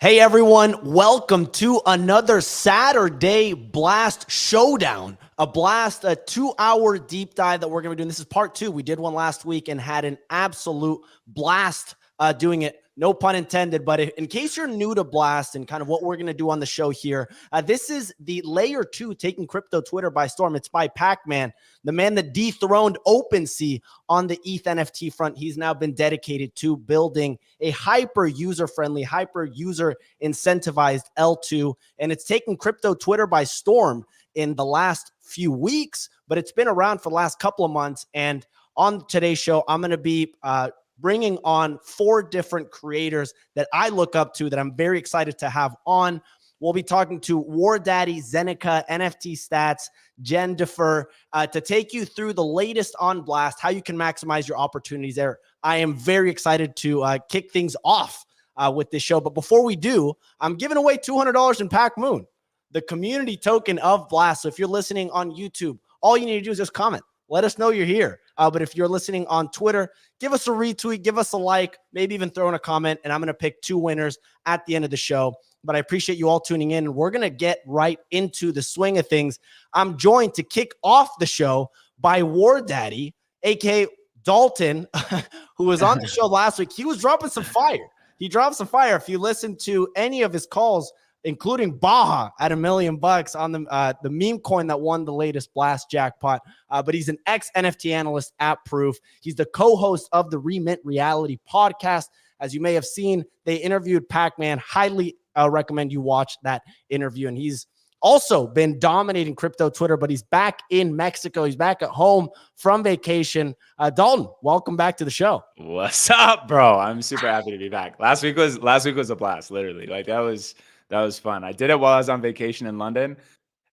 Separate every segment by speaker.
Speaker 1: Hey everyone, welcome to another Saturday Blast Showdown. A 2-hour deep dive that we're going to be doing. This is part 2. We did one last week and had an absolute blast doing it. No pun intended, but in case you're new to Blast and kind of what we're going to do on the show here, this is the layer 2 taking crypto Twitter by storm. It's by Pacmoon, the man that dethroned OpenSea on the ETH NFT front. He's now been dedicated to building a hyper user-friendly, hyper user incentivized L2, and it's taken crypto Twitter by storm in the last few weeks, but it's been around for the last couple of months. And on today's show, I'm going to be bringing on 4 different creators that I look up to that I'm very excited to have on. We'll be talking to Wardaddy, Zeneca, NFTStats, Jenn to take you through the latest on Blast, how you can maximize your opportunities there. I am very excited to kick things off with this show. But before we do, I'm giving away $200 in Pacmoon, the community token of Blast. So if you're listening on YouTube, all you need to do is just comment. Let us know you're here. But if you're listening on Twitter, give us a retweet, give us a like, maybe even throw in a comment, and I'm going to pick 2 winners at the end of the show. But I appreciate you all tuning in, and we're going to get right into the swing of things. I'm joined to kick off the show by Wardaddy, a.k.a. Dalton, who was on the show last week. He was dropping some fire. He dropped some fire. If you listen to any of his calls, including Baja at $1 million on the meme coin that won the latest Blast Jackpot. But he's an ex-NFT analyst at Proof. He's the co-host of the Remint Reality podcast. As you may have seen, they interviewed Pacmoon. Highly recommend you watch that interview. And he's also been dominating crypto Twitter, but he's back in Mexico. He's back at home from vacation. Dalton, welcome back to the show.
Speaker 2: What's up, bro? I'm super happy to be back. Last week was a blast, literally. Like that was fun. I did it while I was on vacation in London,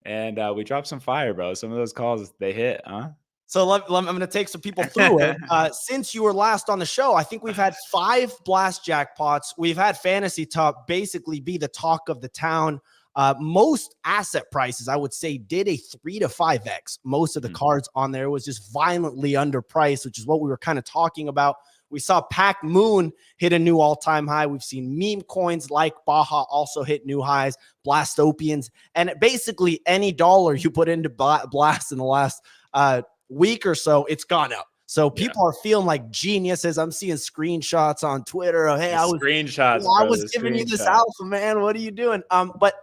Speaker 2: and we dropped some fire, bro. Some of those calls, they hit, huh?
Speaker 1: So I'm going to take some people through it. Since you were last on the show, I think we've had 5 Blast Jackpots. We've had Fantasy Top basically be the talk of the town. Most asset prices, I would say, did a 3 to 5x. Most of the cards on there was just violently underpriced, which is what we were kind of talking about. We saw Pacmoon hit a new all-time high. We've seen meme coins like Baja also hit new highs, Blastopians, and basically any dollar you put into Blast in the last week or so, it's gone up. So people are feeling like geniuses. I'm seeing screenshots on Twitter of, hey, I was giving you this alpha, man. What are you doing? But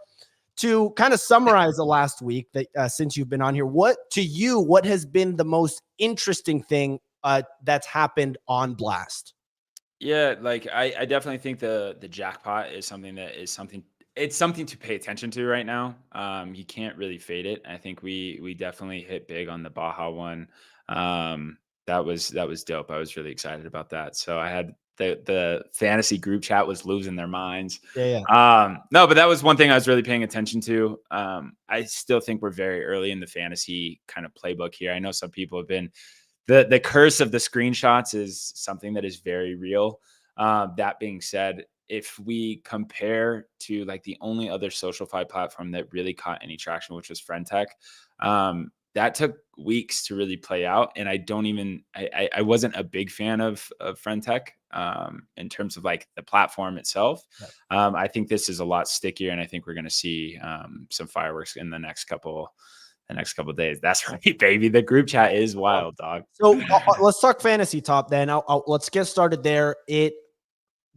Speaker 1: to kind of summarize the last week that since you've been on here, what has been the most interesting thing that's happened on Blast?
Speaker 2: Yeah, like I definitely think the jackpot is something to pay attention to right now. You can't really fade it. I think we definitely hit big on the Baja one. That was dope. I was really excited about that. So I had the fantasy group chat was losing their minds.
Speaker 1: Yeah.
Speaker 2: No, but that was one thing I was really paying attention to. I still think we're very early in the fantasy kind of playbook here. I know some people have been the curse of the screenshots is something that is very real. That being said, if we compare to like the only other SocialFi platform that really caught any traction, which was FriendTech, that took weeks to really play out. And I wasn't a big fan of FriendTech in terms of like the platform itself. Right. I think this is a lot stickier, and I think we're going to see some fireworks in the next couple of days. That's right, baby. The group chat is wild, dog.
Speaker 1: So let's talk Fantasy Top then. Let's get started there.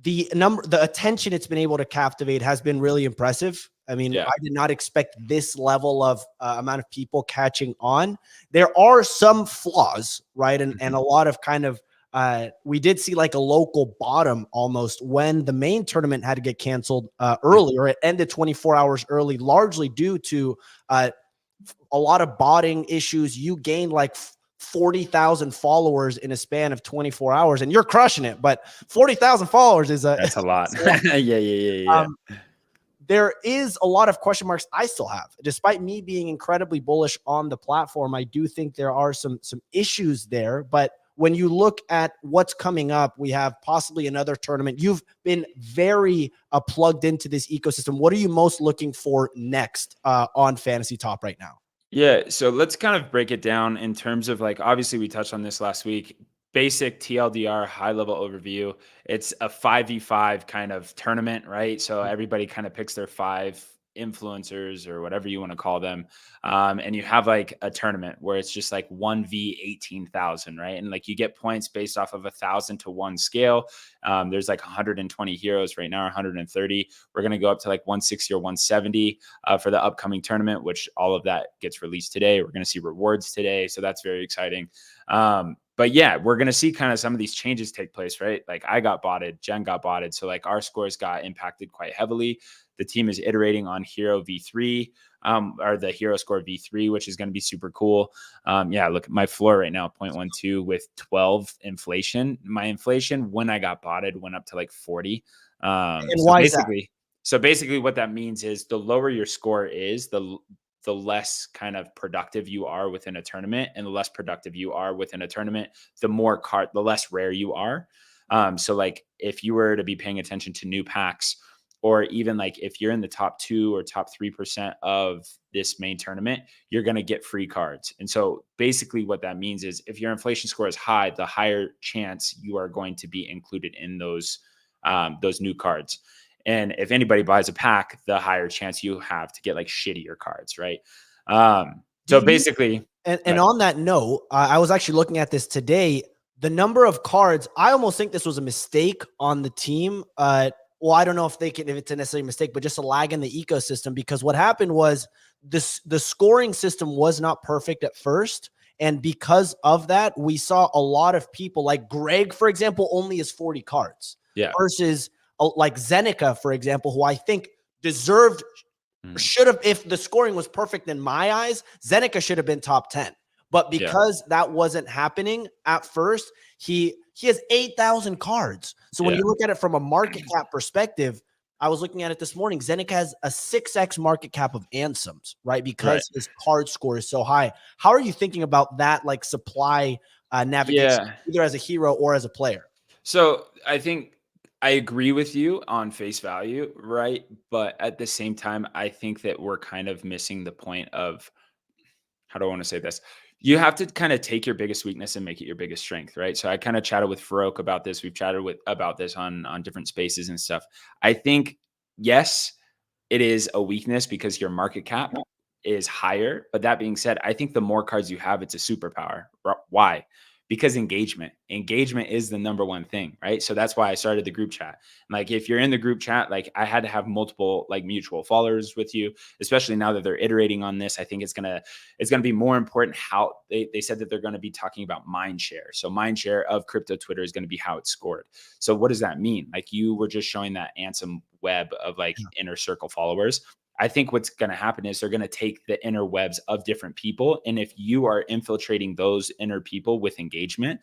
Speaker 1: The attention it's been able to captivate has been really impressive. I mean, I did not expect this level of amount of people catching on. There are some flaws, right? And a lot of kind of, we did see like a local bottom almost when the main tournament had to get canceled early, or it ended 24 hours early, largely due to a lot of botting issues. You gained like 40,000 followers in a span of 24 hours, and you're crushing it. But 40,000 followers that's
Speaker 2: a lot. Yeah.
Speaker 1: There is a lot of question marks I still have, despite me being incredibly bullish on the platform. I do think there are some issues there, but when you look at what's coming up, we have possibly another tournament. You've been very plugged into this ecosystem. What are you most looking for next on Fantasy Top right now?
Speaker 2: Yeah, so let's kind of break it down in terms of like, obviously we touched on this last week. basic TLDR, high level overview. It's a 5v5 kind of tournament, right? So everybody kind of picks their 5 influencers or whatever you want to call them. And you have like a tournament where it's just like 1v 18,000, right? And like you get points based off of 1,000 to 1 scale. There's like 120 heroes right now, 130. We're going to go up to like 160 or 170 for the upcoming tournament, which all of that gets released today. We're going to see rewards today. So that's very exciting. But yeah, we're going to see kind of some of these changes take place, right? Like I got botted, Jenn got botted. So like our scores got impacted quite heavily. The team is iterating on hero V3, or the hero score V3, which is going to be super cool. Yeah, look at my floor right now, 0.12 with 12 inflation. My inflation when I got botted went up to like 40.
Speaker 1: And why is that?
Speaker 2: So basically what that means is the lower your score is, the less kind of productive you are within a tournament, and the less productive you are within a tournament, the less rare you are. So like if you were to be paying attention to new packs, or even like if you're in the top 2 or top 3% of this main tournament, you're going to get free cards. And so basically what that means is if your inflation score is high, the higher chance you are going to be included in those new cards. And if anybody buys a pack, the higher chance you have to get like shittier cards, right? So basically,
Speaker 1: and on that note, I was actually looking at this today. The number of cards, I almost think this was a mistake on the team. Well, I don't know if it's a necessary mistake, but just a lag in the ecosystem, because what happened was the scoring system was not perfect at first. And because of that, we saw a lot of people like Greg, for example, only has 40 cards versus like Zeneca, for example, who I think deserved, should have, if the scoring was perfect in my eyes, Zeneca should have been top 10. But because that wasn't happening at first, he has 8,000 cards. So when you look at it from a market cap perspective, I was looking at it this morning. Zeneca has a 6x market cap of Ansems, right? Because his card score is so high. How are you thinking about that, like supply navigation, either as a hero or as a player?
Speaker 2: So I think I agree with you on face value, right? But at the same time, I think that we're kind of missing the point of, how do I want to say this? You have to kind of take your biggest weakness and make it your biggest strength, right? So I kind of chatted with Farouk about this. We've chatted about this on different spaces and stuff. I think, yes, it is a weakness because your market cap is higher. But that being said, I think the more cards you have, it's a superpower. Why? Because engagement is the number one thing, right? So that's why I started the group chat. Like if you're in the group chat, like I had to have multiple like mutual followers with you, especially now that they're iterating on this. I think it's gonna be more important how they said that they're going to be talking about mind share. So mind share of crypto Twitter is going to be how it's scored. So what does that mean? Like you were just showing that Ansem web of like inner circle followers. I think what's going to happen is they're going to take the inner webs of different people. And if you are infiltrating those inner people with engagement,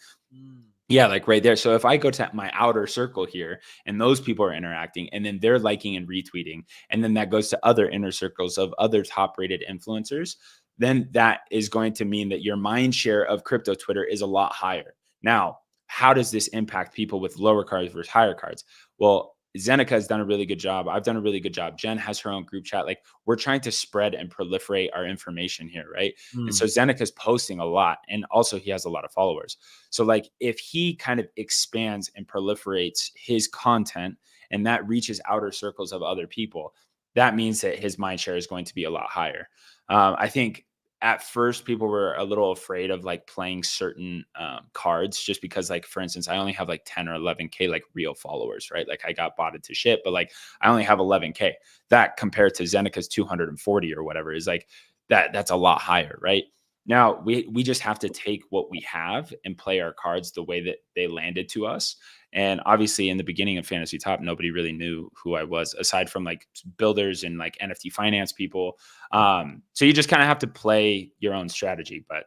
Speaker 2: like right there. So if I go to my outer circle here and those people are interacting and then they're liking and retweeting, and then that goes to other inner circles of other top rated influencers, then that is going to mean that your mind share of crypto Twitter is a lot higher. Now, how does this impact people with lower cards versus higher cards? Well, Zeneca has done a really good job. I've done a really good job. Jenn has her own group chat. Like we're trying to spread and proliferate our information here, right? And so Zeneca's posting a lot, and also he has a lot of followers. So like if he kind of expands and proliferates his content and that reaches outer circles of other people, that means that his mind share is going to be a lot higher. I think at first people were a little afraid of like playing certain cards just because, like, for instance, I only have like 10 or 11K like real followers, right? Like I got botted to shit, but like I only have 11K. That compared to Zeneca's 240 or whatever is like that's a lot higher, right? Now we just have to take what we have and play our cards the way that they landed to us. And obviously in the beginning of Fantasy Top, nobody really knew who I was aside from like builders and like NFT finance people. So you just kind of have to play your own strategy, but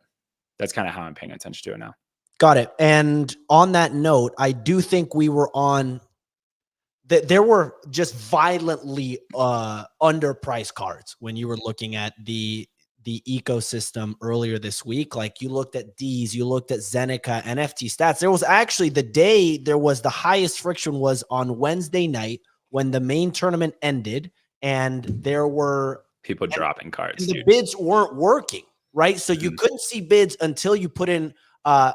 Speaker 2: that's kind of how I'm paying attention to it now.
Speaker 1: Got it. And on that note, I do think we were on that. There were just violently underpriced cards when you were looking at the ecosystem earlier this week. Like you looked at D's, you looked at Zeneca, NFTStats. There was actually the highest friction was on Wednesday night when the main tournament ended, and there were
Speaker 2: people dropping cards.
Speaker 1: The bids weren't working, right? So you couldn't see bids until you put in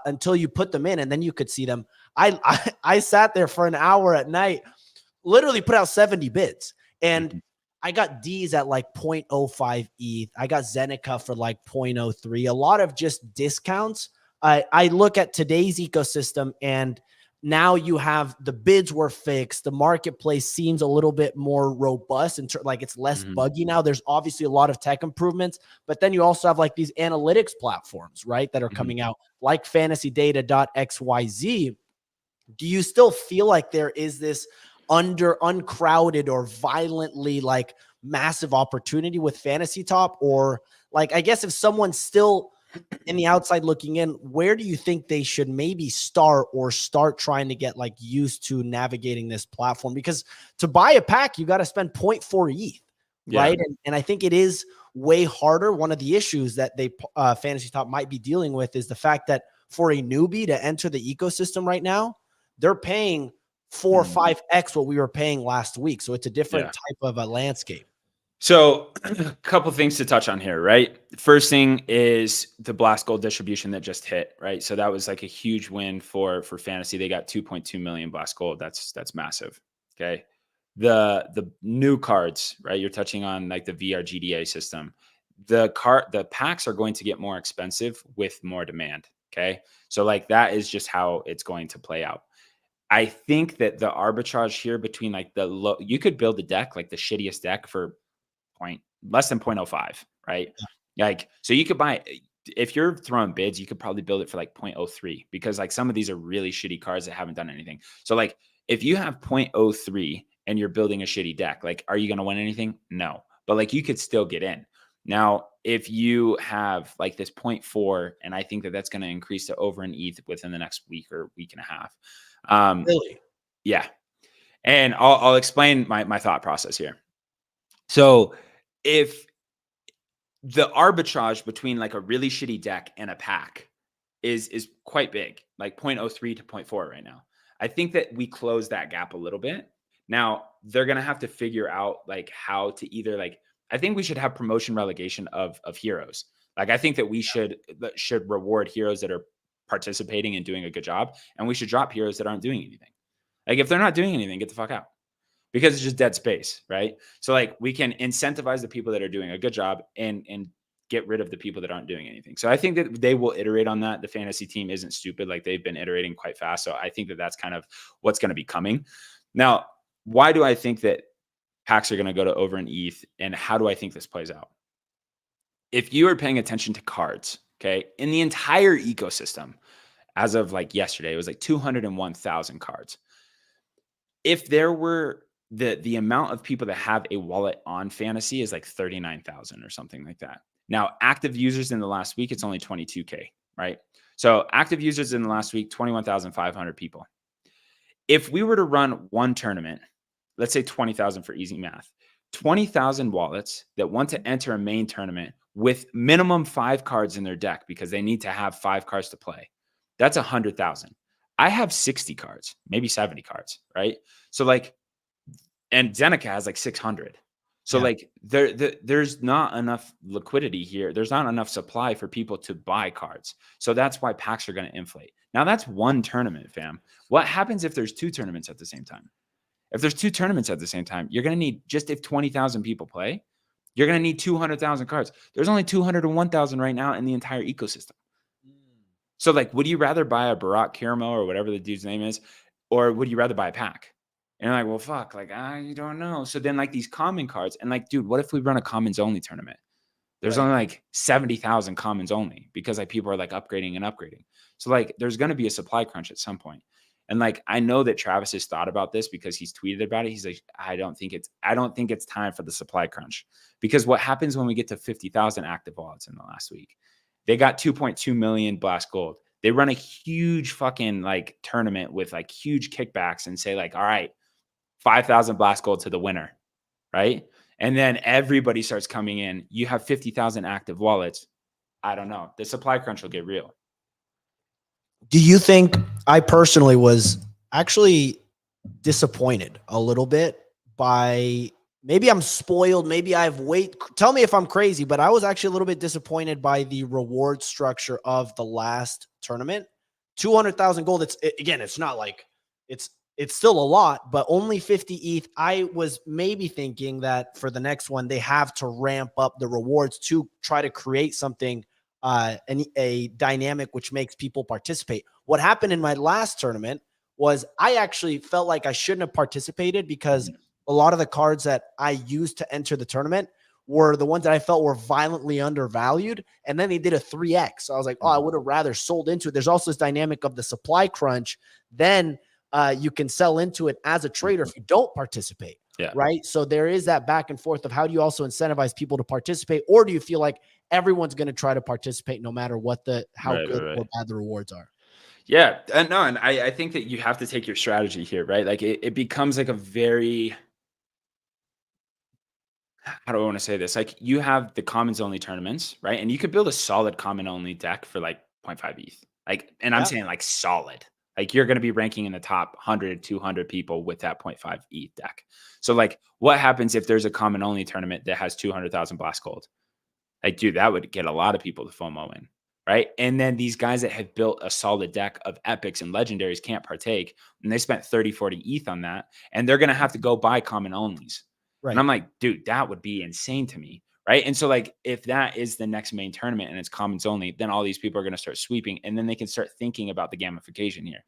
Speaker 1: until you put them in, and then you could see them. I sat there for an hour at night, literally put out 70 bids, and I got D's at like 0.05 ETH. I got Zeneca for like 0.03. A lot of just discounts. I look at today's ecosystem, and now you have the bids were fixed. The marketplace seems a little bit more robust and like it's less buggy now. There's obviously a lot of tech improvements, but then you also have like these analytics platforms, right, that are coming out like fantasydata.xyz. Do you still feel like there is this uncrowded or violently like massive opportunity with Fantasy Top? Or like, I guess if someone's still in the outside looking in, where do you think they should maybe start trying to get like used to navigating this platform? Because to buy a pack, you got to spend 0.4 ETH, right? And I think it is way harder. One of the issues that Fantasy Top might be dealing with is the fact that for a newbie to enter the ecosystem right now, they're paying 4 or 5x what we were paying last week. So it's a different type of a landscape.
Speaker 2: So a couple things to touch on here, right? First thing is the Blast Gold distribution that just hit, right? So that was like a huge win for Fantasy. They got 2.2 million Blast Gold. That's massive. Okay. The new cards, right? You're touching on like the VRGDA system. The packs are going to get more expensive with more demand. Okay. So like that is just how it's going to play out. I think that the arbitrage here between like you could build a deck, like the shittiest deck for less than 0.05, right? Like, so you could buy, if you're throwing bids, you could probably build it for like 0.03 because like some of these are really shitty cards that haven't done anything. So like if you have 0.03 and you're building a shitty deck, like, are you going to win anything? No, but like you could still get in. Now, if you have like this 0.4, and I think that that's going to increase to over an ETH within the next week or week and a half.
Speaker 1: Really?
Speaker 2: Yeah. And I'll explain my thought process here. So if the arbitrage between like a really shitty deck and a pack is quite big, like 0.03 to 0.4 right now, I think that we close that gap a little bit. Now they're going to have to figure out like how to either like, I think we should have promotion relegation of heroes. Like, I think that we should reward heroes that are participating and doing a good job. And we should drop heroes that aren't doing anything. Like if they're not doing anything, get the fuck out. Because it's just dead space, right? So like we can incentivize the people that are doing a good job and get rid of the people that aren't doing anything. So I think that they will iterate on that. The fantasy team isn't stupid. Like they've been iterating quite fast. So I think that that's kind of what's going to be coming. Now, why do I think that packs are going to go to over an ETH, and how do I think this plays out? If you are paying attention to cards, okay, in the entire ecosystem, as of like yesterday, it was like 201,000 cards. If there were the amount of people that have a wallet on Fantasy is like 39,000 or something like that. Now, active users in the last week, it's only 22K, right? So active users in the last week, 21,500 people. If we were to run one tournament, let's say 20,000 for easy math, 20,000 wallets that want to enter a main tournament with minimum 5 cards in their deck because they need to have 5 cards to play. That's 100,000. I have 60 cards, maybe 70 cards, right? So like, and Zeneca has like 600. So like there's not enough liquidity here. There's not enough supply for people to buy cards. So that's why packs are going to inflate. Now that's one tournament, fam. What happens if there's 2 tournaments at the same time? If there's 2 tournaments at the same time, you're going to need, just if 20,000 people play, you're going to need 200,000 cards. There's only 201,000 right now in the entire ecosystem. So like, would you rather buy a Barack Kiramo or whatever the dude's name is, or would you rather buy a pack? And you're like, well, fuck, like, you don't know. So then like these common cards, and like, dude, what if we run a commons only tournament? There's only like 70,000 commons only because like people are like upgrading and upgrading. So like, there's going to be a supply crunch at some point. And like, I know that Travis has thought about this because he's tweeted about it. He's like, I don't think it's time for the supply crunch, because what happens when we get to 50,000 active wallets in the last week? They got 2.2 million Blast Gold. They run a huge fucking like tournament with like huge kickbacks and say like, all right, 5,000 Blast Gold to the winner, right? And then everybody starts coming in. You have 50,000 active wallets. I don't know. The supply crunch will get real.
Speaker 1: Do you think, I personally was actually disappointed a little bit by maybe I'm spoiled. Maybe I've tell me if I'm crazy, but I was actually a little bit disappointed by the reward structure of the last tournament. 200,000 gold. Again, it's not like it's still a lot, but only 50 ETH. I was maybe thinking that for the next one, they have to ramp up the rewards to try to create something, a dynamic which makes people participate. What happened in my last tournament was I actually felt like I shouldn't have participated because a lot of the cards that I used to enter the tournament were the ones that I felt were violently undervalued. And then they did a 3x. So I was like, oh, I would have rather sold into it. There's also this dynamic of the supply crunch. Then you can sell into it as a trader if you don't participate.
Speaker 2: Yeah.
Speaker 1: Right. So there is that back and forth of how do you also incentivize people to participate, or do you feel like everyone's going to try to participate no matter what how good or bad the rewards are?
Speaker 2: Yeah. And I think that you have to take your strategy here, right? Like it becomes like a very, how do I want to say this? Like you have the commons only tournaments, right? And you could build a solid common only deck for like 0.5 ETH. Like, and I'm saying like solid. Like you're going to be ranking in the top 100, 200 people with that 0.5 ETH deck. So like what happens if there's a common only tournament that has 200,000 blast gold? Like, dude, that would get a lot of people to FOMO in, right? And then these guys that have built a solid deck of epics and legendaries can't partake, and they spent 30, 40 ETH on that, and they're going to have to go buy common onlys. Right. And I'm like, dude, that would be insane to me, right? And so like, if that is the next main tournament and it's commons only, then all these people are going to start sweeping, and then they can start thinking about the gamification here.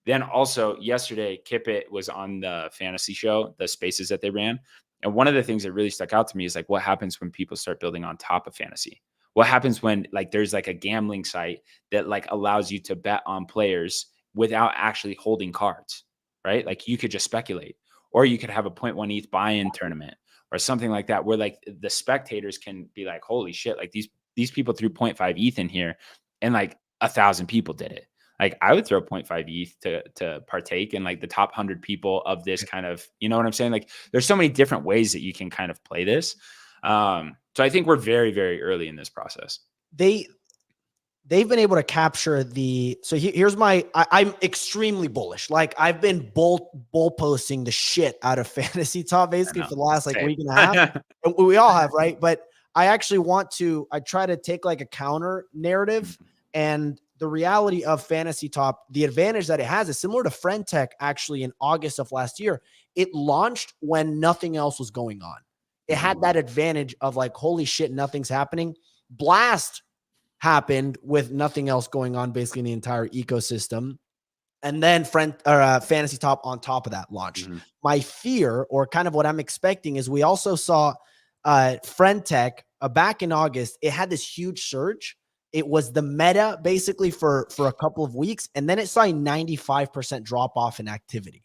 Speaker 2: Then also yesterday, Kippet was on the fantasy show, the spaces that they ran. And one of the things that really stuck out to me is like, what happens when people start building on top of fantasy? What happens when like there's like a gambling site that like allows you to bet on players without actually holding cards, right? Like you could just speculate, or you could have a 0.1 ETH buy-in tournament or something like that, where like the spectators can be like, holy shit, like these people threw 0.5 ETH in here, and like 1,000 people did it. Like I would throw 0.5 ETH to partake in like the top 100 people of this kind of, you know what I'm saying? Like there's so many different ways that you can kind of play this. So I think we're very, very early in this process.
Speaker 1: They've been able to capture here's I'm extremely bullish. Like I've been bull posting the shit out of fantasy top basically for the last like week and a half. And we all have, right? But I actually I try to take like a counter narrative, and the reality of fantasy top, the advantage that it has is similar to Friend Tech actually in August of last year. It launched when nothing else was going on. It had that advantage of like, holy shit, nothing's happening. Blast happened with nothing else going on basically in the entire ecosystem. And then fantasy top on top of that launched. My fear, or kind of what I'm expecting, is we also saw Friend Tech back in August. It had this huge surge. It was the meta basically for a couple of weeks, and then it saw a 95% drop off in activity.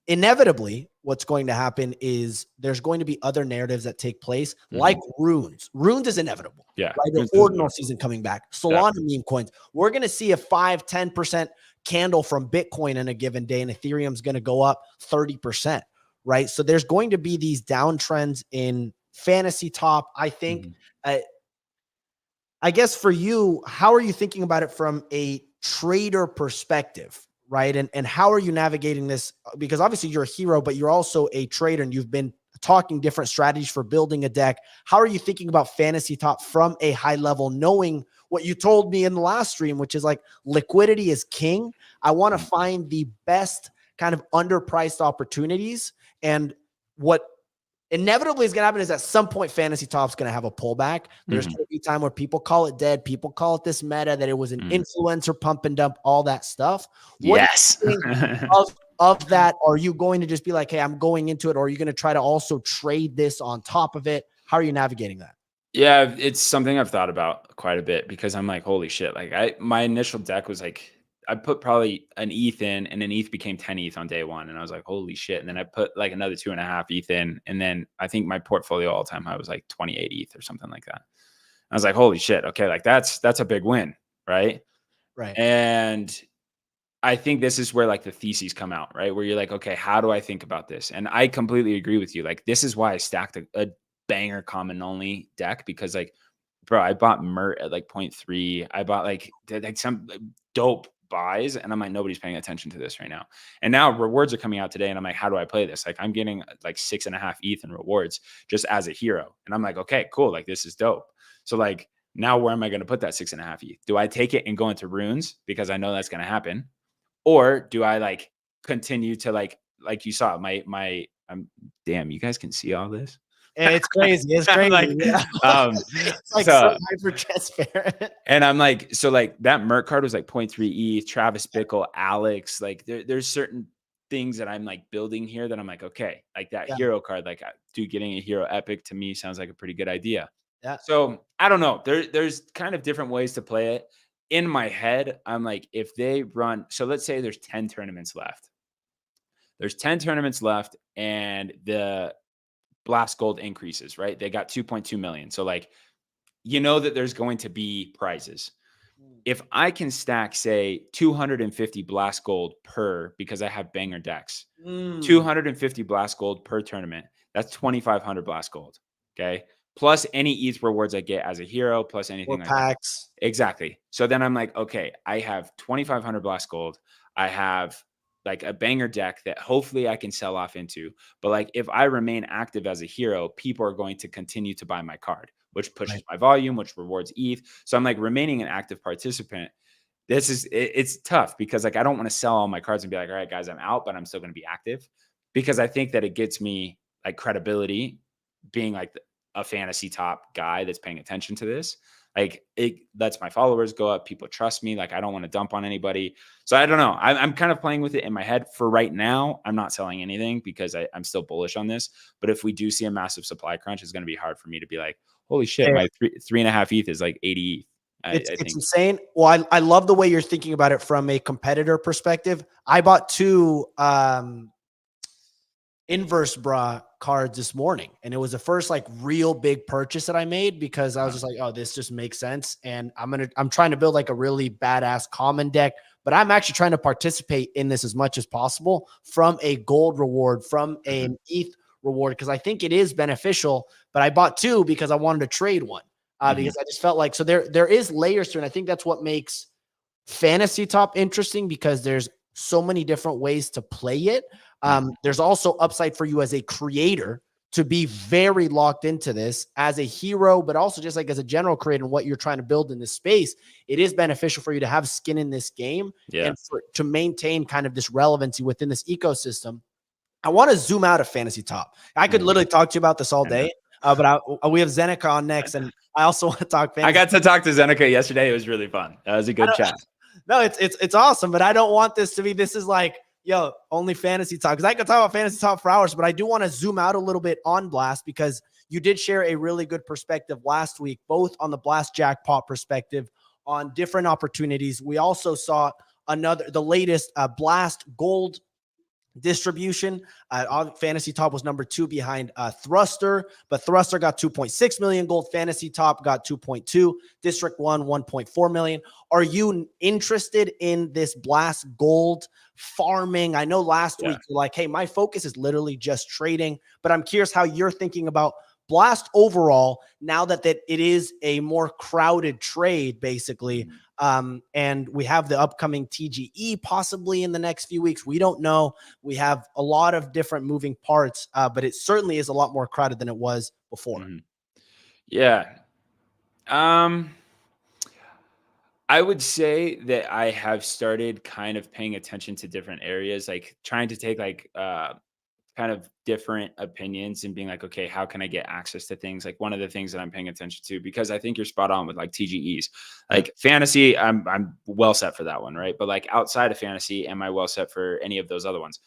Speaker 1: Inevitably, what's going to happen is there's going to be other narratives that take place, like runes. Runes is inevitable.
Speaker 2: Yeah.
Speaker 1: Right? The ordinal season coming back. Solana meme coins. We're going to see a 5-10% candle from Bitcoin in a given day, and Ethereum's going to go up 30%. Right. So there's going to be these downtrends in fantasy top. I think, I guess for you, how are you thinking about it from a trader perspective, right? And how are you navigating this? Because obviously you're a hero, but you're also a trader, and you've been talking different strategies for building a deck. How are you thinking about fantasy top from a high level, knowing what you told me in the last stream, which is like liquidity is king. I want to find the best kind of underpriced opportunities, and what inevitably is going to happen is at some point fantasy top's going to have a pullback. There's going to be time where people call it dead. People call it this meta, that it was an influencer pump and dump, all that stuff. What do you think of that? Are you going to just be like, hey, I'm going into it? Or are you going to try to also trade this on top of it? How are you navigating that?
Speaker 2: Yeah, it's something I've thought about quite a bit, because I'm like, holy shit. Like my initial deck was like, I put probably an ETH in, and an ETH became 10 ETH on day one. And I was like, holy shit. And then I put like another 2.5 ETH in. And then I think my portfolio all time high was like 28 ETH or something like that. I was like, holy shit. Okay. Like that's a big win. Right.
Speaker 1: Right.
Speaker 2: And I think this is where like the theses come out, right? Where you're like, okay, how do I think about this? And I completely agree with you. Like, this is why I stacked a banger common only deck, because like, bro, I bought Mert at like 0.3. I bought like some dope buys. And I'm like, nobody's paying attention to this right now. And now rewards are coming out today. And I'm like, how do I play this? Like, I'm getting like 6.5 ETH in rewards just as a hero. And I'm like, okay, cool. Like, this is dope. So like, now where am I going to put that 6.5 ETH? Do I take it and go into runes because I know that's going to happen? Or do I like continue to like you saw damn, you guys can see all this.
Speaker 1: It's crazy. It's
Speaker 2: I'm
Speaker 1: crazy.
Speaker 2: like,
Speaker 1: Yeah. It's like so hyper transparent.
Speaker 2: and I'm like, so like that Merc card was like 0.3 ETH, Travis Bickle, Alex. Like there's certain things that I'm like building here that I'm like, okay, like that hero card, like dude, getting a hero epic to me sounds like a pretty good idea.
Speaker 1: Yeah.
Speaker 2: So I don't know. There's kind of different ways to play it. In my head, I'm like, if they run, so let's say there's 10 tournaments left. There's 10 tournaments left, and the Blast Gold increases, right? They got 2.2 million. So like, you know that there's going to be prizes. If I can stack, say, 250 Blast Gold per, because I have banger decks, 250 Blast Gold per tournament, that's 2,500 Blast Gold. Okay. Plus any ETH rewards I get as a hero, plus anything like
Speaker 1: packs.
Speaker 2: that. Exactly. So then I'm like, okay, I have 2,500 Blast Gold. I have like a banger deck that hopefully I can sell off into. But like, if I remain active as a hero, people are going to continue to buy my card, which pushes my volume, which rewards ETH. So I'm like remaining an active participant. It's tough because like, I don't want to sell all my cards and be like, all right, guys, I'm out, but I'm still going to be active, because I think that it gets me like credibility being like a fantasy top guy that's paying attention to this. Like, it lets my followers go up. People trust me. Like, I don't want to dump on anybody. So I don't know. I'm kind of playing with it in my head for right now. I'm not selling anything because I'm still bullish on this. But if we do see a massive supply crunch, it's going to be hard for me to be like, holy shit, my 3.5 ETH is like 80 ETH.
Speaker 1: It's insane. Well, I love the way you're thinking about it from a competitor perspective. I bought 2 inverse bra cards this morning, and it was the first like real big purchase that I made, because I was just like, oh, this just makes sense. And I'm trying to build like a really badass common deck, but I'm actually trying to participate in this as much as possible from a gold reward, from an ETH reward, because I think it is beneficial. But I bought 2 because I wanted to trade one, because I just felt like, so there is layers to it. And I think that's what makes fantasy top interesting, because there's so many different ways to play it. There's also upside for you as a creator to be very locked into this as a hero, but also just like as a general creator and what you're trying to build in this space. It is beneficial for you to have skin in this game and to maintain kind of this relevancy within this ecosystem. I want to zoom out of fantasy top. I could literally talk to you about this all day, but we have Zeneca on next, and I also want to talk fantasy.
Speaker 2: I got to talk to Zeneca yesterday. It was really fun. That was a good chat.
Speaker 1: No, it's awesome, but I don't want this to be, this is like, yo, only fantasy talk, because I could talk about fantasy talk for hours, but I do want to zoom out a little bit on Blast, because you did share a really good perspective last week, both on the Blast Jackpot perspective, on different opportunities. We also saw the latest Blast Gold distribution. Fantasy Top was number 2 behind Thruster, but Thruster got 2.6 million gold. Fantasy Top got 2.2. District 1, 1.4 million. Are you interested in this Blast Gold farming? I know last week you're like, hey, my focus is literally just trading, but I'm curious how you're thinking about Blast overall, now that it is a more crowded trade, basically. And we have the upcoming TGE possibly in the next few weeks. We don't know. We have a lot of different moving parts, but it certainly is a lot more crowded than it was before.
Speaker 2: Yeah. I would say that I have started kind of paying attention to different areas, like trying to take like kind of different opinions and being like, okay, how can I get access to things? Like, one of the things that I'm paying attention to, because I think you're spot on with like TGEs, like fantasy, I'm well set for that one. Right. But like outside of fantasy, am I well set for any of those other ones?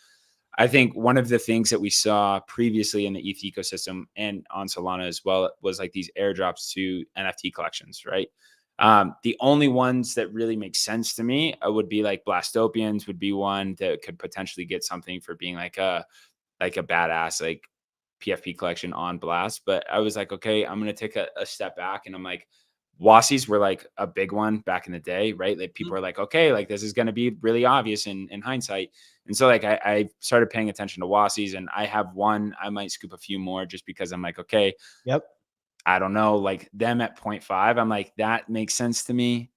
Speaker 2: I think one of the things that we saw previously in the ETH ecosystem and on Solana as well was like these airdrops to NFT collections, right? The only ones that really make sense to me would be like Blastopians would be one that could potentially get something for being like a badass like PFP collection on Blast. But I was like, okay, I'm going to take a step back, and I'm like, Wassies were like a big one back in the day, right? Like people are like, okay, like this is going to be really obvious in hindsight. And so like I started paying attention to Wassies, and I have one. I might scoop a few more just because I'm like, okay, I don't know, like them at 0.5. I'm like, that makes sense to me.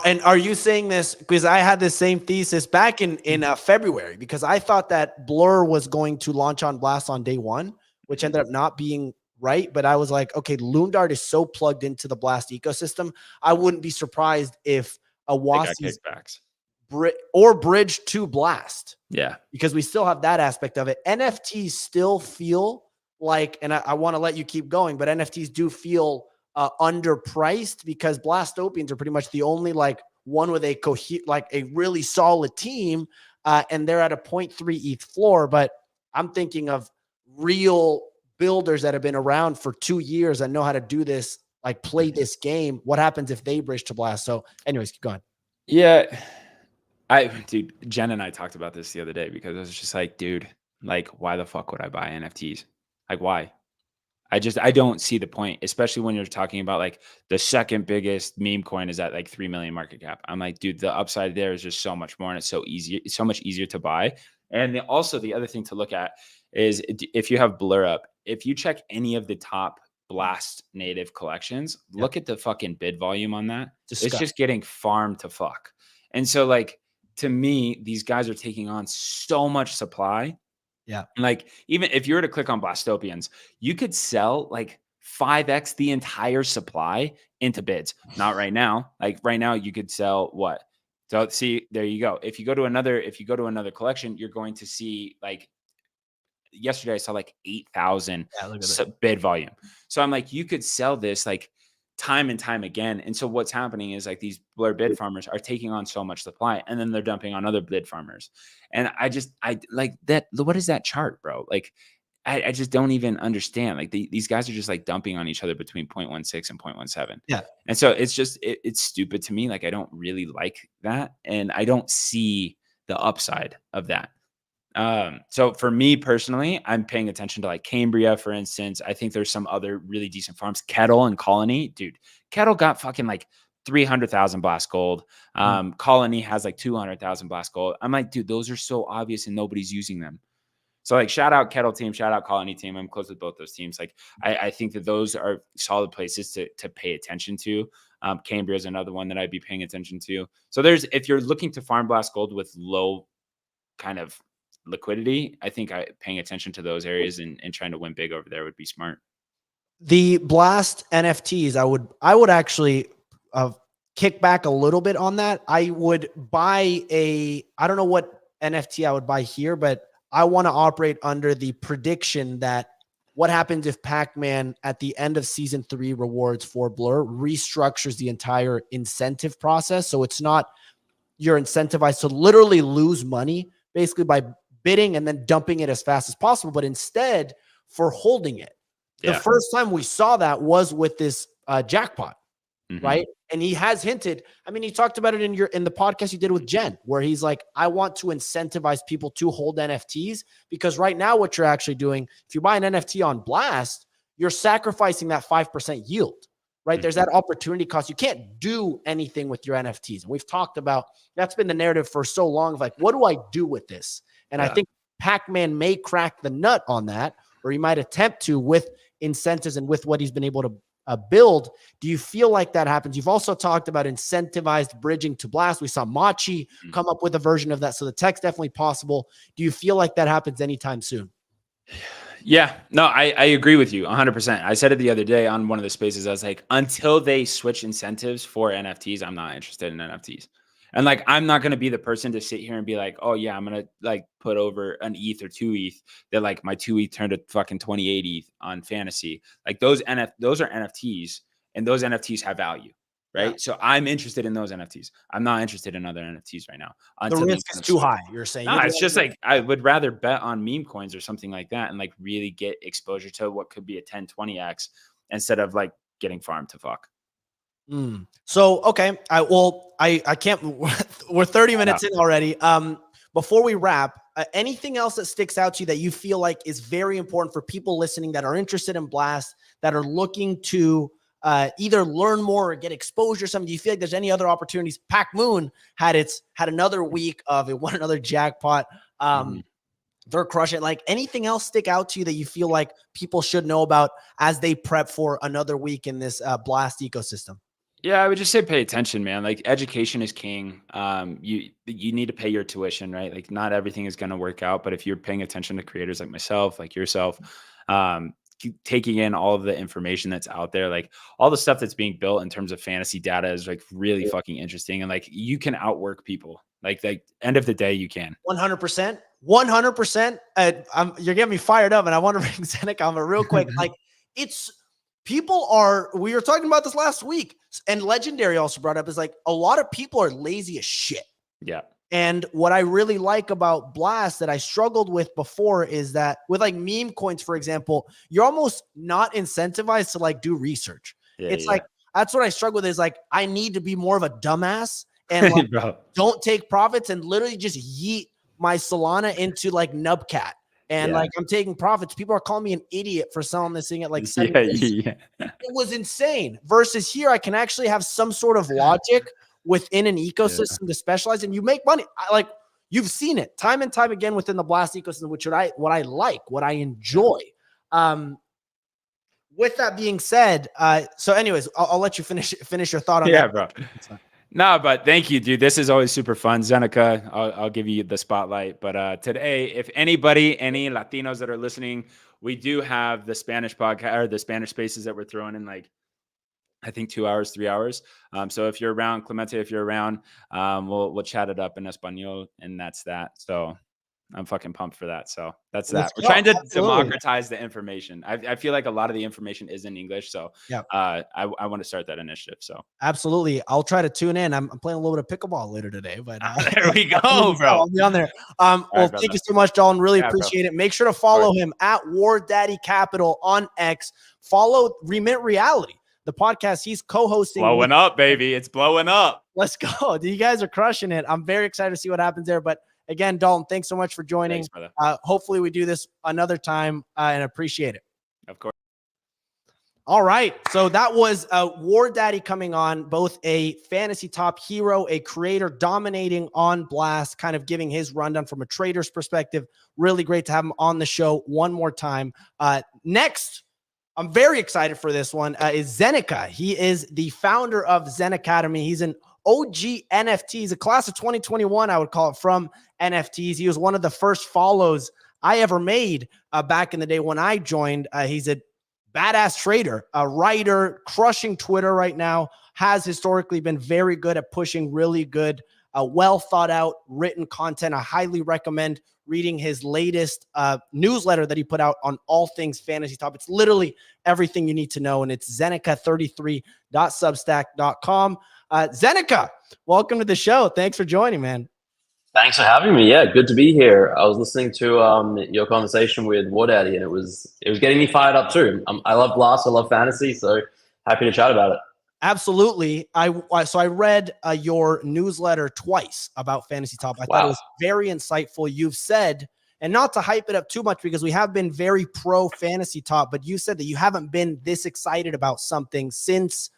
Speaker 1: And are you saying this because I had the same thesis back in February, because I thought that Blur was going to launch on Blast on day one, which ended up not being right. But I was like, okay, Loondart is so plugged into the Blast ecosystem. I wouldn't be surprised if
Speaker 2: They got
Speaker 1: Awasi's
Speaker 2: kickbacks.
Speaker 1: bridge to Blast.
Speaker 2: Yeah.
Speaker 1: Because we still have that aspect of it. NFTs still feel like, and I want to let you keep going, but NFTs do feel underpriced, because Blastopians are pretty much the only like one with a like a really solid team, and they're at a 0.3 ETH floor. But I'm thinking of real builders that have been around for 2 years and know how to do this, like play this game. What happens if they bridge to Blast? So anyways, keep going.
Speaker 2: Yeah. Dude, Jenn and I talked about this the other day, because I was just like, dude, like, why the fuck would I buy NFTs? Like, why? I don't see the point, especially when you're talking about like the second biggest meme coin is at like 3 million market cap. I'm like, dude, the upside there is just so much more, and it's so easy. It's so much easier to buy. And also the other thing to look at is, if you have Blur up, if you check any of the top Blast native collections, look at the fucking bid volume on that. It's just getting farmed to fuck. And so like, to me, these guys are taking on so much supply.
Speaker 1: Yeah.
Speaker 2: Like, even if you were to click on Blastopians, you could sell like 5x the entire supply into bids. Not right now. Like right now, you could sell what? So see, there you go. If you go to another collection, you're going to see like, yesterday I saw like 8,000 bid volume. So I'm like, you could sell this like time and time again. And so what's happening is like these Blur bid farmers are taking on so much supply, and then they're dumping on other bid farmers. And I like that. What is that chart, bro? Like, I just don't even understand. Like these guys are just like dumping on each other between 0.16 and 0.17.
Speaker 1: Yeah.
Speaker 2: And so it's just, it's stupid to me. Like, I don't really like that. And I don't see the upside of that. So for me personally, I'm paying attention to like Cambria, for instance. I think there's some other really decent farms. Kettle and Colony, dude. Kettle got fucking like 300,000 blast gold. Colony has like 200,000 blast gold. I'm like, dude, those are so obvious and nobody's using them. So like, shout out Kettle team, shout out Colony team. I'm close with both those teams. Like, I think that those are solid places to pay attention to. Cambria is another one that I'd be paying attention to. So if you're looking to farm blast gold with low kind of liquidity, I think paying attention to those areas and trying to win big over there would be smart.
Speaker 1: The Blast NFTs, I would actually kick back a little bit on that. I would buy I don't know what NFT I would buy here, but I want to operate under the prediction that what happens if Pac-Man at the end of season 3 rewards for Blur restructures the entire incentive process. So it's not you're incentivized to literally lose money basically by bidding and then dumping it as fast as possible, but instead for holding it. The first time we saw that was with this Jackpot, right? And he has hinted, I mean, he talked about it in the podcast you did with Jenn, where he's like, I want to incentivize people to hold NFTs, because right now what you're actually doing, if you buy an NFT on Blast, you're sacrificing that 5% yield, right? There's that opportunity cost. You can't do anything with your NFTs. And we've talked about, that's been the narrative for so long of like, what do I do with this? And I think Pac-Man may crack the nut on that, or he might attempt to with incentives and with what he's been able to build. Do you feel like that happens? You've also talked about incentivized bridging to Blast. We saw Machi come up with a version of that. So the tech's definitely possible. Do you feel like that happens anytime soon?
Speaker 2: Yeah, no, I agree with you 100%. I said it the other day on one of the spaces. I was like, until they switch incentives for NFTs, I'm not interested in NFTs. And like, I'm not going to be the person to sit here and be like, oh yeah, I'm going to like put over an ETH or 2 ETH that like my 2 ETH turned to fucking 28 ETH on fantasy. Like those are NFTs, and those NFTs have value, right? Yeah. So I'm interested in those NFTs. I'm not interested in other NFTs right now.
Speaker 1: The risk is too high, you're saying?
Speaker 2: No, it's just like, I would rather bet on meme coins or something like that and like really get exposure to what could be a 10, 20x instead of like getting farmed to fuck.
Speaker 1: So, okay. I can't, we're 30 minutes in already. Before we wrap, anything else that sticks out to you that you feel like is very important for people listening that are interested in Blast, that are looking to either learn more or get exposure or something? Do you feel like there's any other opportunities? Pacmoon had another week of it, won another jackpot. They're crushing it. Like, anything else stick out to you that you feel like people should know about as they prep for another week in this Blast ecosystem?
Speaker 2: Yeah, I would just say pay attention, man. Like education is king. You need to pay your tuition, right? Like not everything is going to work out, but if you're paying attention to creators like myself, like yourself, taking in all of the information that's out there, like all the stuff that's being built in terms of fantasy data is like really fucking interesting, and like you can outwork people. Like end of the day, you can.
Speaker 1: 100%. 100%. You're getting me fired up, and I want to bring Zeneca on, but real quick, like it's people are. We were talking about this last week, and Legendary also brought up is like a lot of people are lazy as shit.
Speaker 2: Yeah.
Speaker 1: And what I really like about Blast that I struggled with before is that with like meme coins, for example, you're almost not incentivized to like do research. It's like that's what I struggle with is like I need to be more of a dumbass and like, don't take profits and literally just yeet my Solana into like Nubcat. And like I'm taking profits. People are calling me an idiot for selling this thing at like 7 It was insane. Versus here, I can actually have some sort of logic within an ecosystem to specialize, and you make money. Like you've seen it time and time again within the Blast ecosystem, which what I enjoy. With that being said, so anyways, I'll let you finish your thought on that.
Speaker 2: Yeah, bro. No, but thank you, dude. This is always super fun. Zeneca, I'll give you the spotlight. But today, if any Latinos that are listening, we do have the Spanish podcast or the Spanish spaces that we're throwing in like, I think 2 hours, 3 hours. So if you're around, Clemente, if you're around, we'll chat it up in Espanol, and that's that. So I'm fucking pumped for that. So that's that. We're trying to democratize the information. I feel like a lot of the information is in English. So I want to start that initiative. So
Speaker 1: absolutely. I'll try to tune in. I'm playing a little bit of pickleball later today, but
Speaker 2: there we go, bro.
Speaker 1: I'll be on there. Well, right, thank you so much, Dalton. Really appreciate it. Make sure to follow him at Wardaddy Capital on X. Follow Remit Reality, the podcast he's co-hosting.
Speaker 2: Blowing up, baby. It's blowing up.
Speaker 1: Let's go. You guys are crushing it. I'm very excited to see what happens there. But again, Dalton, thanks so much for joining.
Speaker 2: Thanks,
Speaker 1: hopefully we do this another time and appreciate it.
Speaker 2: Of course.
Speaker 1: All right. So that was Wardaddy coming on, both a fantasy top hero, a creator dominating on Blast, kind of giving his rundown from a trader's perspective. Really great to have him on the show one more time. Next, I'm very excited for this one, is Zeneca. He is the founder of Zen Academy. He's an OG NFTs, a class of 2021, I would call it, from NFTs. He was one of the first follows I ever made back in the day when I joined. He's a badass trader, a writer, crushing Twitter right now, has historically been very good at pushing really good, well thought out written content. I highly recommend reading his latest newsletter that he put out on all things fantasy top. It's literally everything you need to know, and it's zeneca33.substack.com. Zeneca, welcome to the show. Thanks for joining, man.
Speaker 3: Thanks for having me. Yeah, good to be here. I was listening to your conversation with Wardaddy, and it was getting me fired up too. I love Blast, I love fantasy, so happy to chat about it.
Speaker 1: Absolutely. So I read your newsletter twice about Fantasy Top. I thought it was very insightful. You've said, and not to hype it up too much because we have been very pro Fantasy Top, but you said that you haven't been this excited about something since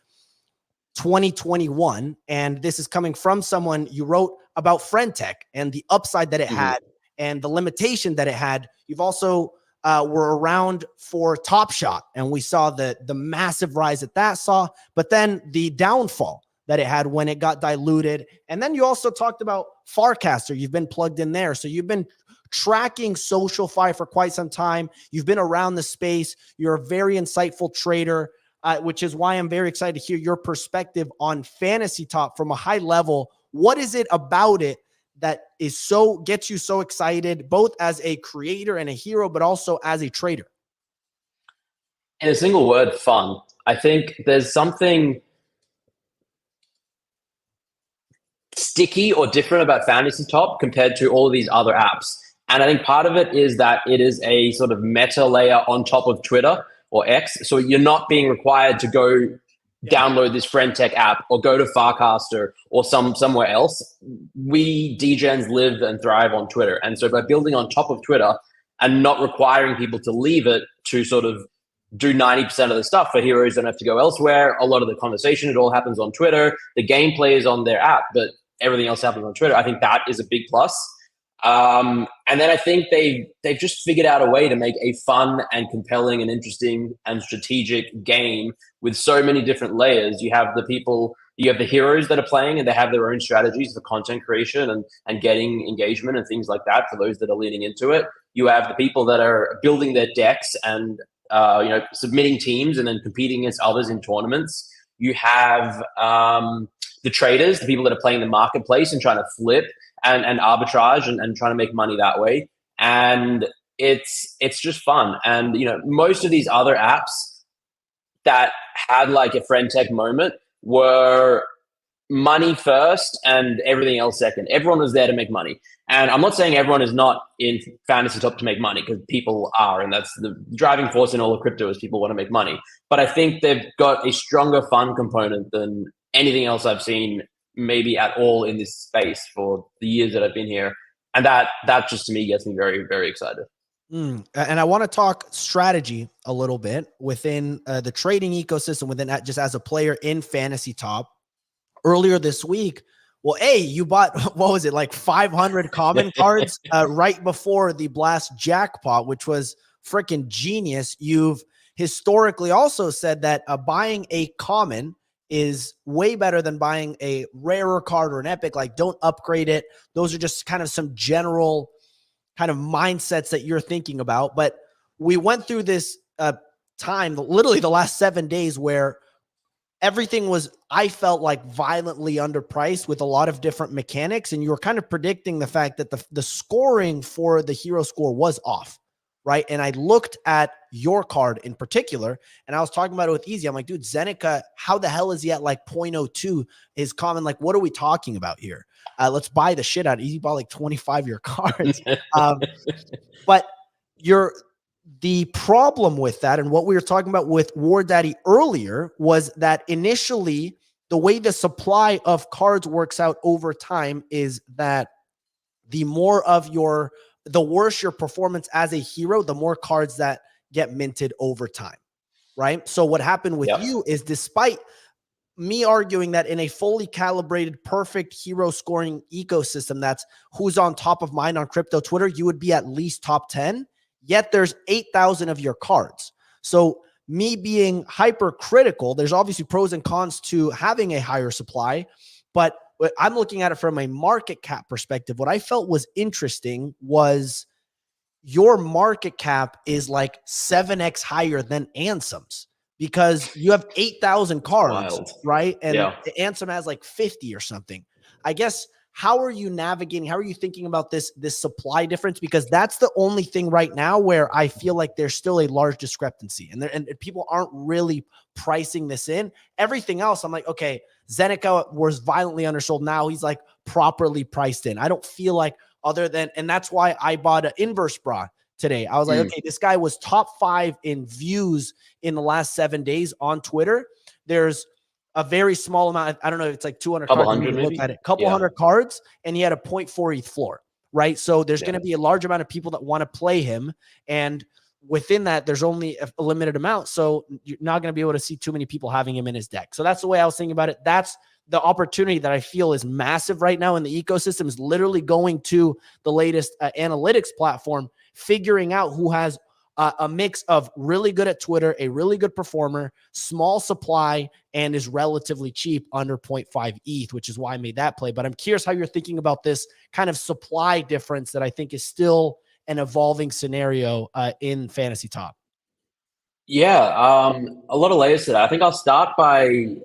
Speaker 1: 2021. And this is coming from someone you wrote about Friend Tech and the upside that it had and the limitation that it had. You've also were around for Top Shot, and we saw the massive rise that saw, but then the downfall that it had when it got diluted. And then you also talked about Farcaster. You've been plugged in there. So you've been tracking SocialFi for quite some time. You've been around the space. You're a very insightful trader, which is why I'm very excited to hear your perspective on Fantasy Top from a high level. What is it about it that is gets you so excited, both as a creator and a hero, but also as a trader?
Speaker 3: In a single word, fun. I think there's something sticky or different about Fantasy Top compared to all of these other apps. And I think part of it is that it is a sort of meta layer on top of Twitter or X. So you're not being required to go download this Friend Tech app or go to Farcaster or somewhere else. We degens live and thrive on Twitter. And so by building on top of Twitter and not requiring people to leave it to sort of do 90% of the stuff for heroes don't have to go elsewhere. A lot of the conversation, it all happens on Twitter. The gameplay is on their app, but everything else happens on Twitter. I think that is a big plus. And then I think they've just figured out a way to make a fun and compelling and interesting and strategic game with so many different layers. You have the heroes that are playing and they have their own strategies for content creation and getting engagement and things like that for those that are leaning into it. You have the people that are building their decks and submitting teams and then competing against others in tournaments. You have the traders, the people that are playing the marketplace and trying to flip and arbitrage and trying to make money that way. And it's just fun. And, most of these other apps that had like a friend tech moment were money first and everything else second. Everyone was there to make money. And I'm not saying everyone is not in fantasy top to make money, because people are, and that's the driving force in all of crypto is people want to make money. But I think they've got a stronger fun component than anything else I've seen maybe at all in this space for the years that I've been here. And that just to me gets me very, very excited.
Speaker 1: And I want to talk strategy a little bit within the trading ecosystem, within that, just as a player in Fantasy Top. Earlier this week, well, you bought, what was it, like 500 common cards right before the Blast Jackpot, which was freaking genius. You've historically also said that buying a common is way better than buying a rarer card or an epic. Like, don't upgrade it. Those are just kind of some general kind of mindsets that you're thinking about. But we went through this time, literally the last 7 days, where everything was, I felt like, violently underpriced with a lot of different mechanics. And you were kind of predicting the fact that the scoring for the hero score was off, right? And I looked at your card in particular, and I was talking about it with Easy. I'm like, dude, Zeneca, how the hell is he at like 0.02 is common? Like, what are we talking about here? Let's buy the shit out. Easy bought like 25 year cards. But the problem with that, and what we were talking about with Wardaddy earlier, was that initially the way the supply of cards works out over time is that the worse your performance as a hero, the more cards that get minted over time, right? So what happened with you is, despite me arguing that in a fully calibrated, perfect hero scoring ecosystem, that's who's on top of mind on crypto Twitter, you would be at least top 10. Yet there's 8,000 of your cards. So me being hypercritical, there's obviously pros and cons to having a higher supply, but I'm looking at it from a market cap perspective. What I felt was interesting was your market cap is like 7x higher than Ansem's, because you have 8,000 cards, right? And Ansem has like 50 or something. I guess, how are you navigating? How are you thinking about this supply difference? Because that's the only thing right now where I feel like there's still a large discrepancy, and people aren't really pricing this in. Everything else, I'm like, okay, Zeneca was violently undersold. Now he's like properly priced in. I don't feel like, other than, and that's why I bought an inverse bra today. I was like, okay, this guy was top 5 in views in the last 7 days on Twitter. There's a very small amount. I don't know. It's like 200 cards. Look at it. Couple hundred cards, and he had a 0.4 ETH floor, right? So there's going to be a large amount of people that want to play him. And within that, there's only a limited amount. So you're not going to be able to see too many people having him in his deck. So that's the way I was thinking about it. That's the opportunity that I feel is massive right now in the ecosystem, is literally going to the latest analytics platform, figuring out who has a mix of really good at Twitter, a really good performer, small supply, and is relatively cheap, under 0.5 ETH, which is why I made that play. But I'm curious how you're thinking about this kind of supply difference that I think is still an evolving scenario in Fantasy Top.
Speaker 3: Yeah, a lot of layers to that. I think I'll start by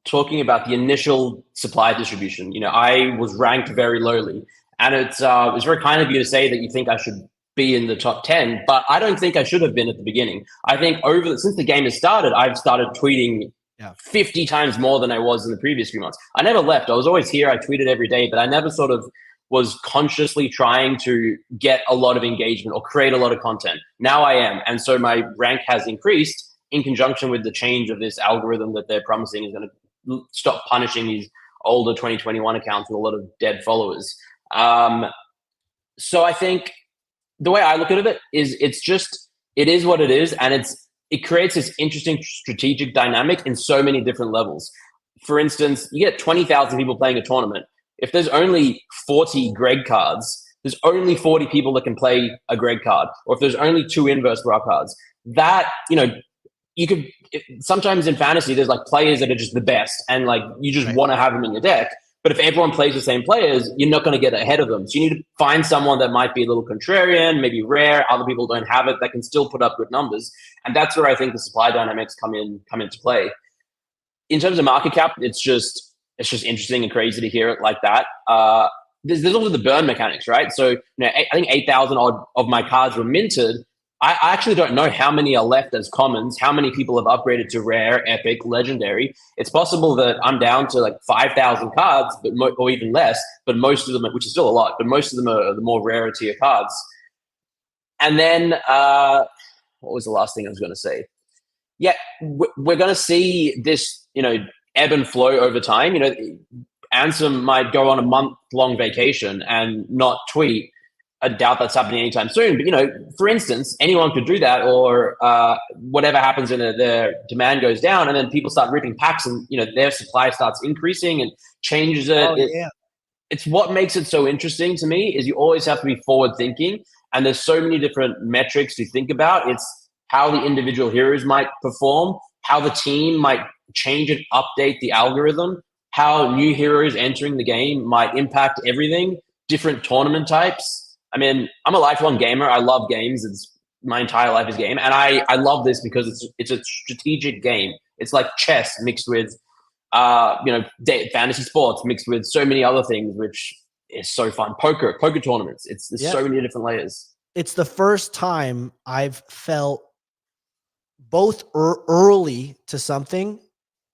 Speaker 3: talking about the initial supply distribution. I was ranked very lowly, and it's very kind of you to say that you think I should be in the top 10, but I don't think I should have been at the beginning. I think since the game has started, I've started tweeting 50 times more than I was in the previous few months. I never left. I was always here. I tweeted every day, but I never sort of was consciously trying to get a lot of engagement or create a lot of content. Now I am. And so my rank has increased in conjunction with the change of this algorithm that they're promising is going to stop punishing these older 2021 accounts with a lot of dead followers. So I think the way I look at it is it is what it is. And it creates this interesting strategic dynamic in so many different levels. For instance, you get 20,000 people playing a tournament. If there's only 40 Greg cards, there's only 40 people that can play a Greg card. Or if there's only 2 inverse Ra cards, that, you could, sometimes in fantasy, there's like players that are just the best and like you just want to have them in your deck. But if everyone plays the same players, you're not going to get ahead of them. So you need to find someone that might be a little contrarian, maybe rare, other people don't have it, that can still put up good numbers. And that's where I think the supply dynamics come into play. In terms of market cap, it's just interesting and crazy to hear it like that. There's also the burn mechanics, right? So I think 8,000 odd of my cards were minted. I actually don't know how many are left as commons, how many people have upgraded to rare, epic, legendary. It's possible that I'm down to like 5,000 cards, or even less, but most of them, which is still a lot, but most of them are the more rare tier cards. And then, what was the last thing I was going to say? Yeah, we're going to see this, ebb and flow over time. Ansem might go on a month-long vacation and not tweet. I doubt that's happening anytime soon. But, for instance, anyone could do that, or whatever happens in their demand goes down, and then people start ripping packs, and their supply starts increasing and changes it. It's what makes it so interesting to me is you always have to be forward thinking, and there's so many different metrics to think about. It's how the individual heroes might perform, how the team might change and update the algorithm, how new heroes entering the game might impact everything, different tournament types. I mean, I'm a lifelong gamer. I love games. My entire life is game. And I love this because it's a strategic game. It's like chess mixed with, fantasy sports mixed with so many other things, which is so fun. Poker tournaments. There's so many different layers.
Speaker 1: It's the first time I've felt both early to something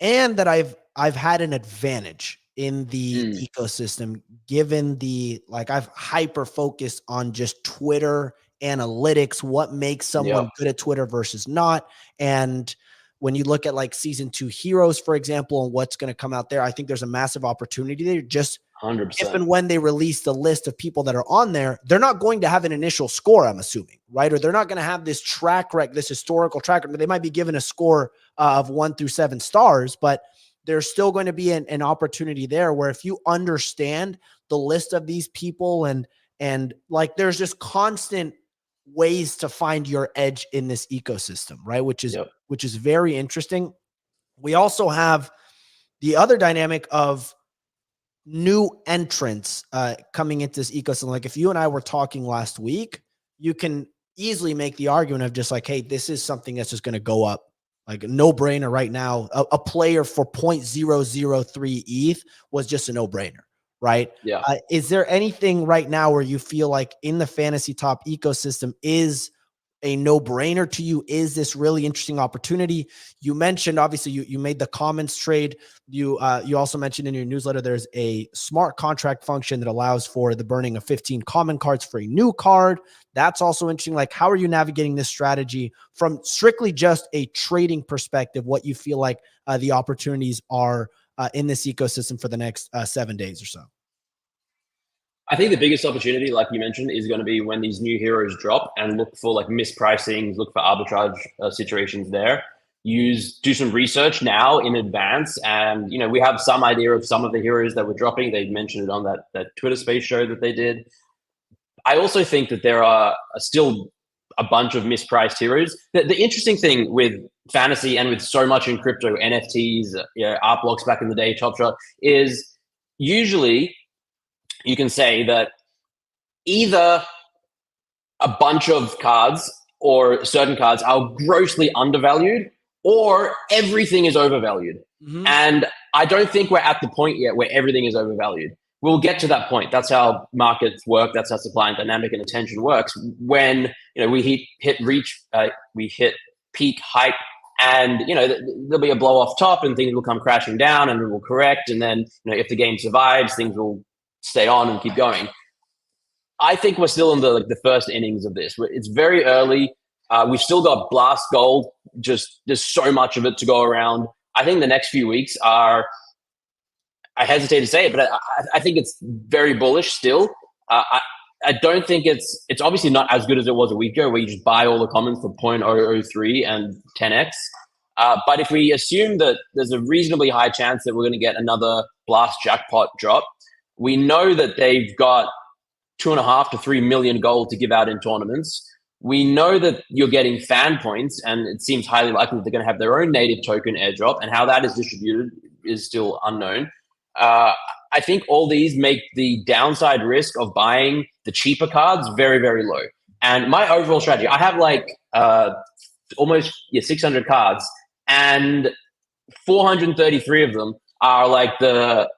Speaker 1: and that I've had an advantage in the ecosystem, given I've hyper focused on just Twitter analytics, what makes someone good at Twitter versus not. And when you look at like season 2 heroes, for example, and what's going to come out there, I think there's a massive opportunity there. Just
Speaker 3: 100%.
Speaker 1: If and when they release the list of people that are on there, they're not going to have an initial score, I'm assuming, right? Or they're not going to have this track record, this historical track record. They might be given a score of 1 through 7 stars, but there's still going to be an opportunity there where if you understand the list of these people and like there's just constant ways to find your edge in this ecosystem, right? Which is very interesting. We also have the other dynamic of new entrants coming into this ecosystem. Like if you and I were talking last week, you can easily make the argument of just like, hey, this is something that's just going to go up. Like a no-brainer right now. A player for 0.003 ETH was just a no-brainer, right?
Speaker 3: Yeah.
Speaker 1: Is there anything right now where you feel like in the fantasy top ecosystem is a no-brainer to you? Is this really interesting opportunity? You mentioned, obviously, you made the comments trade. You also mentioned in your newsletter there's a smart contract function that allows for the burning of 15 common cards for a new card. That's also interesting. Like, how are you navigating this strategy from strictly just a trading perspective, what you feel like the opportunities are in this ecosystem for the next 7 days or so?
Speaker 3: I think the biggest opportunity, like you mentioned, is going to be when these new heroes drop and look for like mispricings, look for arbitrage situations there. Do some research now in advance. And, we have some idea of some of the heroes that were dropping. They mentioned it on that Twitter space show that they did. I also think that there are still a bunch of mispriced heroes. The interesting thing with fantasy and with so much in crypto, NFTs, art blocks back in the day, Top Shot, is usually you can say that either a bunch of cards or certain cards are grossly undervalued or everything is overvalued. Mm-hmm. And I don't think we're at the point yet where everything is overvalued. We'll get to that point. That's how markets work. That's how supply and dynamic and attention works. When we hit peak hype, and there'll be a blow off top, and things will come crashing down, and it will correct. And then if the game survives, things will stay on and keep going. I think we're still in the first innings of this. It's very early. We've still got Blast Gold. Just there's so much of it to go around. I think the next few weeks are. I hesitate to say it, but I think it's very bullish still. I don't think it's obviously not as good as it was a week ago, where you just buy all the commons for 0.003 and 10x. But if we assume that there's a reasonably high chance that we're going to get another Blast Jackpot drop, We know that they've got 2.5 to 3 million gold to give out in tournaments. We know that you're getting fan points, and it seems highly likely that they're going to have their own native token airdrop, and how that is distributed is still unknown. I think all these make the downside risk of buying the cheaper cards very, very low. And my overall strategy, I have like almost 600 cards, and 433 of them are like the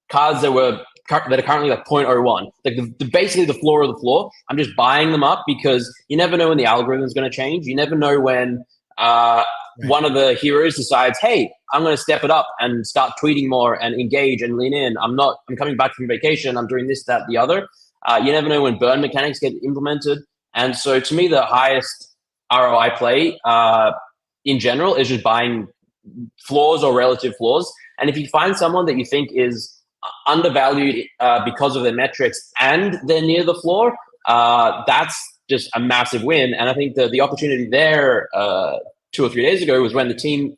Speaker 3: cards that are currently like 0.01, like basically the floor of the floor. I'm just buying them up because you never know when the algorithm is going to change. You never know when one of the heroes decides, hey, I'm going to step it up and start tweeting more and engage and lean in. I'm coming back from vacation. I'm doing this, that, the other. You never know when burn mechanics get implemented. And so to me, the highest ROI play in general is just buying floors or relative floors. And if you find someone that you think is undervalued because of their metrics and they're near the floor, that's just a massive win. And I think the opportunity there 2 or 3 days ago was when the team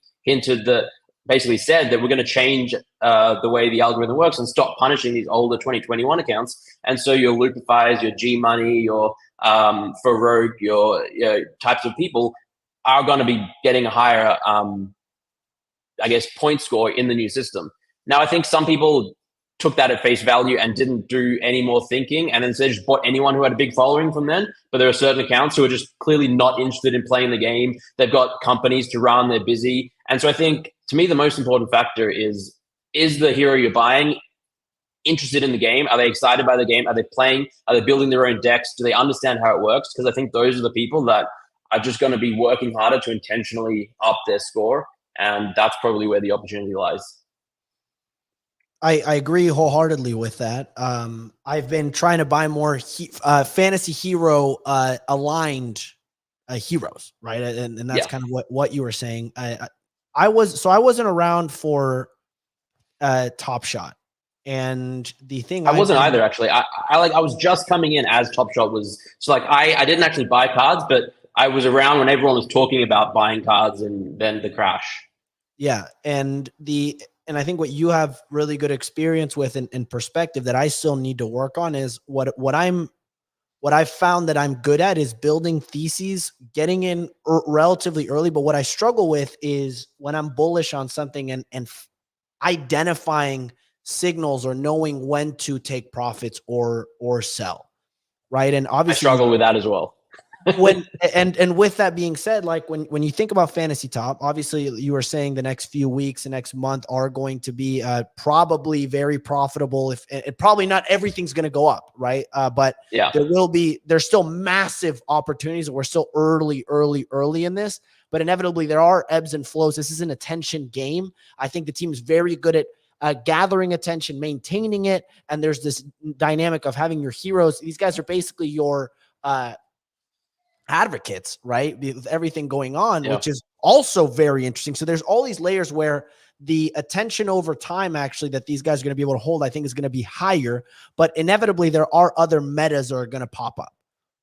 Speaker 3: basically said that we're going to change the way the algorithm works and stop punishing these older 2021 accounts. And so your Lupifies, your G Money, your for Rogue, your types of people are going to be getting a higher, I guess, point score in the new system. Now, I think some people took that at face value and didn't do any more thinking, and instead just bought anyone who had a big following from then. But there are certain accounts who are just clearly not interested in playing the game. They've got companies to run, they're busy. And so I think, to me, the most important factor is the hero you're buying interested in the game? Are they excited by the game? Are they playing? Are they building their own decks? Do they understand how it works? Because I think those are the people that are just going to be working harder to intentionally up their score. And that's probably where the opportunity lies.
Speaker 1: I agree wholeheartedly with that. I've been trying to buy more fantasy hero aligned heroes, right? And that's kind of what you were saying. I wasn't around for Top Shot, and the thing
Speaker 3: I wasn't either, actually. I was just coming in as Top Shot was, so like I didn't actually buy cards, but I was around when everyone was talking about buying cards and then the crash.
Speaker 1: Yeah, and I think what you have really good experience with and perspective that I still need to work on is what I've found that I'm good at is building theses, getting in relatively early. But what I struggle with is when I'm bullish on something and identifying signals or knowing when to take profits or sell, right? And obviously
Speaker 3: I struggle with that as well.
Speaker 1: And with that being said, like when you think about Fantasy Top, obviously you were saying the next few weeks, the next month are going to be probably very profitable. If probably not everything's going to go up, right? But
Speaker 3: yeah,
Speaker 1: there's still massive opportunities. We're still early in this, but inevitably there are ebbs and flows. This is an attention game. I think the team is very good at gathering attention, maintaining it, and there's this dynamic of having your heroes. These guys are basically your advocates, right? With everything going on, which is also very interesting. So there's all these layers where the attention over time actually that these guys are going to be able to hold, I think is going to be higher, but inevitably there are other metas that are going to pop up,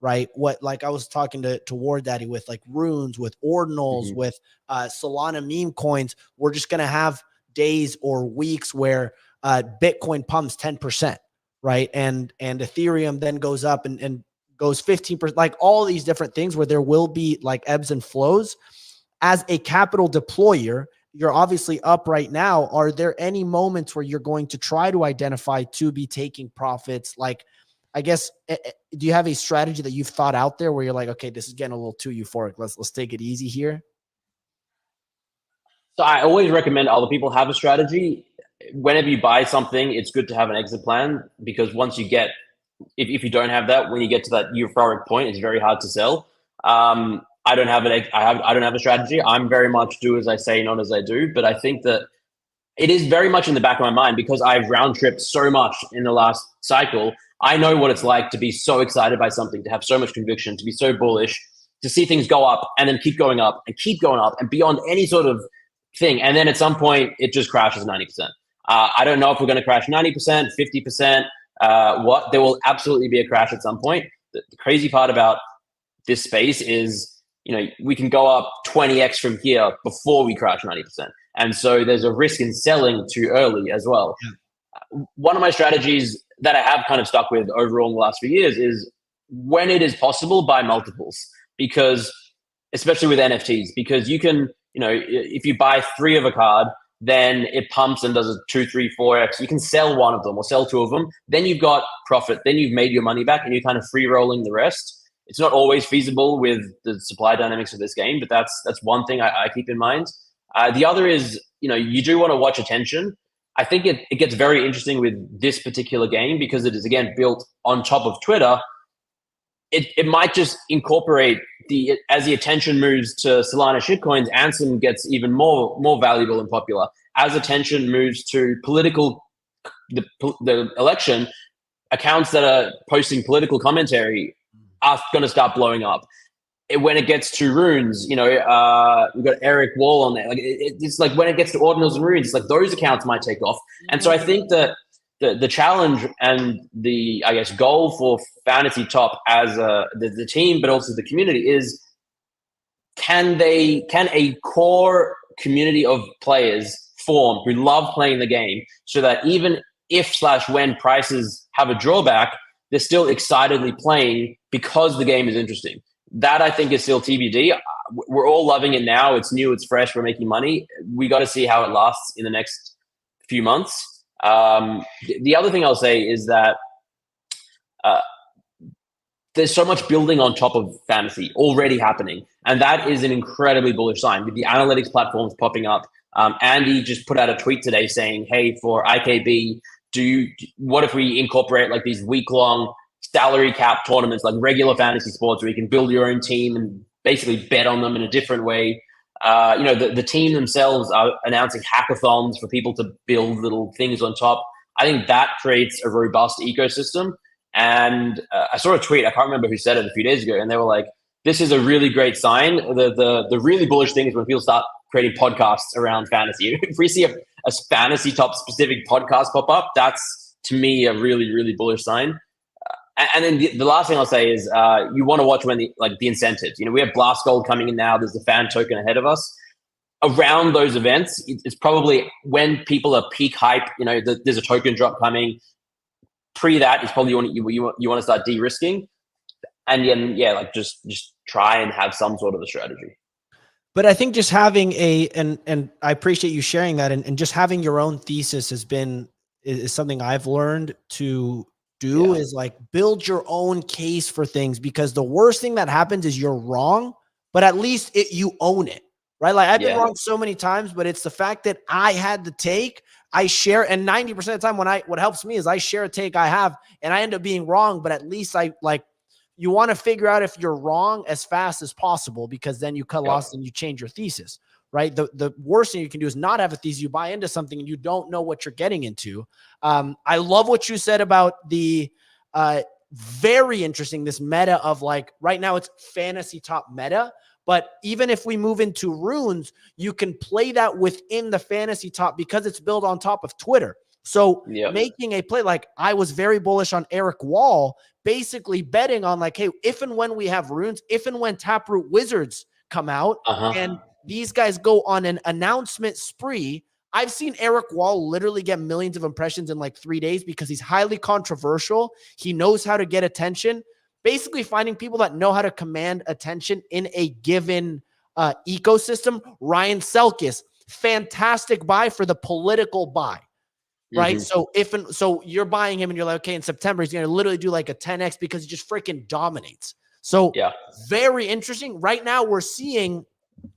Speaker 1: right? Like I was talking to Wardaddy with like runes, with ordinals, with Solana meme coins. We're just going to have days or weeks where Bitcoin pumps 10%, right? And Ethereum then goes up and goes 15%, like all these different things where there will be like ebbs and flows. As a capital deployer, you're obviously up right now. Are there any moments where you're going to try to identify to be taking profits? Like, I guess, do you have a strategy that you've thought out there where you're like, okay, this is getting a little too euphoric. Let's take it easy here.
Speaker 3: So I always recommend other people have a strategy. Whenever you buy something, it's good to have an exit plan, because once you get, if you don't have that, when you get to that euphoric point, it's very hard to sell. I don't have a strategy. I'm very much do as I say, not as I do. But I think that it is very much in the back of my mind because I've round tripped so much in the last cycle. I know what it's like to be so excited by something, to have so much conviction, to be so bullish, to see things go up and then keep going up and beyond any sort of thing. And then at some point it just crashes 90%. I don't know if we're going to crash 90%, 50%. There will absolutely be a crash at some point. The crazy part about this space is, we can go up 20x from here before we crash 90%. And so there's a risk in selling too early as well. one of my strategies that I have kind of stuck with overall in the last few years is when it is possible, buy multiples, because especially with NFTs, because you can, if you buy 3 of a card, then it pumps and does a 2, 3, 4x. You can sell 1 of them or sell 2 of them. Then you've got profit. Then you've made your money back and you're kind of free rolling the rest. It's not always feasible with the supply dynamics of this game, but that's one thing I keep in mind. The other is, you do want to watch attention. I think it gets very interesting with this particular game because it is, again, built on top of Twitter. It might just incorporate as the attention moves to Solana shitcoins, Ansem gets even more valuable and popular. As attention moves to the election, accounts that are posting political commentary are going to start blowing up. When it gets to runes, we've got Eric Wall on there. Like it's like when it gets to ordinals and runes, it's like those accounts might take off. And so I think that the challenge and the, I guess, goal for Fantasy Top as the team, but also the community is, can a core community of players form who love playing the game so that even if/when prices have a drawback, they're still excitedly playing because the game is interesting. That I think is still TBD. We're all loving it now. It's new, it's fresh, we're making money. We got to see how it lasts in the next few months. The other thing I'll say is that there's so much building on top of fantasy already happening. And that is an incredibly bullish sign with the analytics platforms popping up. Andy just put out a tweet today saying, hey, for IKB, what if we incorporate like these week-long salary cap tournaments, like regular fantasy sports where you can build your own team and basically bet on them in a different way. The team themselves are announcing hackathons for people to build little things on top. I think that creates a robust ecosystem. And I saw a tweet, I can't remember who said it a few days ago, and they were like, this is a really great sign. The really bullish thing is when people start creating podcasts around fantasy. If we see a Fantasy Top specific podcast pop up, that's to me a really, really bullish sign. And then the last thing I'll say is you want to watch when the incentives. We have Blast Gold coming in now. There's the fan token ahead of us. Around those events, it's probably when people are peak hype. There's a token drop coming. Pre that is probably when you want to start de-risking, and then just try and have some sort of a strategy.
Speaker 1: But I think just having and I appreciate you sharing that, and just having your own thesis is something I've learned to do, is like build your own case for things, because the worst thing that happens is you're wrong, but at least you own it, right? Like I've been wrong so many times, but it's the fact that I had the take, I share, and 90% of the time what helps me is I share a take I have and I end up being wrong, but at least you want to figure out if you're wrong as fast as possible, because then you cut loss and you change your thesis, right? The worst thing you can do is not have a thesis. You buy into something and you don't know what you're getting into. I love what you said about the very interesting, this meta of like right now it's Fantasy Top meta, but even if we move into runes, you can play that within the Fantasy Top because it's built on top of Twitter. So making a play, like I was very bullish on Eric Wall, basically betting on like, hey, if and when we have runes, if and when Taproot Wizards come out and these guys go on an announcement spree, I've seen Eric Wall literally get millions of impressions in like 3 days because he's highly controversial. He knows how to get attention, basically finding people that know how to command attention in a given ecosystem. Ryan Selkis, fantastic buy for the political buy. Right. So so you're buying him and you're like, okay, in September, he's going to literally do like a 10x because he just freaking dominates. So very interesting. Right now, we're seeing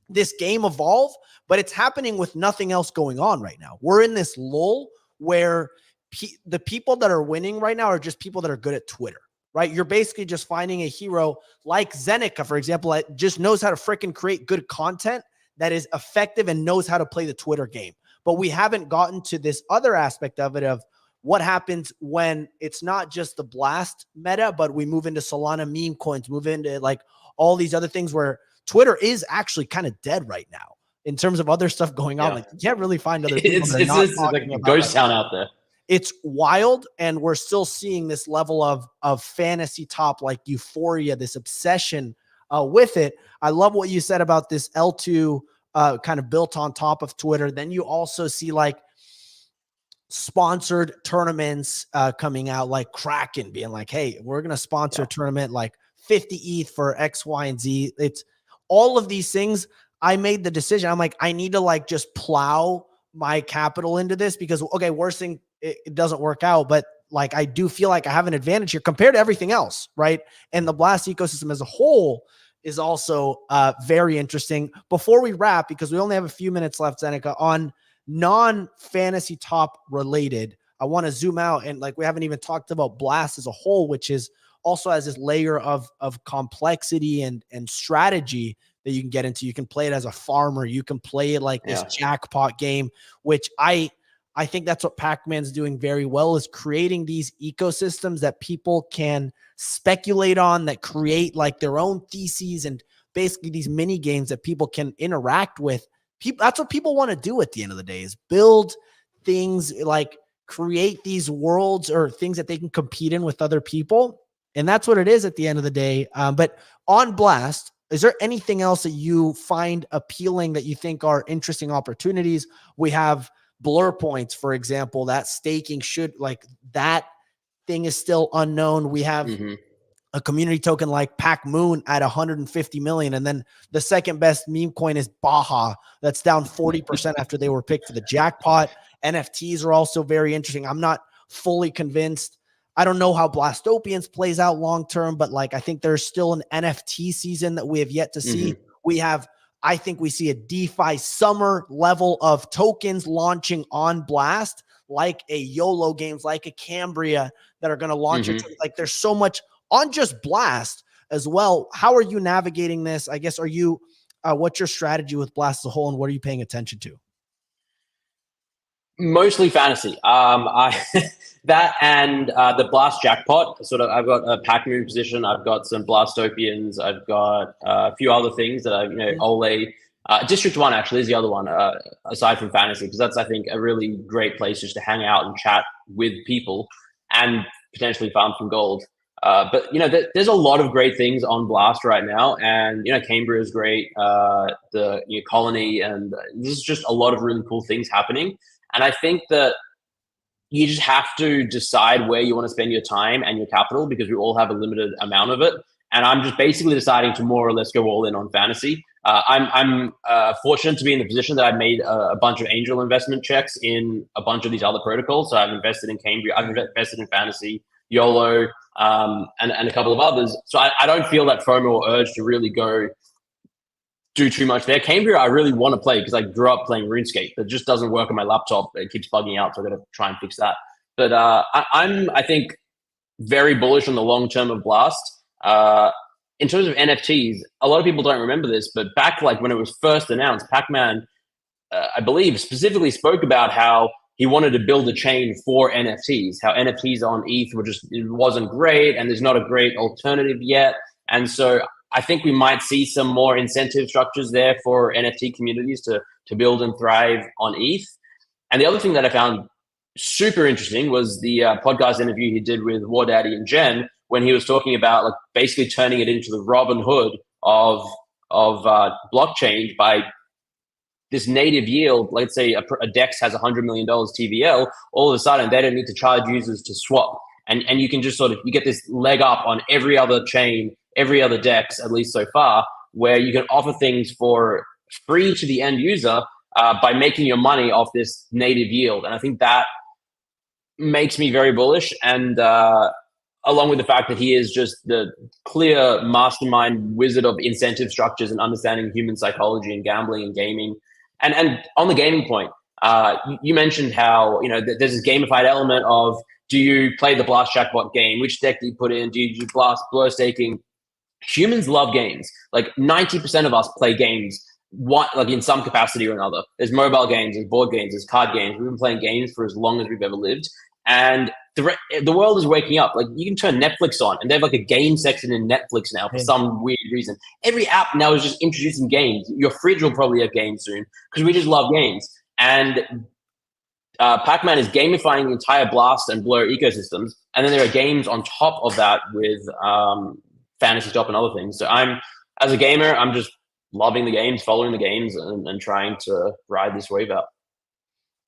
Speaker 1: this game evolve, but it's happening with nothing else going on right now. We're in this lull where the people that are winning right now are just people that are good at Twitter, right? You're basically just finding a hero like Zeneca, for example, that just knows how to freaking create good content that is effective and knows how to play the Twitter game. But we haven't gotten to this other aspect of it, of what happens when it's not just the Blast meta, but we move into Solana meme coins, move into like all these other things where Twitter is actually kind of dead right now in terms of other stuff going on. Like you can't really find other people.
Speaker 3: It's like a ghost town out there.
Speaker 1: It's wild. And we're still seeing this level of Fantasy Top, like euphoria, this obsession with it. I love what you said about this L2 kind of built on top of Twitter. Then you also see like sponsored tournaments coming out, like Kraken being like, hey, we're going to sponsor a tournament like 50 ETH for X, Y, and Z. It's all of these things. I made the decision. I'm like, I need to like just plow my capital into this because, okay, worst thing, it doesn't work out, but like, I do feel like I have an advantage here compared to everything else. Right. And the Blast ecosystem as a whole is also very interesting. Before we wrap, because we only have a few minutes left, Zeneca, on non-fantasy top related, I want to zoom out and like, we haven't even talked about Blast as a whole, which is also has this layer of complexity and strategy that you can get into. You can play it as a farmer. You can play it like this jackpot game, which I think that's what Pacman's doing very well, is creating these ecosystems that people can speculate on, that create like their own theses and basically these mini games that people can interact with. People, that's what people want to do at the end of the day, is build things, like create these worlds or things that they can compete in with other people. And that's what it is at the end of the day. But on Blast, is there anything else that you find appealing that you think are interesting opportunities? We have blur points, for example, that staking should, like, that thing is still unknown. We have a community token like Pacmoon at 150 million. And then the second best meme coin is Baja. That's down 40% after they were picked for the jackpot. NFTs are also very interesting. I'm not fully convinced. I don't know how Blastopians plays out long-term, but like, I think there's still an NFT season that we have yet to see. We have, I think we see a DeFi summer level of tokens launching on Blast, like a YOLO games, like a Cambria, that are going to launch. Like, there's so much on just Blast as well. How are you navigating this? I guess, are you, what's your strategy with Blast as a whole, and what are you paying attention to?
Speaker 3: Mostly fantasy. That and the Blast Jackpot. Sort of, I've got a Pacmoon position. I've got some Blastopians. I've got a few other things that I, Ole. District 1 actually is the other one, aside from fantasy, because that's, I think, a really great place just to hang out and chat with people and potentially farm some gold. But there's a lot of great things on Blast right now, and Cambria is great. The Colony, and there's just a lot of really cool things happening. And I think that you just have to decide where you want to spend your time and your capital, because we all have a limited amount of it. And I'm just basically deciding to more or less go all in on fantasy. I'm fortunate to be in the position that I've made a bunch of angel investment checks in a bunch of these other protocols. So I've invested in Cambria, I've invested in fantasy, YOLO, and a couple of others. So I don't feel that FOMO or urge to really go do too much there. Cambria, I really want to play because I grew up playing RuneScape. It just doesn't work on my laptop. It keeps bugging out, so I've got to try and fix that. But I think, very bullish on the long term of Blast. In terms of NFTs, a lot of people don't remember this, but back like when it was first announced, Pacman, I believe, specifically spoke about how he wanted to build a chain for NFTs, how NFTs on ETH it wasn't great, and there's not a great alternative yet. And so I think we might see some more incentive structures there for NFT communities to build and thrive on ETH. And the other thing that I found super interesting was the podcast interview he did with Wardaddy and Jenn, when he was talking about like basically turning it into the Robin Hood of blockchain by this native yield. Let's say a DEX has $100 million TVL. All of a sudden, they don't need to charge users to swap, and you can just you get this leg up on every other chain, every other DEX, at least so far, where you can offer things for free to the end user by making your money off this native yield. And I think that makes me very bullish. And along with the fact that he is just the clear mastermind wizard of incentive structures and understanding human psychology and gambling and gaming. And on the gaming point, you mentioned how, there's this gamified element of, do you play the Blast Jackpot game? Which deck do you put in? Do you do blur staking? Humans love games. Like 90% of us play games, like in some capacity or another. There's mobile games, there's board games, there's card games. We've been playing games for as long as we've ever lived. And the world is waking up. Like, you can turn Netflix on, and they have like a game section in Netflix now for some weird reason. Every app now is just introducing games. Your fridge will probably have games soon, because we just love games. And Pacman is gamifying the entire Blast and Blur ecosystems. And then there are games on top of that with Fantasy Top and other things. So as a gamer, I'm just loving the games, following the games, and trying to ride this wave out.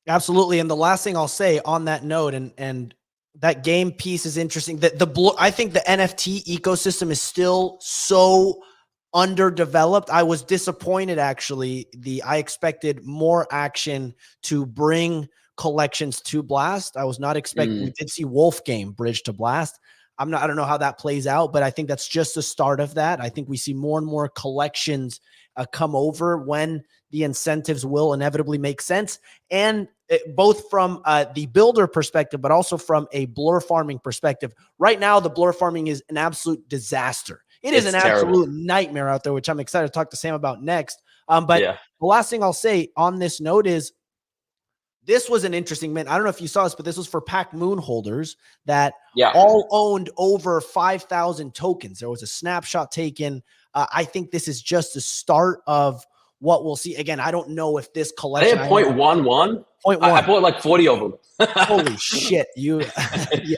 Speaker 1: Absolutely. And the last thing I'll say on that note, and that game piece is interesting. I think the NFT ecosystem is still so underdeveloped. I was disappointed actually. I expected more action to bring collections to Blast. I was not expecting. We did see Wolf Game bridge to Blast. I don't know how that plays out, but I think that's just the start of that. I think we see more and more collections come over when the incentives will inevitably make sense. And both from the builder perspective, but also from a blur farming perspective. Right now, the blur farming is an absolute disaster. It's an
Speaker 3: terrible.
Speaker 1: absolute nightmare out there, which I'm excited to talk to Sam about next. But the last thing I'll say on this note is, this was an interesting mint. I don't know if you saw this, but this was for Pacmoon holders that all owned over 5,000 tokens. There was a snapshot taken. I think this is just the start of what we'll see. Again, I don't know if this collection.
Speaker 3: I had 0.11.
Speaker 1: 0.1.
Speaker 3: I bought like 40 of them.
Speaker 1: Holy shit. You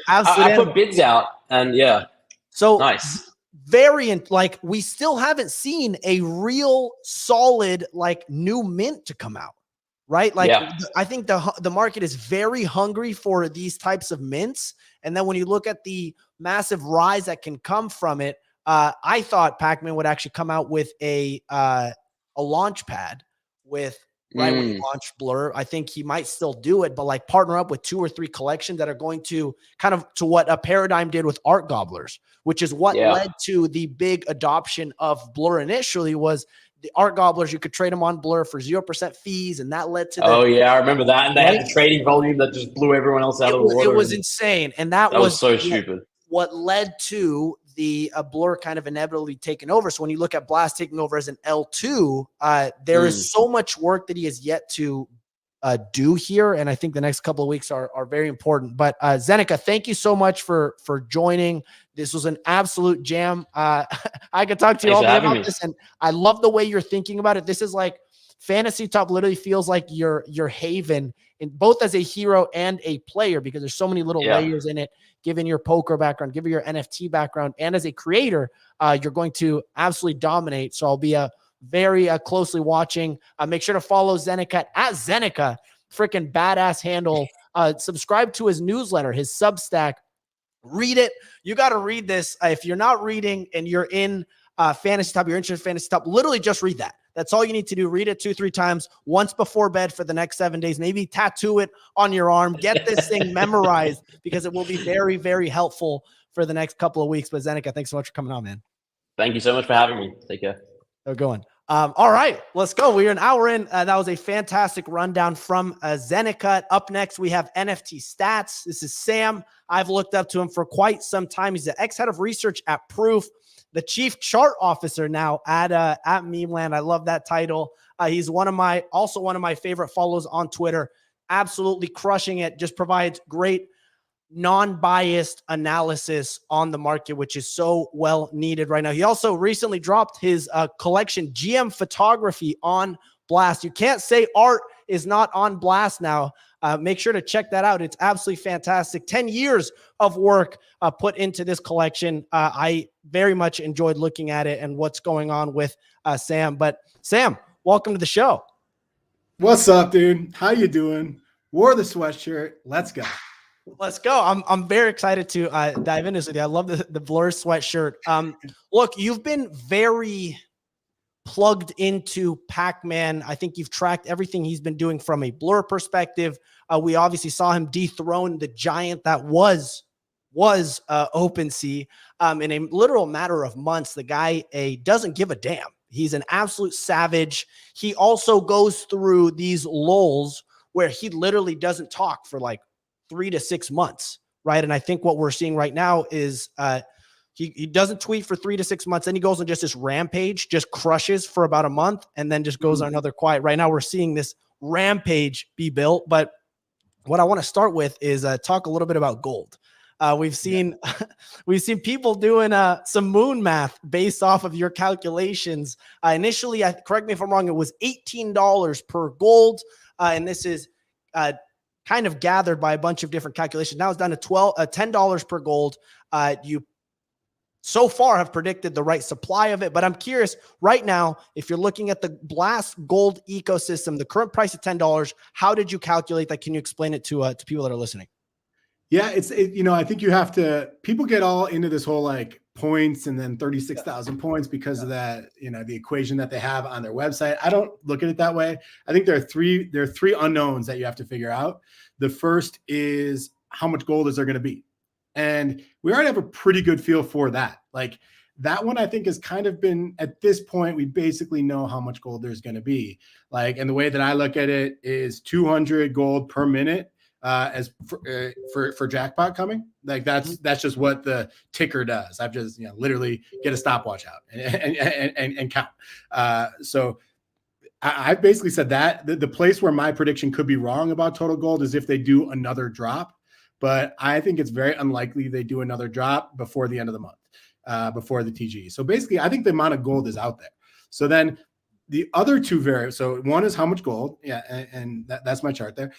Speaker 3: I put bids out and
Speaker 1: So
Speaker 3: nice.
Speaker 1: Like we still haven't seen a real solid, like new mint to come out. Right. Like I think the market is very hungry for these types of mints. And then when you look at the massive rise that can come from it, I thought Pacmoon would actually come out with a launch pad with when you launch Blur. I think he might still do it, but like partner up with 2 or 3 collections that are going to kind of to what a Paradigm did with Art Gobblers, which is what led to the big adoption of Blur initially. Was the Art Gobblers, you could trade them on Blur for 0% fees, and that led to
Speaker 3: I remember that. And they had the trading volume that just blew everyone else out of the water.
Speaker 1: It was insane. And that
Speaker 3: was so stupid.
Speaker 1: What led to the Blur kind of inevitably taking over. So when you look at Blast taking over as an L2, there is so much work that he has yet to do here. And I think the next couple of weeks are very important. But Zeneca, thank you so much for joining. This was an absolute jam. I could talk to you all day about this, and I love the way you're thinking about it. This is like Fantasy Top literally feels like your haven, in both as a hero and a player, because there's so many little layers in it. Given your poker background, given your NFT background, and as a creator, you're going to absolutely dominate. So I'll be very closely watching. Make sure to follow Zeneca at Zeneca, freaking badass handle. Subscribe to his newsletter, his Substack. Read it. You got to read this. If you're not reading and you're in Fantasy Top, you're interested in Fantasy Top, literally just read that. That's all you need to do. Read it 2-3 times, once before bed for the next 7 days. Maybe tattoo it on your arm. Get this thing memorized, because it will be very, very helpful for the next couple of weeks. But Zeneca, thanks so much for coming on, man.
Speaker 3: Thank you so much for having me. Take care.
Speaker 1: They're going. All right, let's go. We're an hour in. That was a fantastic rundown from Zeneca. Up next, we have NFTStats. This is Sam. I've looked up to him for quite some time. He's the ex-head of research at Proof, the chief chart officer now at Memeland. I love that title. He's one of my favorite follows on Twitter. Absolutely crushing it. Just provides great non-biased analysis on the market, which is so well needed right now. He also recently dropped his collection GM Photography on Blast. You can't say art is not on Blast now. Make sure to check that out. It's absolutely fantastic. 10 years of work put into this collection. I very much enjoyed looking at it and what's going on with Sam. But Sam, welcome to the show.
Speaker 4: What's up, dude? How you doing? Wore the sweatshirt. Let's go.
Speaker 1: Let's go. I'm very excited to dive into this with you. I love the Blur sweatshirt. Look, you've been very plugged into Pac-Man. I think you've tracked everything he's been doing from a Blur perspective. We obviously saw him dethrone the giant that was OpenSea in a literal matter of months. The guy doesn't give a damn. He's an absolute savage. He also goes through these lulls where he literally doesn't talk for like 3 to 6 months, right? And I think what we're seeing right now is he doesn't tweet for 3 to 6 months, then he goes on just this rampage, just crushes for about a month, and then just goes on another quiet. Right now we're seeing this rampage be built. But what I want to start with is talk a little bit about gold. We've seen people doing some moon math based off of your calculations. Initially, correct me if I'm wrong, it was $18 per gold, and this is kind of gathered by a bunch of different calculations. Now it's down to $10 per gold. You so far have predicted the right supply of it. But I'm curious right now, if you're looking at the Blast Gold ecosystem, the current price of $10, how did you calculate that? Can you explain it to people that are listening?
Speaker 4: Yeah, I think you have to, people get all into this whole like points and then 36,000 points because of that, the equation that they have on their website. I don't look at it that way. I think there are three unknowns that you have to figure out. The first is how much gold is there going to be? And we already have a pretty good feel for that. Like that one, I think has kind of been, at this point, we basically know how much gold there's going to be. Like, and the way that I look at it is 200 gold per minute. As for Jackpot coming, like that's just what the ticker does. I've just literally get a stopwatch out and count. So I basically said that the place where my prediction could be wrong about total gold is if they do another drop, but I think it's very unlikely they do another drop before the end of the month, before the TG. So basically, I think the amount of gold is out there. So then the other two variables. So one is how much gold, and that's my chart there.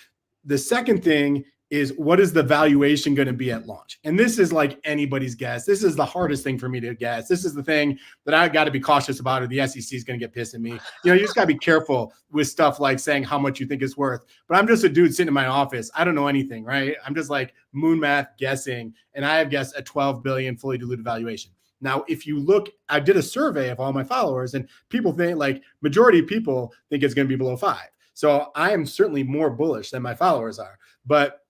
Speaker 4: The second thing is what is the valuation going to be at launch? And this is like anybody's guess. This is the hardest thing for me to guess. This is the thing that I got to be cautious about, or the SEC is going to get pissed at me. You just got to be careful with stuff like saying how much you think it's worth. But I'm just a dude sitting in my office. I don't know anything, right? I'm just like moon math guessing. And I have guessed a 12 billion fully diluted valuation. Now, if you look, I did a survey of all my followers, and people think, like, majority of people think it's going to be below 5. So I am certainly more bullish than my followers are. But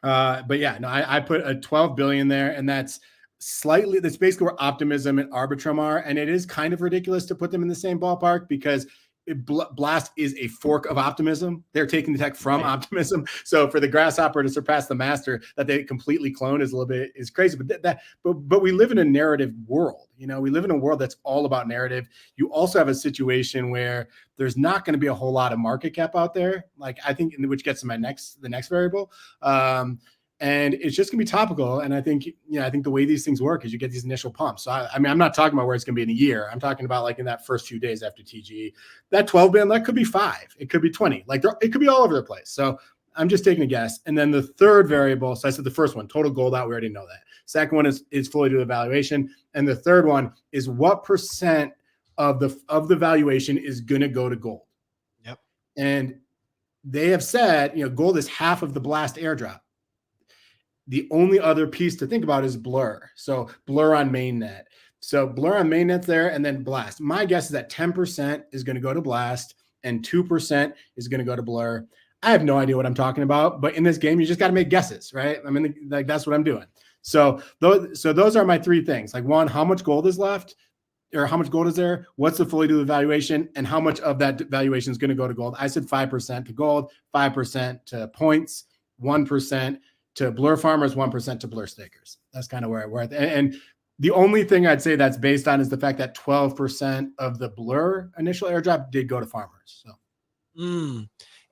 Speaker 4: yeah, no, I put a 12 billion there, and that's basically where optimism and Arbitrum are. And it is kind of ridiculous to put them in the same ballpark because Blast is a fork of optimism. They're taking the tech from optimism. So for the grasshopper to surpass the master that they completely clone is crazy. But we live in a narrative world. We live in a world that's all about narrative. You also have a situation where there's not going to be a whole lot of market cap out there. Like I think, which gets to the next variable. And it's just gonna be topical. And I think, the way these things work is you get these initial pumps. So I mean, I'm not talking about where it's gonna be in a year. I'm talking about like in that first few days after TG, that 12 billion, that could be 5, it could be 20, like it could be all over the place. So I'm just taking a guess. And then the third variable, so I said the first one, total gold out, we already know that. Second one is fully diluted valuation. And the third one is what percent of the valuation is gonna go to gold.
Speaker 1: Yep. And
Speaker 4: they have said, gold is half of the Blast airdrop. The only other piece to think about is Blur. So Blur on mainnet. So Blur on mainnet's there, and then Blast. My guess is that 10% is going to go to Blast and 2% is going to go to Blur. I have no idea what I'm talking about, but in this game, you just got to make guesses, right? I mean, like that's what I'm doing. So those are my three things. Like one, how much gold is left, or how much gold is there? What's the fully diluted valuation, and how much of that valuation is going to go to gold? I said 5% to gold, 5% to points, 1% to Blur farmers, 1% to Blur stakers. That's kind of where we're at. And the only thing I'd say that's based on is the fact that 12% of the Blur initial airdrop did go to farmers. So,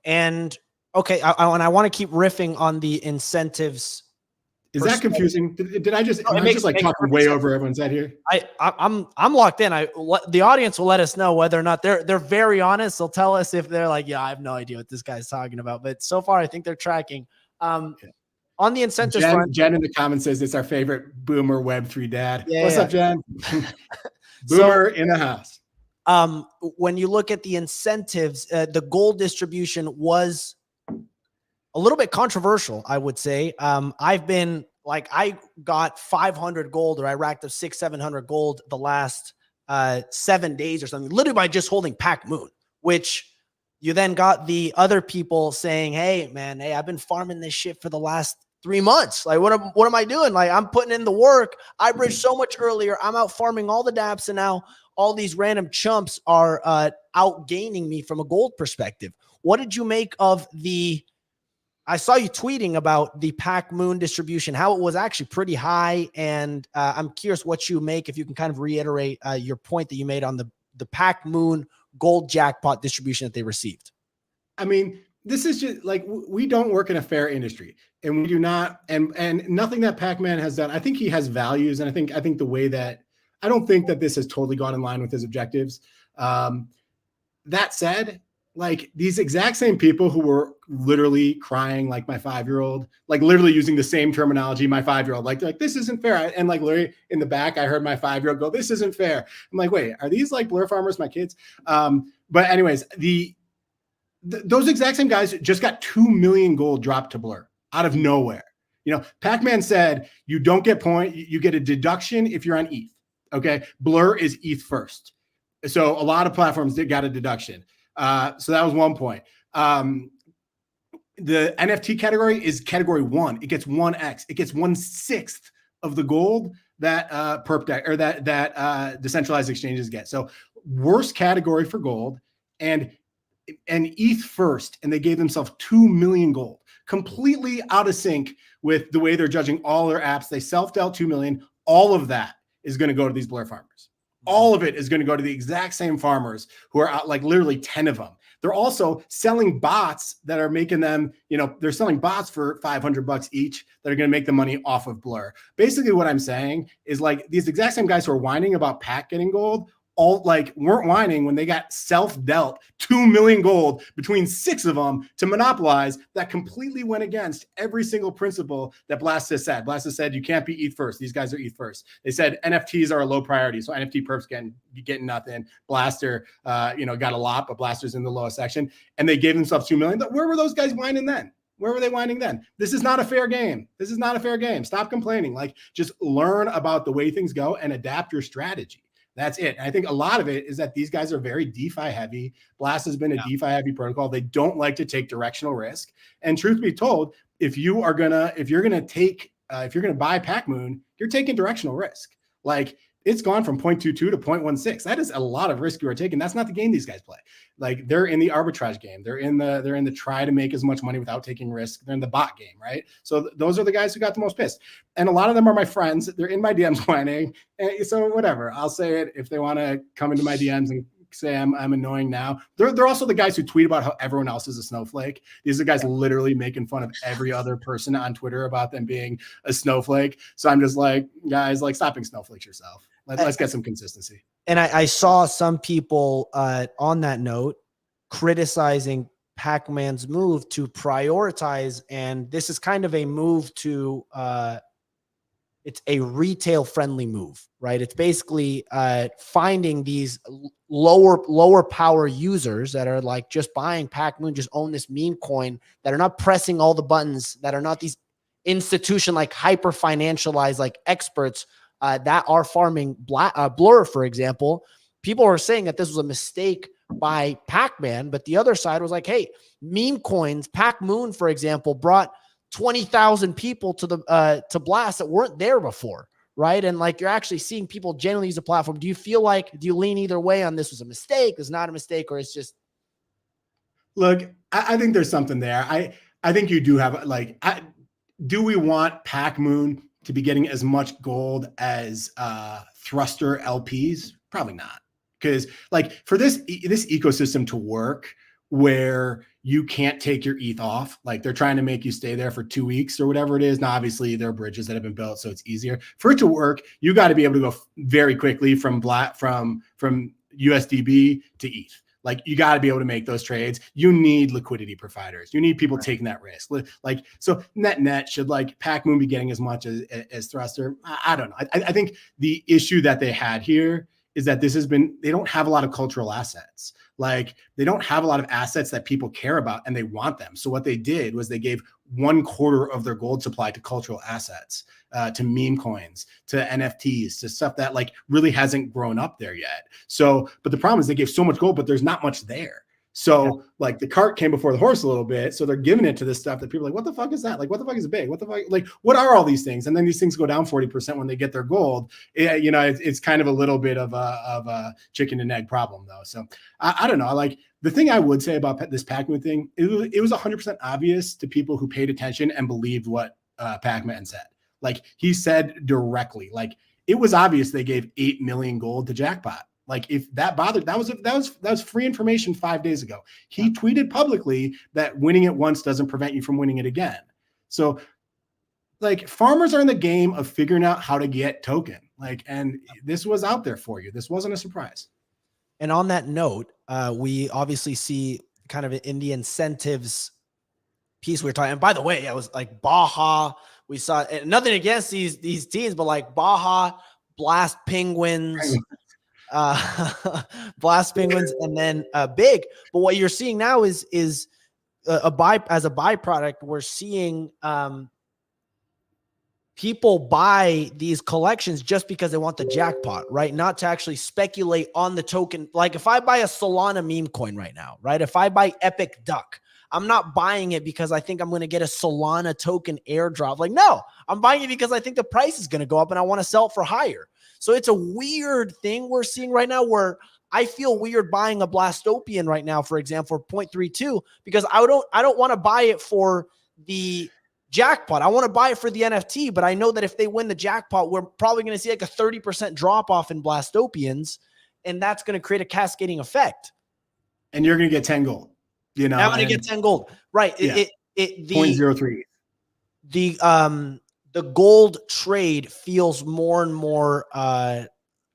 Speaker 1: and okay, I want to keep riffing on the incentives.
Speaker 4: Is that confusing? Did I just? No, am I just like talking way over everyone's head here?
Speaker 1: I'm locked in. The audience will let us know whether or not they're very honest. They'll tell us if they're like, yeah, I have no idea what this guy's talking about. But so far, I think they're tracking. On the incentives front,
Speaker 4: Jen in the comments says it's our favorite boomer Web3 dad.
Speaker 1: Yeah,
Speaker 4: What's up, Jen? Boomer in the house.
Speaker 1: When you look at the incentives, the gold distribution was a little bit controversial, I would say. I've been like, I got 500 gold, or I racked up 600-700 gold the last 7 days or something, literally by just holding Pacmoon, which you then got the other people saying, hey, man, I've been farming this shit for the last 3 months. Like, what am I doing? Like, I'm putting in the work. I bridged so much earlier. I'm out farming all the dapps, and now all these random chumps are outgaining me from a gold perspective. What did you make of I saw you tweeting about the Pacmoon distribution, how it was actually pretty high. And I'm curious what you make, if you can kind of reiterate your point that you made on the Pacmoon gold jackpot distribution that they received.
Speaker 4: I mean, this is just like, we don't work in a fair industry, and we do not, and nothing that Pac-Man has done. I think he has values. And I think the way that, I don't think that this has totally gone in line with his objectives. That said, like these exact same people who were literally crying like my 5-year-old, like literally using the same terminology, my 5-year-old, like, they're like, this isn't fair. And like literally in the back, I heard my 5-year-old go, this isn't fair. I'm like, wait, are these like blur farmers, my kids? But anyways, those exact same guys just got 2 million gold dropped to blur out of nowhere. You know, Pacman said, you don't get point, you get a deduction if you're on ETH. Okay. Blur is ETH first. So a lot of platforms got a deduction. So that was one point. The NFT category is category 1. It gets 1x. It gets 1/6 of the gold that perp deck or that decentralized exchanges get. So worst category for gold, and ETH first, and they gave themselves 2 million gold, completely out of sync with the way they're judging all their apps. They self-dealt 2 million. All of that is going to go to these blur farmers. All of it is going to go to the exact same farmers who are out, like literally 10 of them. They're also selling bots that are making them, you know, they're selling bots for $500 each that are going to make the money off of blur. Basically what I'm saying is like these exact same guys who are whining about Pac getting gold, all like weren't whining when they got self-dealt 2 million gold between 6 of them to monopolize. That completely went against every single principle that Blast has said. Blast has said you can't be ETH first. These guys are ETH first. They said NFTs are a low priority, so NFT perps getting nothing. Blaster, got a lot, but Blaster's in the lowest section, and they gave themselves 2 million. Where were those guys whining then? Where were they whining then? This is not a fair game. This is not a fair game. Stop complaining. Like, just learn about the way things go and adapt your strategy. That's it. And I think a lot of it is that these guys are very DeFi heavy. Blast has been a DeFi heavy protocol. They don't like to take directional risk. And truth be told, if you're gonna buy Pacmoon, you're taking directional risk. Like, it's gone from 0.22 to 0.16. That is a lot of risk you are taking. That's not the game these guys play. Like, they're in the arbitrage game. They're in the try to make as much money without taking risk. They're in the bot game, right? So those are the guys who got the most pissed. And a lot of them are my friends. They're in my DMs whining. And so whatever, I'll say it if they want to come into my DMs and say I'm annoying now. They're also the guys who tweet about how everyone else is a snowflake. These are the guys literally making fun of every other person on Twitter about them being a snowflake. So I'm just like, guys, like, stop being snowflakes yourself. Let's get some consistency.
Speaker 1: And I saw some people on that note criticizing Pacman's move to prioritize, and this is kind of a move to it's a retail friendly move, right? It's basically finding these lower power users that are like just buying Pacmoon, just own this meme coin, that are not pressing all the buttons, that are not these institution like hyper financialized like experts that are farming blur, for example. People are saying that this was a mistake by Pacman, but the other side was like, hey, meme coins, Pacmoon, for example, brought 20,000 people to the to Blast that weren't there before, right? And like, you're actually seeing people generally use the platform. Do you lean either way on this was a mistake, is not a mistake, or it's just?
Speaker 4: Look, I think there's something there. I think you do have, like, do we want Pacmoon to be getting as much gold as Thruster LPs? Probably not. Because like, for this ecosystem to work where you can't take your ETH off, like they're trying to make you stay there for 2 weeks or whatever it is. Now, obviously there are bridges that have been built, so it's easier for it to work. You got to be able to go very quickly from USDB to ETH. Like, you got to be able to make those trades. You need liquidity providers. You need people taking that risk. Like, so net should like Pacmoon be getting as much as Thruster? I don't know. I think the issue that they had here is that they don't have a lot of cultural assets. Like, they don't have a lot of assets that people care about and they want them. So what they did was they gave 1/4 of their gold supply to cultural assets, to meme coins, to NFTs, to stuff that like really hasn't grown up there yet. So, but the problem is they gave so much gold, but there's not much there. So like, the cart came before the horse a little bit. So they're giving it to this stuff that people are like, what the fuck is that? Like, what the fuck is big? What the fuck? Like, what are all these things? And then these things go down 40% when they get their gold. It's kind of a little bit of a chicken and egg problem though. So I don't know. Like, the thing I would say about this Pacmoon thing, it was 100% obvious to people who paid attention and believed what Pacman said. Like, he said directly, like, it was obvious they gave 8 million gold to Jackpot. Like, if that bothered, that was free information 5 days ago. He tweeted publicly that winning it once doesn't prevent you from winning it again. So like, farmers are in the game of figuring out how to get token. Like, and this was out there for you. This wasn't a surprise.
Speaker 1: And on that note, we obviously see kind of in the incentives piece we were talking. And by the way, I was like Baja. We saw nothing against these teams, but like Baja, Blast Penguins, Blast Penguins, and then Big. But what you're seeing now is as a byproduct, we're seeing people buy these collections just because they want the jackpot, right? Not to actually speculate on the token. Like if I buy a Solana meme coin right now, right? If I buy Epic Duck, I'm not buying it because I think I'm going to get a Solana token airdrop. Like, no, I'm buying it because I think the price is going to go up and I want to sell it for higher. So it's a weird thing we're seeing right now where I feel weird buying a Blastopian right now, for example, for 0.32, because I don't want to buy it for the jackpot. I want to buy it for the NFT, but I know that if they win the jackpot, we're probably going to see like a 30% drop off in Blastopians, and that's going to create a cascading effect.
Speaker 4: And you're going to get 10 gold. You know,
Speaker 1: I'm going to get 10 gold. Right.
Speaker 4: Yeah.
Speaker 1: The
Speaker 4: 0.03.
Speaker 1: The gold trade feels more and more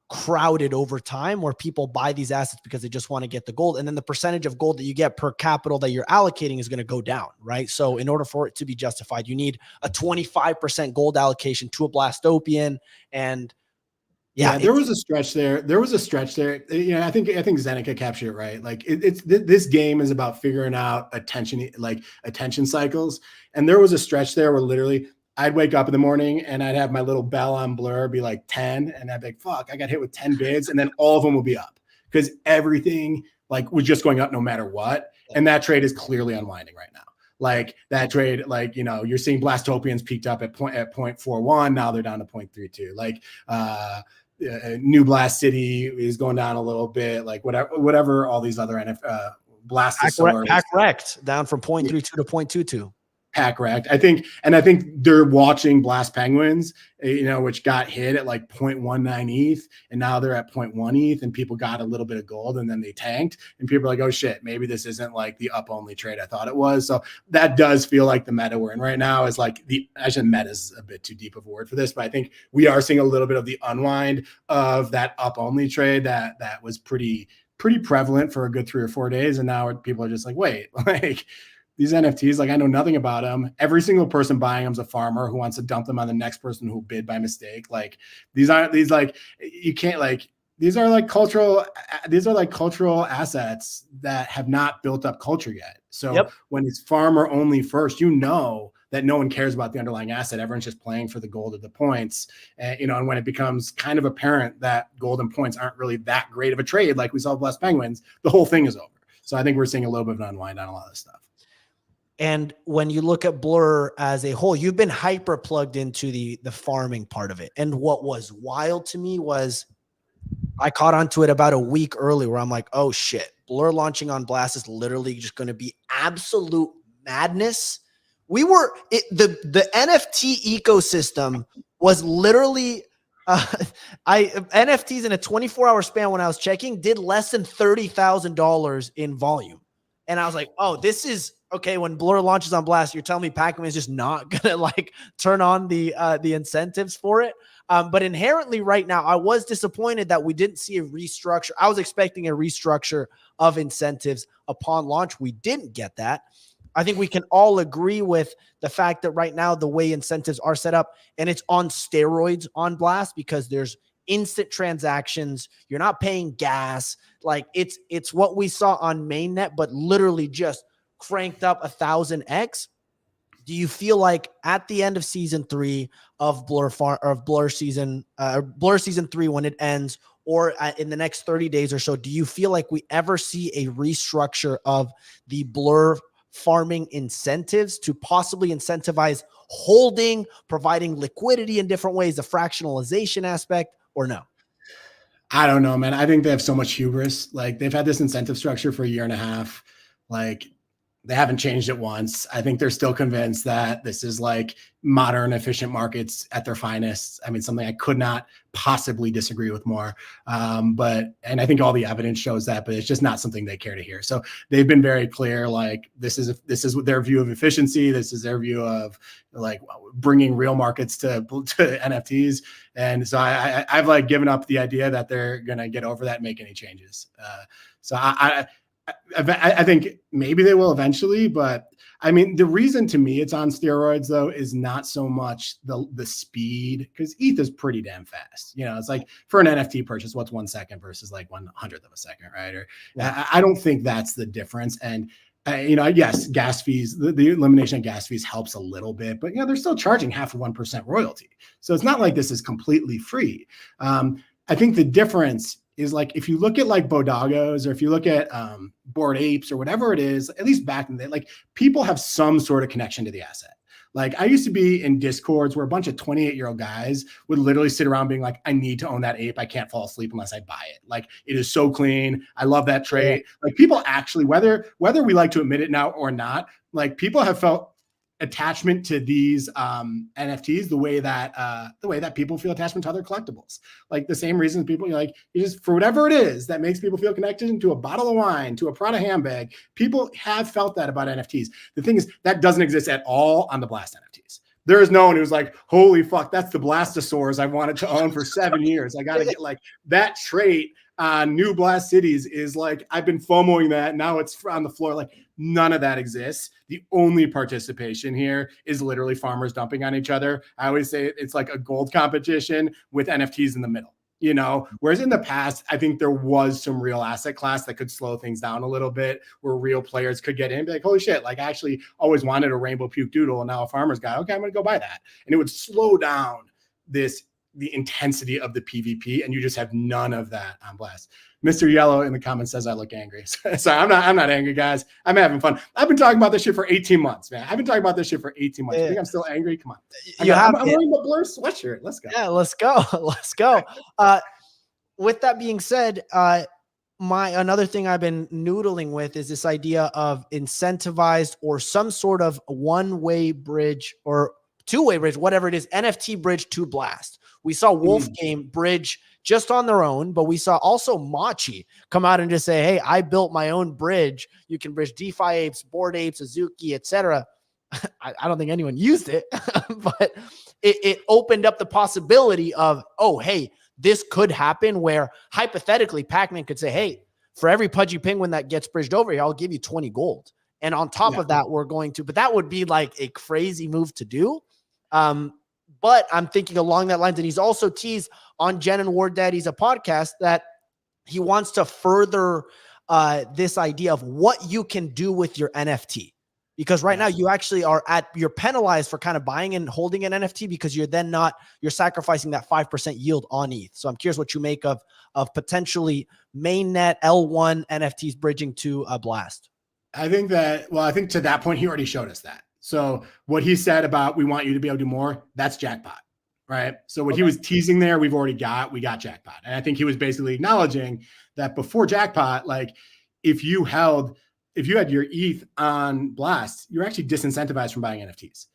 Speaker 1: crowded over time, where people buy these assets because they just want to get the gold. And then the percentage of gold that you get per capital that you're allocating is going to go down, right? So in order for it to be justified, you need a 25% gold allocation to a Blastopian. And yeah,
Speaker 4: there was a stretch there. You know, I think Zeneca captured it right. Like this game is about figuring out attention cycles. And there was a stretch there where literally I'd wake up in the morning and I'd have my little bell on Blur be like 10, and I'd be like, fuck, I got hit with 10 bids, and then all of them will be up because everything like was just going up no matter what. And that trade is clearly unwinding right now. Like that trade, like, you know, you're seeing Blastopians peaked up at 0.41. Now they're down to 0.32. Like New Blast City is going down a little bit, like whatever all these other Blast
Speaker 1: Pack wrecked down from 0.32 to 0.22.
Speaker 4: Pack wrecked. I think they're watching Blast Penguins, you know, which got hit at like 0.19 ETH, and now they're at 0.1 ETH, and people got a little bit of gold and then they tanked, and people are like, oh shit, maybe this isn't like the up only trade I thought it was. So that does feel like the meta we're in right now is like actually meta is a bit too deep of a word for this, but I think we are seeing a little bit of the unwind of that up only trade that was pretty prevalent for a good 3 or 4 days, and now people are just like, wait, like these NFTs, like I know nothing about them. Every single person buying them is a farmer who wants to dump them on the next person who bid by mistake. Like these are like cultural assets that have not built up culture yet. So when it's farmer only first, you know that no one cares about the underlying asset. Everyone's just playing for the gold or the points. And, you know, and when it becomes kind of apparent that gold and points aren't really that great of a trade, like we saw with Blast Penguins, the whole thing is over. So I think we're seeing a little bit of an unwind on a lot of this stuff.
Speaker 1: And when you look at Blur as a whole, you've been hyper plugged into the farming part of it. And what was wild to me was I caught onto it about a week early where I'm like, oh shit, Blur launching on Blast is literally just going to be absolute madness. The NFT ecosystem was literally NFTs in a 24-hour span when I was checking did less than $30,000 in volume. And I was like, oh, this is okay. When Blur launches on Blast, you're telling me Pacmoon is just not gonna like turn on the incentives for it. But inherently right now, I was disappointed that we didn't see a restructure. I was expecting a restructure of incentives upon launch. We didn't get that. I think we can all agree with the fact that right now the way incentives are set up, and it's on steroids on Blast because there's instant transactions. You're not paying gas. Like it's what we saw on mainnet, but literally just cranked up 1,000x. Do you feel like at the end of season 3 of Blur season 3, when it ends, or in the next 30 days or so, do you feel like we ever see a restructure of the Blur farming incentives to possibly incentivize holding, providing liquidity in different ways, the fractionalization aspect, or no?
Speaker 4: I don't know, man. I think they have so much hubris. Like they've had this incentive structure for a year and a half. Like they haven't changed it once. I think they're still convinced that this is like modern, efficient markets at their finest. I mean, something I could not possibly disagree with more. And I think all the evidence shows that, but it's just not something they care to hear. So they've been very clear. Like this is their view of efficiency. This is their view of like bringing real markets to NFTs. And so I've like given up the idea that they're going to get over that and make any changes. So I think maybe they will eventually, but I mean, the reason to me it's on steroids though is not so much the speed, because ETH is pretty damn fast. You know, it's like for an NFT purchase, what's 1 second versus like 1/100th of a second, right? Or I don't think that's the difference. And you know, yes, gas fees, the elimination of gas fees helps a little bit, but you know, they're still charging 0.5% royalty. So it's not like this is completely free. I think the difference is like, if you look at like Bodagos, or if you look at Bored Apes or whatever it is, at least back in the day, like people have some sort of connection to the asset. Like I used to be in Discords where a bunch of 28-year-old guys would literally sit around being like, I need to own that ape. I can't fall asleep unless I buy it. Like it is so clean. I love that trait. Like people actually, whether we like to admit it now or not, like people have felt attachment to these NFTs the way that people feel attachment to other collectibles. Like the same reason people, you just, for whatever it is that makes people feel connected to a bottle of wine, to a Prada handbag, people have felt that about NFTs. The thing is that doesn't exist at all on the Blast NFTs. There is no one who's like, holy fuck, that's the Blastosaurus I wanted to own for 7 years. I got to get like that trait on new Blast cities is like, I've been FOMOing that. Now it's on the floor. Like none of that exists. The only participation here is literally farmers dumping on each other. I always say it's like a gold competition with NFTs in the middle, you know, whereas in the past, I think there was some real asset class that could slow things down a little bit, where real players could get in and be like, holy shit, like I actually always wanted a rainbow puke doodle. And now a farmer's guy, okay, I'm going to go buy that. And it would slow down the intensity of the PvP, and you just have none of that on Blast. Mr. Yellow in the comments says I look angry. So I'm not angry, guys. I'm having fun. I've been talking about this shit for 18 months, man. I've been talking about this shit for 18 months. You think I'm still angry? Come on. I'm wearing the Blur sweatshirt. Let's go.
Speaker 1: Yeah, let's go. Let's go. With that being said, another thing I've been noodling with is this idea of incentivized or some sort of one-way bridge or two-way bridge, whatever it is, NFT bridge to Blast. We saw Wolfgame bridge just on their own, but we saw also Machi come out and just say, hey, I built my own bridge. You can bridge DeFi apes, Bored Apes, Azuki, etc. I don't think anyone used it, but it opened up the possibility of, oh, hey, this could happen, where hypothetically Pacman could say, hey, for every Pudgy Penguin that gets bridged over here, I'll give you 20 gold. And on top of that, we're going to, but that would be like a crazy move to do. But I'm thinking along that lines, and he's also teased on Jenn and Wardaddy's a podcast that he wants to further this idea of what you can do with your NFT. Because right now you actually you're penalized for kind of buying and holding an NFT, because you're sacrificing that 5% yield on ETH. So I'm curious what you make of potentially mainnet L1 NFTs bridging to a Blast.
Speaker 4: I think to that point, he already showed us that. So what he said about, we want you to be able to do more, that's Jackpot, right? So what he was teasing there, we got Jackpot. And I think he was basically acknowledging that before Jackpot, like if you had your ETH on Blast, you're actually disincentivized from buying NFTs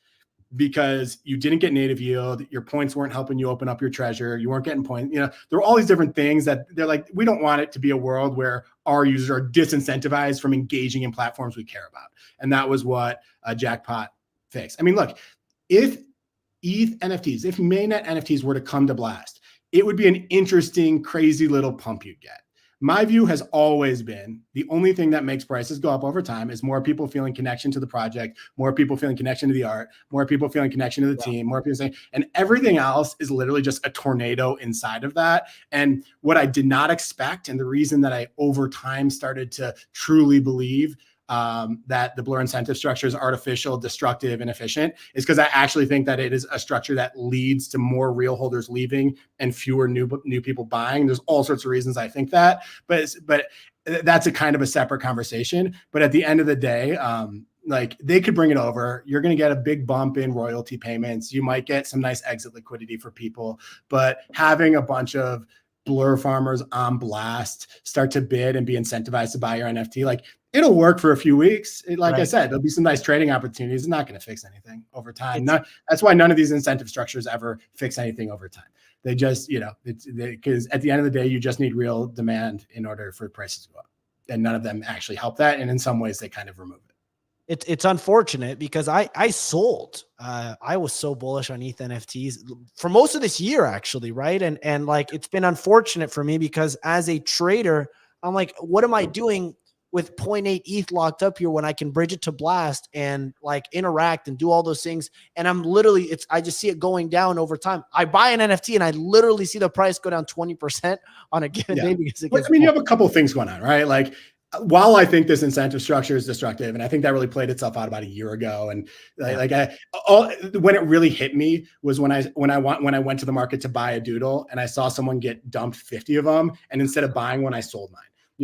Speaker 4: because you didn't get native yield. Your points weren't helping you open up your treasure. You weren't getting points. You know, there were all these different things that they're like, we don't want it to be a world where our users are disincentivized from engaging in platforms we care about. And that was what Jackpot fixed. I mean, look, if ETH NFTs, if mainnet NFTs were to come to Blast, it would be an interesting, crazy little pump you'd get. My view has always been the only thing that makes prices go up over time is more people feeling connection to the project, more people feeling connection to the art, more people feeling connection to the team, more people saying, and everything else is literally just a tornado inside of that. And what I did not expect, and the reason that I over time started to truly believe that the Blur incentive structure is artificial, destructive, and efficient, is because I actually think that it is a structure that leads to more real holders leaving and fewer new people buying. There's all sorts of reasons I think that, but that's a kind of a separate conversation. But at the end of the day, like they could bring it over. You're going to get a big bump in royalty payments. You might get some nice exit liquidity for people, but having a bunch of Blur farmers on Blast start to bid and be incentivized to buy your NFT, like it'll work for a few weeks. I said, there'll be some nice trading opportunities. It's not going to fix anything over time. That's why none of these incentive structures ever fix anything over time. They just, because at the end of the day, you just need real demand in order for prices to go up. And none of them actually help that. And in some ways, they kind of remove it.
Speaker 1: It's unfortunate because I sold. I was so bullish on ETH NFTs for most of this year, actually, right? And like it's been unfortunate for me because as a trader, I'm like, what am I doing with 0.8 ETH locked up here when I can bridge it to Blast and like interact and do all those things. And I'm literally, I just see it going down over time. I buy an NFT and I literally see the price go down 20% on a given day because it gets
Speaker 4: you have a couple of things going on, right? Like, while I think this incentive structure is destructive, and I think that really played itself out about a year ago, and when it really hit me was when I went to the market to buy a doodle and I saw someone get dumped 50 of them, and instead of buying one, I sold mine.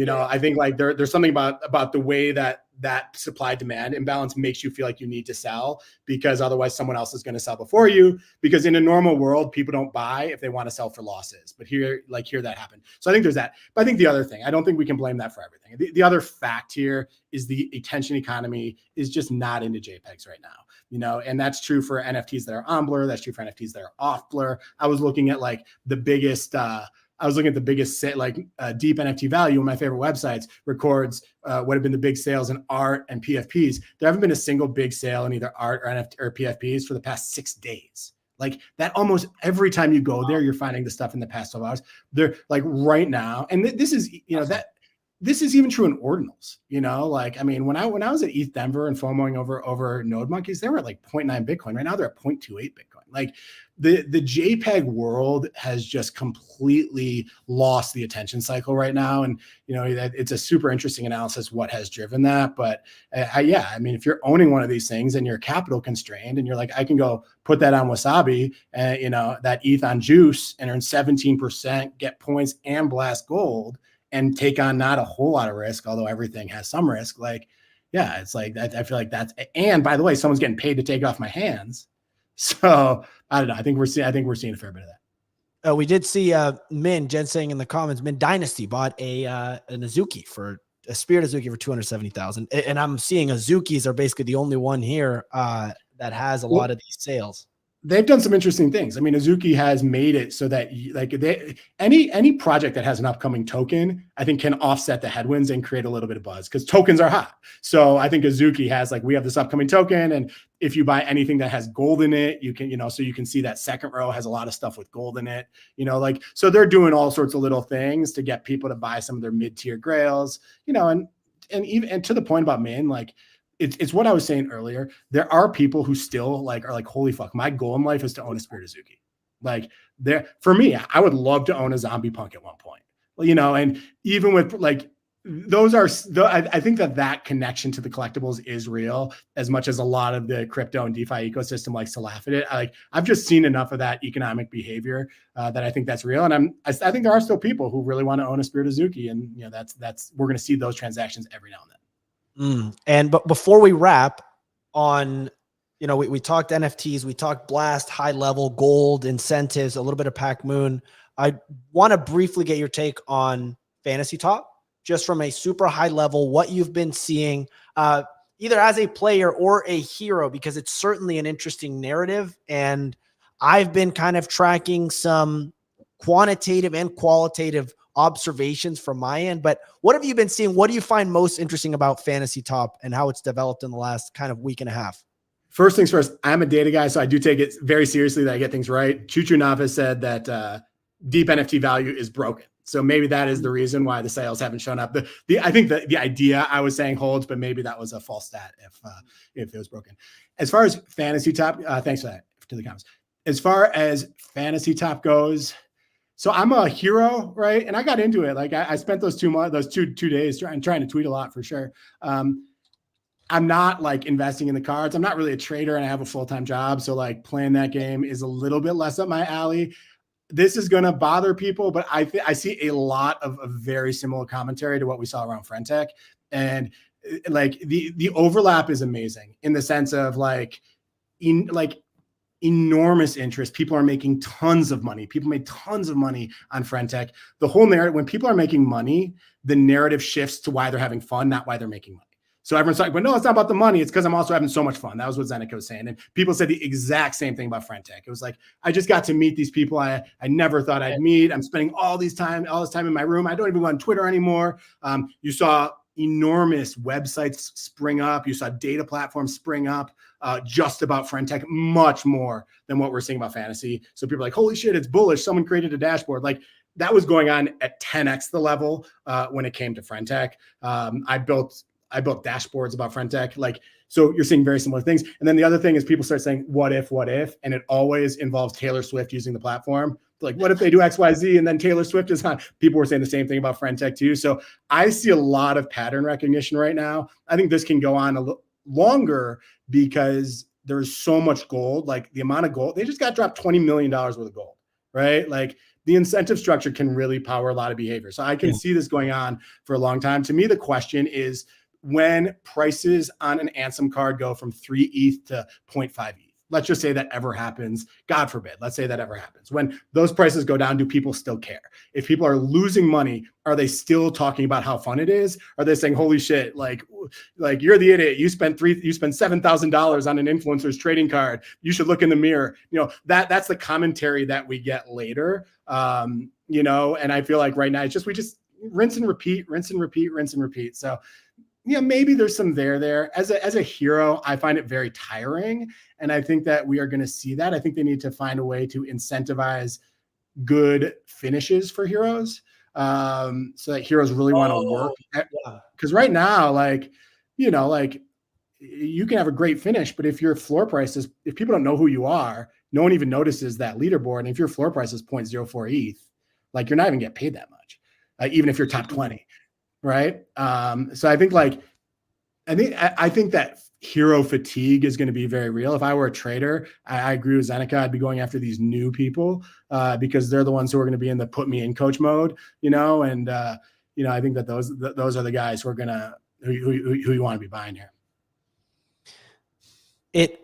Speaker 4: I think like there's something about the way that supply demand imbalance makes you feel like you need to sell, because otherwise someone else is going to sell before you, because in a normal world, people don't buy if they want to sell for losses. But here that happened. So I think there's that. But I think the other thing, I don't think we can blame that for everything. The other fact here is the attention economy is just not into JPEGs right now, and that's true for NFTs that are on Blur. That's true for NFTs that are off Blur. I was looking at like the biggest, deep NFT value. One of my favorite websites records what have been the big sales in art and PFPs. There haven't been a single big sale in either art or NFT or PFPs for the past 6 days. Like that, almost every time you go there, you're finding the stuff in the past 12 hours. They're like right now, and this is this is even true in ordinals. Like I mean, when I was at ETH Denver and FOMOing over Node Monkeys, they were at like 0.9 Bitcoin. Right now, they're at 0.28 Bitcoin. Like the JPEG world has just completely lost the attention cycle right now. And, it's a super interesting analysis, what has driven that. But I mean, if you're owning one of these things and you're capital constrained and you're like, I can go put that on Wasabi and, that ETH on Juice and earn 17%, get points and Blast Gold and take on not a whole lot of risk, although everything has some risk. Like, yeah, it's like, I feel like that's, and by the way, someone's getting paid to take off my hands. So I don't know. I think we're seeing a fair bit of that.
Speaker 1: We did see Jenn saying in the comments, Min Dynasty bought an Azuki for a Spirit Azuki for 270,000. And I'm seeing Azukis are basically the only one here that has a lot of these sales.
Speaker 4: They've done some interesting things. I mean, Azuki has made it so that any project that has an upcoming token, I think can offset the headwinds and create a little bit of buzz, because tokens are hot. So I think Azuki has we have this upcoming token, and if you buy anything that has gold in it, you can, so you can see that second row has a lot of stuff with gold in it, so they're doing all sorts of little things to get people to buy some of their mid-tier grails, and to the point about Min, it's what I was saying earlier. There are people who still are like, holy fuck, my goal in life is to own a Spirit Azuki. For me, I would love to own a zombie punk at one point, and even with those are, I think that connection to the collectibles is real, as much as a lot of the crypto and DeFi ecosystem likes to laugh at it. I've just seen enough of that economic behavior that I think that's real. And I think there are still people who really want to own a Spirit Azuki, and we're going to see those transactions every now and then.
Speaker 1: But before we wrap on, we talked NFTs, we talked Blast, high level, gold, incentives, a little bit of Pacmoon. I want to briefly get your take on Fantasy Top, just from a super high level, what you've been seeing, either as a player or a hero, because it's certainly an interesting narrative. And I've been kind of tracking some quantitative and qualitative observations from my end, but what have you been seeing? What do you find most interesting about Fantasy Top and how it's developed in the last kind of week and a half?
Speaker 4: First things first, I'm a data guy, so I do take it very seriously that I get things right. Choo Nava said that deep NFT value is broken. So maybe that is the reason why the sales haven't shown up. I think the idea I was saying holds, but maybe that was a false stat if it was broken. As far as Fantasy Top, thanks for that to the comments. As far as Fantasy Top goes, so I'm a hero, right? And I got into it. I spent those 2 months, those two days trying to tweet a lot for sure. I'm not investing in the cards. I'm not really a trader, and I have a full-time job. So playing that game is a little bit less up my alley. This is going to bother people, but I see a lot of very similar commentary to what we saw around Frentech. And the overlap is amazing in the sense of enormous interest. People are making tons of money. People made tons of money on Frentech. The whole narrative, when people are making money, the narrative shifts to why they're having fun, not why they're making money. So everyone's like, well, no, it's not about the money. It's because I'm also having so much fun. That was what Zeneca was saying. And people said the exact same thing about Frentech. It was like, I just got to meet these people I never thought I'd meet. I'm spending all this time in my room. I don't even go on Twitter anymore. You saw enormous websites spring up. You saw data platforms spring up just about Frentech, much more than what we're seeing about fantasy. So people are like, holy shit, it's bullish. Someone created a dashboard. that was going on at 10x the level when it came to friend tech. I built dashboards about friend tech. Like, so you're seeing very similar things. And then the other thing is people start saying, what if, and it always involves Taylor Swift using the platform. Like, what if they do X, Y, Z, and then Taylor Swift is on? People were saying the same thing about friend tech too. So I see a lot of pattern recognition right now. I think this can go on a little longer because there's so much gold. Like the amount of gold, they just got dropped $20 million worth of gold, right? Like the incentive structure can really power a lot of behavior. So I can see this going on for a long time. To me, the question is when prices on an Ansem card go from 3 ETH to 0.5 ETH. Let's just say that ever happens. God forbid. Let's say that ever happens. When those prices go down, do people still care? If people are losing money, are they still talking about how fun it is? Are they saying, holy shit, like you're the idiot. You spent $7,000 on an influencer's trading card. You should look in the mirror. You know, that's the commentary that we get later. You know, and I feel like right now we just rinse and repeat. So yeah, maybe there's some there. As a hero, I find it very tiring. And I think that we are going to see that. I think they need to find a way to incentivize good finishes for heroes, so that heroes really want to work. Because right now, like, you know, like you can have a great finish, but if your floor price is, if people don't know who you are, no one even notices that leaderboard. And if your floor price is 0.04 ETH, like you're not even getting paid that much, even if you're top 20. Right. So I think I think that hero fatigue is going to be very real. If I were a trader, I agree with Zeneca. I'd be going after these new people because they're the ones who are going to be in the put me in coach mode, you know, and you know, I think that those are the guys who are who you want to be buying here.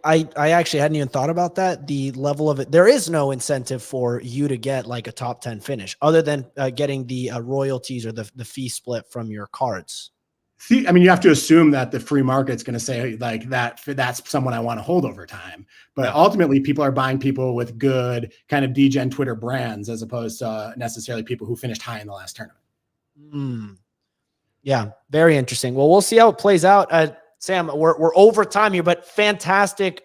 Speaker 1: I actually hadn't even thought about that. The level of it, there is no incentive for you to get like a top 10 finish other than getting the royalties or the fee split from your cards.
Speaker 4: See, I mean, you have to assume that the free market's going to say like that's someone I want to hold over time. But ultimately, people are buying people with good kind of degen Twitter brands as opposed to necessarily people who finished high in the last tournament.
Speaker 1: Yeah, very interesting. Well, we'll see how it plays out. Sam, we're over time here, but fantastic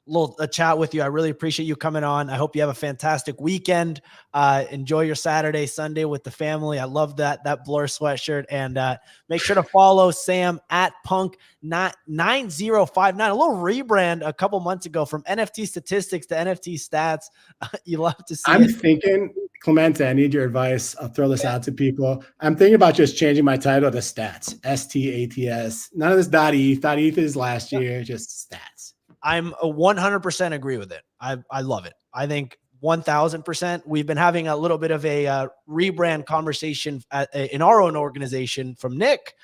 Speaker 1: little chat with you. I really appreciate you coming on. I hope you have a fantastic weekend. Enjoy your Saturday, Sunday with the family. I love that Blur sweatshirt. And make sure to follow Sam at Punk9059. A little rebrand a couple months ago from NFT statistics to NFT stats. You love to see
Speaker 4: I'm thinking, Clemente, I need your advice. I'll throw this out to people. I'm thinking about just changing my title to stats, STATS. None of this .eth. .eth is last year, just stats.
Speaker 1: I'm 100% agree with it. I love it. I think 1000%. We've been having a little bit of a rebrand conversation in our own organization from Nick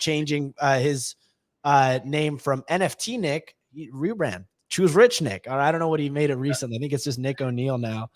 Speaker 1: changing his name from NFT Nick, rebrand, choose Rich Nick. Or I don't know what he made it recently. I think it's just Nick O'Neill now.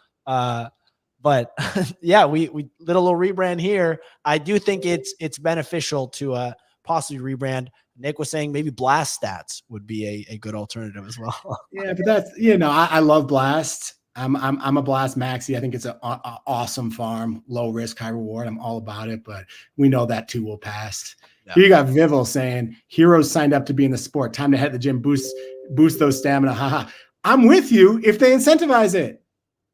Speaker 1: But yeah, we did a little rebrand here. I do think it's beneficial to possibly rebrand. Nick was saying maybe Blast Stats would be a good alternative as well.
Speaker 4: Yeah, but that's, you know, I love Blast. I'm a Blast maxi. I think it's an awesome farm, low risk, high reward. I'm all about it, but we know that too will pass. Yeah. Here you got Vival saying heroes signed up to be in the sport. Time to head to the gym, boost those stamina. Haha. I'm with you if they incentivize it.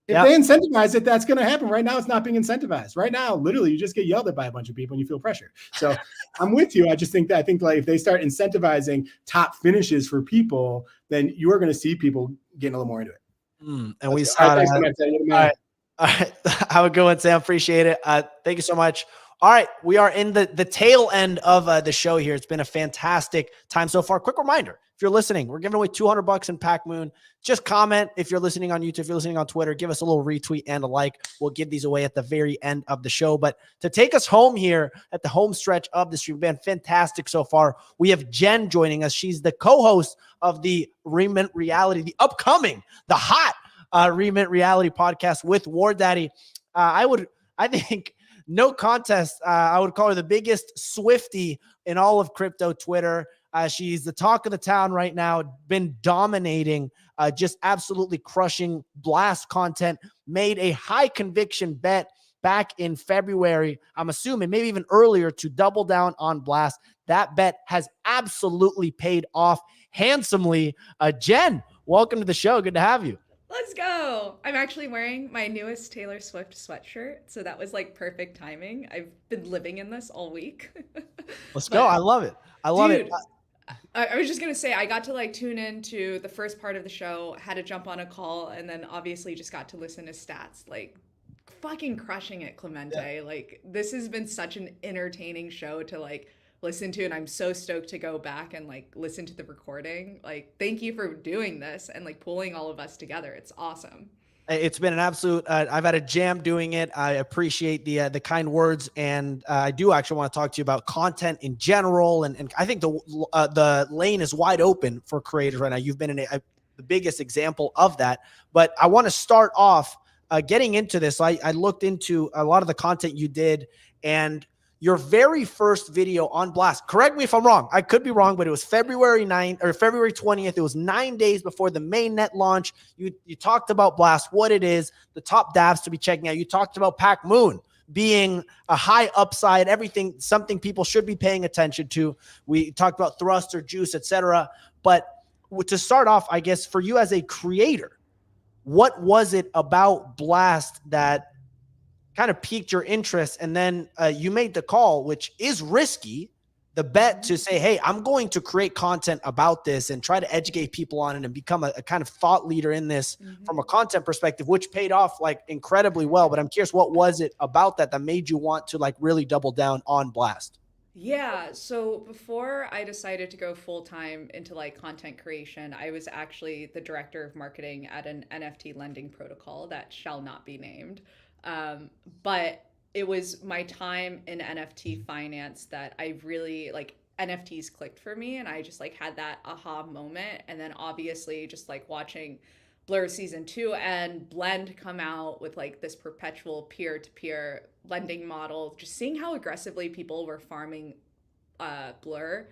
Speaker 4: If they incentivize it, that's going to happen. Right now, it's not being incentivized. Right now, literally, you just get yelled at by a bunch of people and you feel pressure. So I'm with you. I think like if they start incentivizing top finishes for people, then you are going to see people getting a little more into it.
Speaker 1: And we saw that. All right. Have a good one, Sam. Appreciate it. Thank you so much. All right, we are in the tail end of the show here. It's been a fantastic time so far. Quick reminder, if you're listening, we're giving away $200 in Pacmoon. Just comment if you're listening on YouTube, if you're listening on Twitter, give us a little retweet and a like. We'll give these away at the very end of the show. But to take us home here at the home stretch of the stream, been fantastic so far. We have Jenn joining us. She's the co-host of the Remint Reality, the hot Remint Reality podcast with Wardaddy. I think no contest. I would call her the biggest Swiftie in all of crypto Twitter. She's the talk of the town right now, been dominating, just absolutely crushing Blast content, made a high conviction bet back in February, I'm assuming maybe even earlier, to double down on Blast. That bet has absolutely paid off handsomely. Jenn, welcome to the show. Good to have you.
Speaker 5: Let's go. I'm actually wearing my newest Taylor Swift sweatshirt. So that was like perfect timing. I've been living in this all week.
Speaker 1: Let's go. I love it. I love it.
Speaker 5: Dude, I was just going to say, I got to like tune into the first part of the show, had to jump on a call, and then obviously just got to listen to stats. Like, fucking crushing it, Clemente.
Speaker 1: Yeah.
Speaker 5: Like, this has been such an entertaining show to like listen to, and I'm so stoked to go back and like listen to the recording. Like, thank you for doing this and like pulling all of us together. It's awesome.
Speaker 1: It's been an absolute, I've had a jam doing it. I appreciate the kind words. And I do actually want to talk to you about content in general. And I think the lane is wide open for creators right now. You've been the biggest example of that. But I want to start off getting into this. I looked into a lot of the content you did, and your very first video on Blast, correct me if I'm wrong, I could be wrong, but it was February 9th or February 20th. It was 9 days before the mainnet launch. You talked about Blast, what it is, the top dApps to be checking out. You talked about Pacmoon being a high upside, everything, something people should be paying attention to. We talked about Thruster, Juice, etc. But to start off, I guess, for you as a creator, what was it about Blast that kind of piqued your interest? And then you made the call, which is risky, the bet to say, hey, I'm going to create content about this and try to educate people on it and become a kind of thought leader in this from a content perspective, which paid off like incredibly well. But I'm curious, what was it about that made you want to like really double down on Blast?
Speaker 5: Yeah, so before I decided to go full-time into like content creation, I was actually the director of marketing at an NFT lending protocol that shall not be named. But it was my time in NFT finance that I really like NFTs clicked for me, and I just like had that aha moment. And then obviously just like watching Blur season 2 and Blend come out with like this perpetual peer-to-peer lending model, just seeing how aggressively people were farming Blur.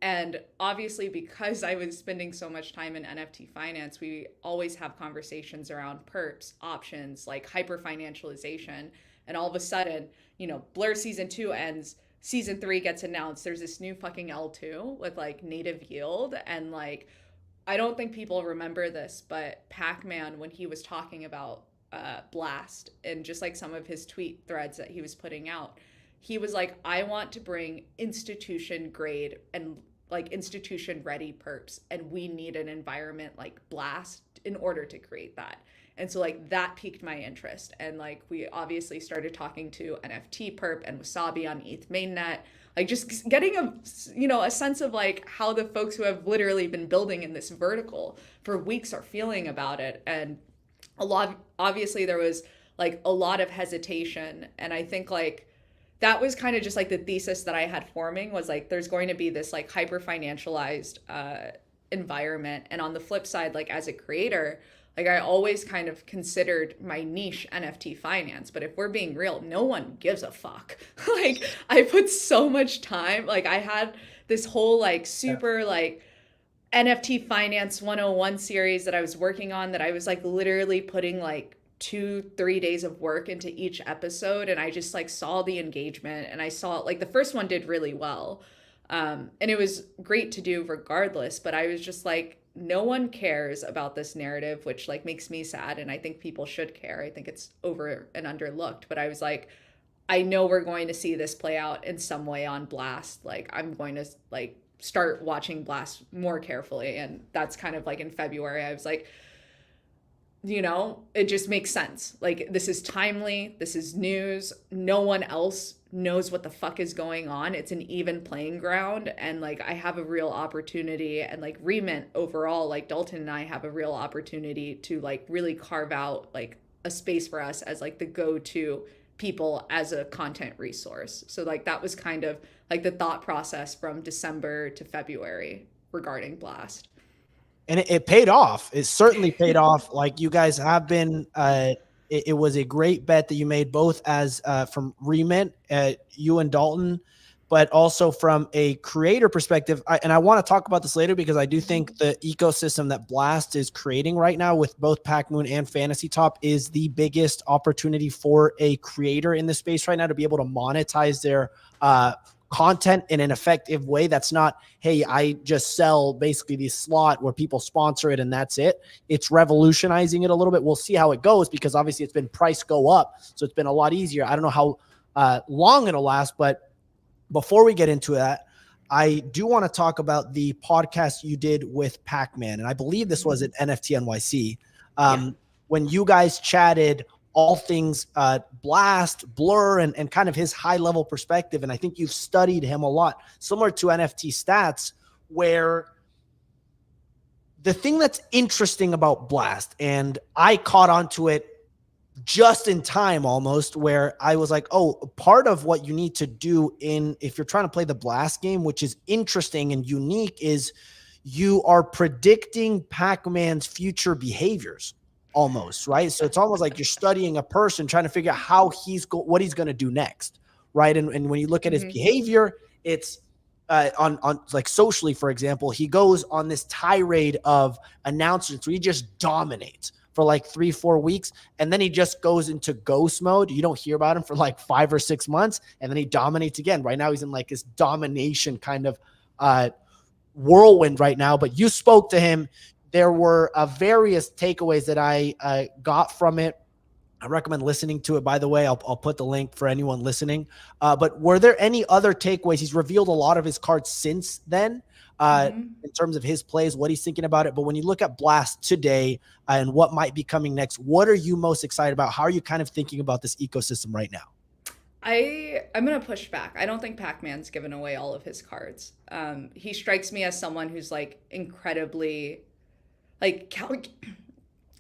Speaker 5: And obviously, because I was spending so much time in NFT finance, we always have conversations around perps, options, like hyper financialization. And all of a sudden, you know, Blur season 2 ends, season 3 gets announced. There's this new fucking L2 with like native yield. And like, I don't think people remember this, but Pacman, when he was talking about Blast and just like some of his tweet threads that he was putting out, he was like, I want to bring institution grade and like institution ready perps, and we need an environment like Blast in order to create that. And so like that piqued my interest, and like we obviously started talking to NFT perp and Wasabi on ETH mainnet, like just getting a sense of like how the folks who have literally been building in this vertical for weeks are feeling about it. And obviously there was like a lot of hesitation, and I think like that was kind of just like the thesis that I had forming, was like there's going to be this like hyper financialized environment. And on the flip side, like as a creator, like I always kind of considered my niche NFT finance, but if we're being real, no one gives a fuck. Like I put so much time, like I had this whole like super like NFT finance 101 series that I was working on, that I was like literally putting like 2-3 days of work into each episode, and I just like saw the engagement, and I saw like the first one did really well, and it was great to do regardless, but I was just like, no one cares about this narrative, which like makes me sad, and I think people should care. I think it's over and underlooked, but I was like, I know we're going to see this play out in some way on Blast. Like I'm going to like start watching Blast more carefully, and that's kind of like in February I was like, you know, it just makes sense. Like this is timely, this is news, no one else knows what the fuck is going on. It's an even playing ground, and like I have a real opportunity, and like Remint overall, like Dalton and I have a real opportunity to like really carve out like a space for us as like the go-to people as a content resource. So like that was kind of like the thought process from December to February regarding Blast.
Speaker 1: And it paid off. It certainly paid off. Like you guys have been, it was a great bet that you made, both as from Remint, you and Dalton, but also from a creator perspective. And I want to talk about this later, because I do think the ecosystem that Blast is creating right now with both Pacmoon and Fantasy Top is the biggest opportunity for a creator in this space right now to be able to monetize their content in an effective way that's not, hey, I just sell basically this slot where people sponsor it and that's it. It's revolutionizing it a little bit. We'll see how it goes, because obviously it's been price go up, so it's been a lot easier. I don't know how long it'll last, but before we get into that, I do want to talk about the podcast you did with Pacman, and I believe this was at NFT NYC, when you guys chatted all things Blast, Blur, and kind of his high-level perspective. And I think you've studied him a lot, similar to NFTStats, where the thing that's interesting about Blast, and I caught onto it just in time almost, where I was like, oh, part of what you need to do if you're trying to play the Blast game, which is interesting and unique, is you are predicting Pac-Man's future behaviors almost, right? So it's almost like you're studying a person, trying to figure out how what he's going to do next, right? And when you look at his behavior, it's on like socially, for example, he goes on this tirade of announcements where he just dominates for like 3-4 weeks, and then he just goes into ghost mode. You don't hear about him for like 5 or 6 months, and then he dominates again. Right now he's in like this domination kind of whirlwind right now. But you spoke to him. There were various takeaways that I got from it. I recommend listening to it, by the way. I'll put the link for anyone listening. But were there any other takeaways? He's revealed a lot of his cards since then, in terms of his plays, what he's thinking about it. But when you look at Blast today and what might be coming next, what are you most excited about? How are you kind of thinking about this ecosystem right now?
Speaker 5: I'm going to push back. I don't think Pac-Man's given away all of his cards. He strikes me as someone who's like incredibly, like,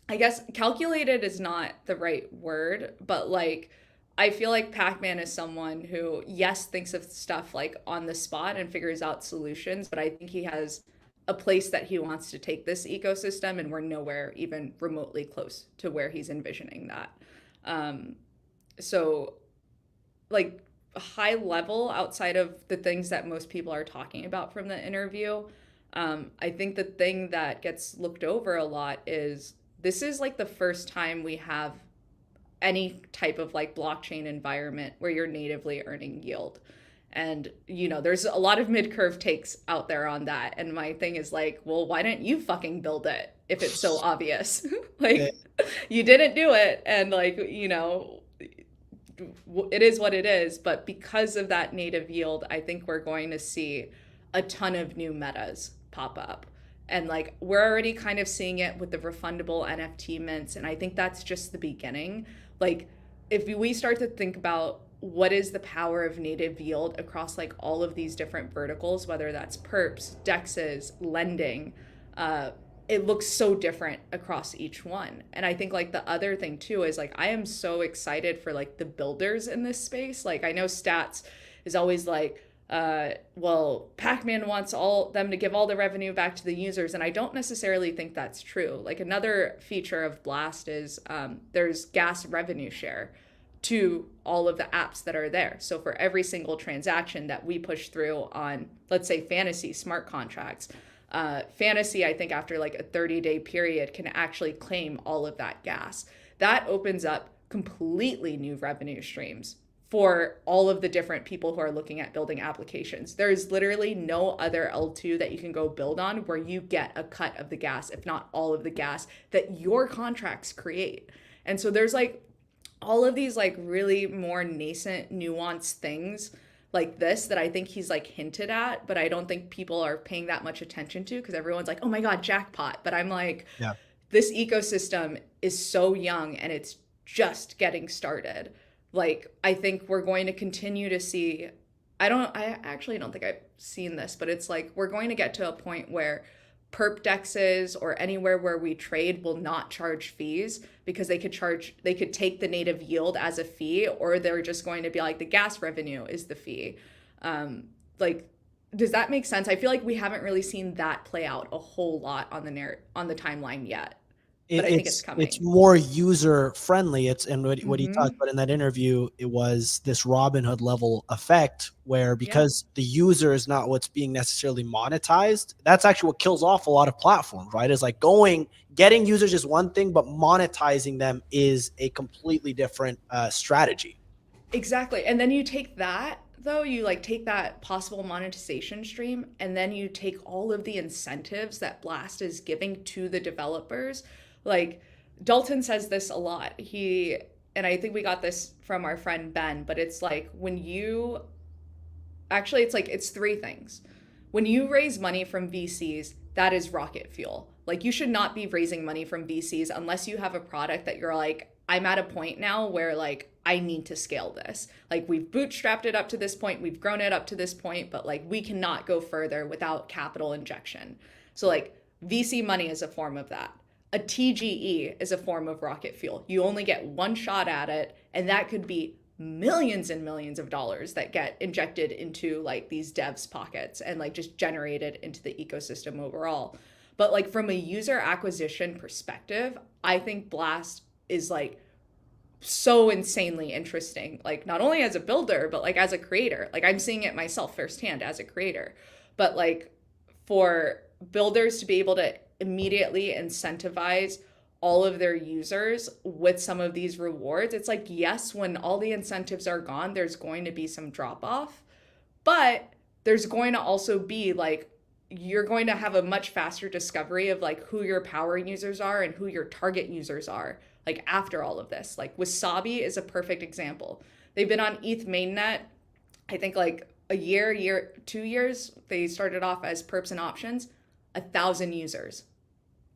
Speaker 5: I guess calculated is not the right word, but like, I feel like Pac-Man is someone who, yes, thinks of stuff like on the spot and figures out solutions, but I think he has a place that he wants to take this ecosystem, and we're nowhere even remotely close to where he's envisioning that. So like high level, outside of the things that most people are talking about from the interview, I think the thing that gets looked over a lot is this is like the first time we have any type of like blockchain environment where you're natively earning yield. And, you know, there's a lot of mid-curve takes out there on that. And my thing is like, well, why didn't you fucking build it if it's so obvious? Like, you didn't do it. And like, you know, it is what it is. But because of that native yield, I think we're going to see a ton of new metas pop up. And like, we're already kind of seeing it with the refundable NFT mints. And I think that's just the beginning. Like, if we start to think about what is the power of native yield across like all of these different verticals, whether that's perps, dexes, lending, it looks so different across each one. And I think like the other thing too is like, I am so excited for like the builders in this space. Like, I know Stats is always like, well, Pac-Man wants them to give all the revenue back to the users. And I don't necessarily think that's true. Like, another feature of Blast is there's gas revenue share to all of the apps that are there. So for every single transaction that we push through on, let's say, Fantasy smart contracts, Fantasy, I think after like a 30-day period, can actually claim all of that gas. That opens up completely new revenue streams for all of the different people who are looking at building applications. There is literally no other L2 that you can go build on where you get a cut of the gas, if not all of the gas, that your contracts create. And so there's like all of these like really more nascent, nuanced things like this that I think he's like hinted at, but I don't think people are paying that much attention to, because everyone's like, oh my God, Jackpot. But I'm like, this ecosystem is so young and it's just getting started. Like, I think we're going to continue to see, I actually don't think I've seen this, but it's like, we're going to get to a point where perp dexes or anywhere where we trade will not charge fees, because they could take the native yield as a fee, or they're just going to be like, the gas revenue is the fee. Like, does that make sense? I feel like we haven't really seen that play out a whole lot on the timeline yet. But I think it's coming.
Speaker 1: It's more user friendly. And what he talked about in that interview, it was this Robinhood level effect where, because the user is not what's being necessarily monetized, that's actually what kills off a lot of platforms, right? Is like getting users is one thing, but monetizing them is a completely different strategy.
Speaker 5: Exactly. And then you take that though, you like take that possible monetization stream and then you take all of the incentives that Blast is giving to the developers. Like Dalton says this a lot. And I think we got this from our friend Ben, but it's like when you actually, it's three things. When you raise money from VCs, that is rocket fuel. Like you should not be raising money from VCs unless you have a product that you're like, I'm at a point now where like I need to scale this. Like we've bootstrapped it up to this point, we've grown it up to this point, but like we cannot go further without capital injection. So like VC money is a form of that. A TGE is a form of rocket fuel. You only get one shot at it, and that could be millions and millions of dollars that get injected into like these devs' pockets and like just generated into the ecosystem overall. But like from a user acquisition perspective, I think Blast is like so insanely interesting, like not only as a builder, but like as a creator. Like I'm seeing it myself firsthand as a creator. But like for builders to be able to immediately incentivize all of their users with some of these rewards, it's like, yes, when all the incentives are gone, there's going to be some drop off, but there's going to also be like, you're going to have a much faster discovery of like who your power users are and who your target users are. Like after all of this, like Wasabi is a perfect example. They've been on ETH mainnet, I think like a year, 2 years. They started off as perps and options, 1,000 users.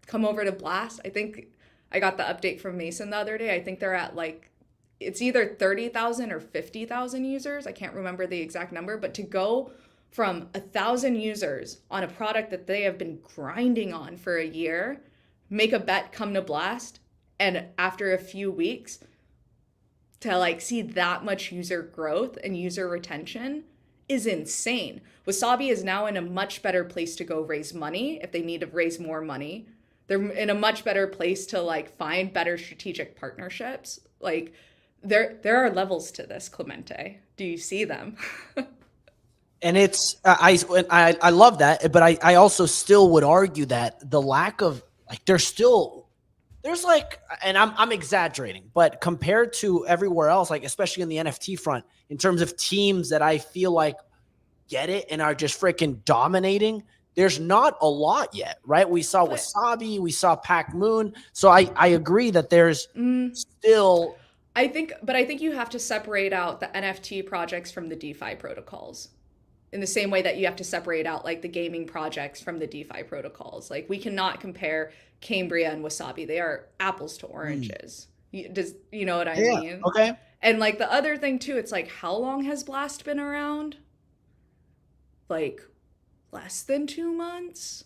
Speaker 5: Come over to Blast. I think I got the update from Mason the other day. I think they're at like, it's either 30,000 or 50,000 users. I can't remember the exact number, but to go from 1,000 users on a product that they have been grinding on for a year, make a bet, come to Blast, and after a few weeks to like see that much user growth and user retention is insane. Wasabi is now in a much better place to go raise money if they need to raise more money. They're in a much better place to like find better strategic partnerships. Like there are levels to this, Clemente. Do you see them?
Speaker 1: And it's I love that, but I also still would argue that the lack of like there's like, and I'm exaggerating, but compared to everywhere else, like especially in the NFT front, in terms of teams that I feel like get it and are just freaking dominating, there's not a lot yet, right? We saw Wasabi, we saw Pacmoon. So I agree that there's still.
Speaker 5: I think you have to separate out the NFT projects from the DeFi protocols in the same way that you have to separate out like the gaming projects from the DeFi protocols. Like we cannot compare Cambria and Wasabi. They are apples to oranges. You know what I mean?
Speaker 1: Okay.
Speaker 5: And like the other thing too, it's like, how long has Blast been around? Like less than 2 months,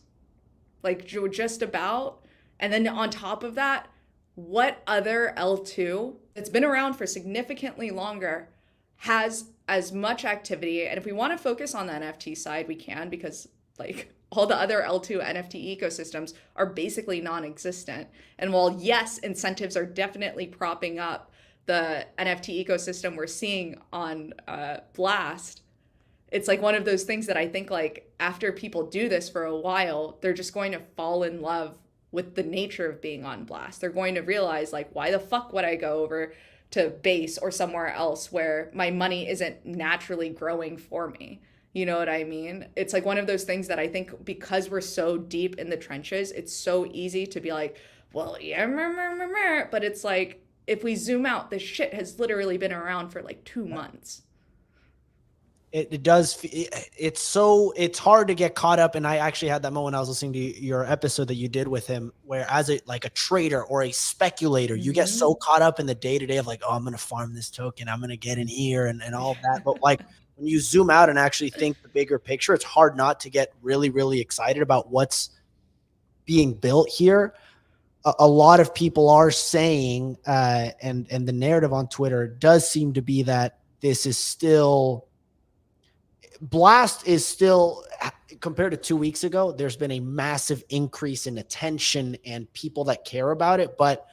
Speaker 5: like just about. And then on top of that, what other L2 that's been around for significantly longer has as much activity? And if we want to focus on the NFT side, we can, because like all the other L2 NFT ecosystems are basically non-existent. And while yes, incentives are definitely propping up the NFT ecosystem we're seeing on Blast, it's like one of those things that I think like after people do this for a while, they're just going to fall in love with the nature of being on Blast. They're going to realize like, why the fuck would I go over to base or somewhere else where my money isn't naturally growing for me? You know what I mean? It's like one of those things that I think because we're so deep in the trenches, it's so easy to be like, well, yeah, but it's like, if we zoom out, this shit has literally been around for like 2 months.
Speaker 1: It does. It's hard to get caught up. And I actually had that moment. I was listening to your episode that you did with him, where as a trader or a speculator, you get so caught up in the day to day of like, oh, I'm going to farm this token, I'm going to get in here and all that. But like when you zoom out and actually think the bigger picture, it's hard not to get really, really excited about what's being built here. A lot of people are saying, and the narrative on Twitter does seem to be that this is still. Blast is still, compared to 2 weeks ago, there's been a massive increase in attention and people that care about it. But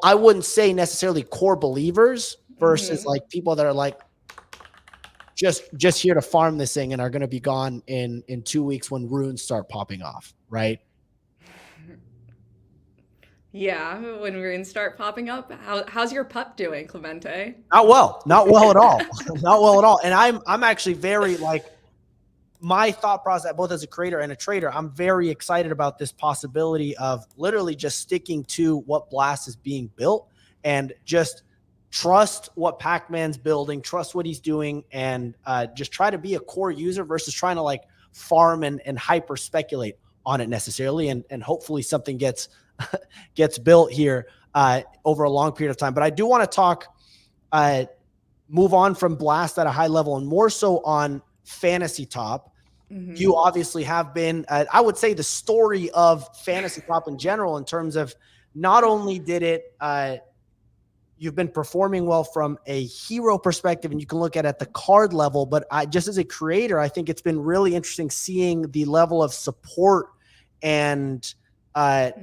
Speaker 1: I wouldn't say necessarily core believers versus like people that are like just here to farm this thing and are going to be gone in 2 weeks when runes start popping off, right?
Speaker 5: Yeah, when we're gonna start popping up. How's your pup doing, Clemente?
Speaker 1: Not well, not well at all, not well at all. And I'm actually very like, my thought process, both as a creator and a trader, I'm very excited about this possibility of literally just sticking to what Blast is being built and just trust what Pacman's building, trust what he's doing, and just try to be a core user versus trying to like farm and hyper speculate on it necessarily. And hopefully something gets built here over a long period of time. But I do want to talk, move on from Blast at a high level and more so on Fantasy Top. You obviously have been, I would say, the story of Fantasy Top in general, in terms of not only did it, you've been performing well from a hero perspective, and you can look at the card level, but just as a creator, I think it's been really interesting seeing the level of support and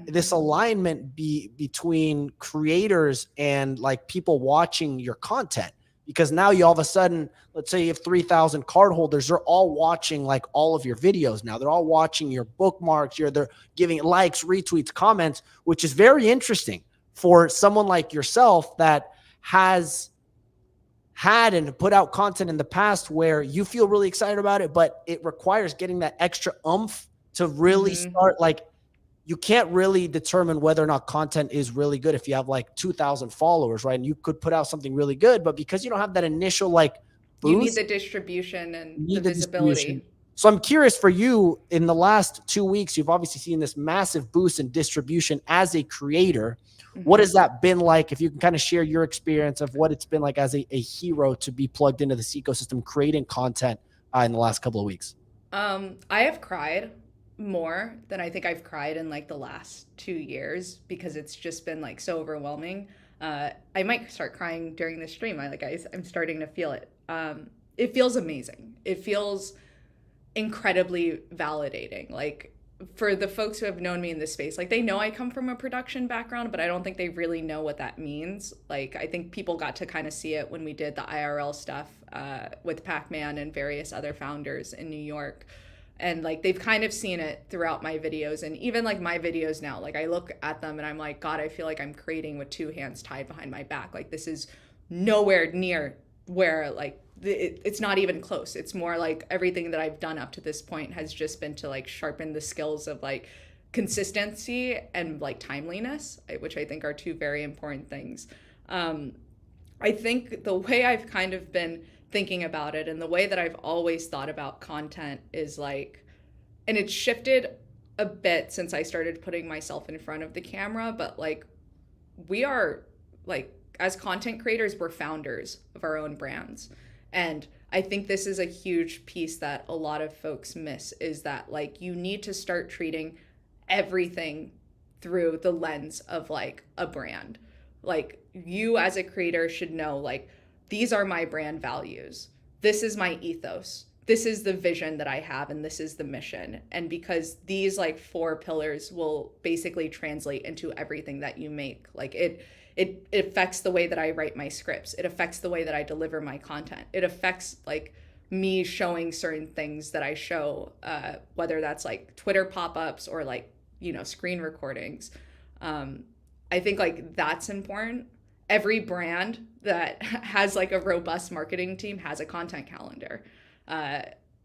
Speaker 1: this alignment between creators and like people watching your content. Because now you all of a sudden, let's say you have 3,000 card holders, they're all watching like all of your videos now. They're all watching your bookmarks. They're giving likes, retweets, comments, which is very interesting for someone like yourself that has had and put out content in the past where you feel really excited about it, but it requires getting that extra oomph to really start. Like, you can't really determine whether or not content is really good if you have like 2,000 followers, right? And you could put out something really good, but because you don't have that initial like boost,
Speaker 5: you need the distribution and the visibility.
Speaker 1: So I'm curious for you, in the last 2 weeks, you've obviously seen this massive boost in distribution as a creator. What has that been like? If you can kind of share your experience of what it's been like as a hero to be plugged into this ecosystem, creating content in the last couple of weeks.
Speaker 5: I have cried more than I think I've cried in like the last 2 years, because it's just been like so overwhelming. I might start crying during the stream. I'm starting to feel it. It feels amazing. It feels incredibly validating. Like, for the folks who have known me in this space, like, they know I come from a production background, but I don't think they really know what that means. Like, I think people got to kind of see it when we did the IRL stuff with Pac-Man and various other founders in New York. And like, they've kind of seen it throughout my videos, and even like my videos now, like I look at them and I'm like, God, I feel like I'm creating with 2 hands tied behind my back. Like, this is nowhere near where like it's not even close. It's more like everything that I've done up to this point has just been to like sharpen the skills of like consistency and like timeliness, which I think are 2 very important things. I think the way I've kind of been thinking about it, and the way that I've always thought about content, is like, and it's shifted a bit since I started putting myself in front of the camera, but like, we are like, as content creators, we're founders of our own brands. And I think this is a huge piece that a lot of folks miss, is that like, you need to start treating everything through the lens of like a brand. Like, you as a creator should know, like, these are my brand values. This is my ethos. This is the vision that I have, and this is the mission. And because these like 4 pillars will basically translate into everything that you make. Like, it affects the way that I write my scripts. It affects the way that I deliver my content. It affects like me showing certain things that I show, whether that's like Twitter pop-ups or like, you know, screen recordings. I think like that's important. Every brand that has like a robust marketing team has a content calendar.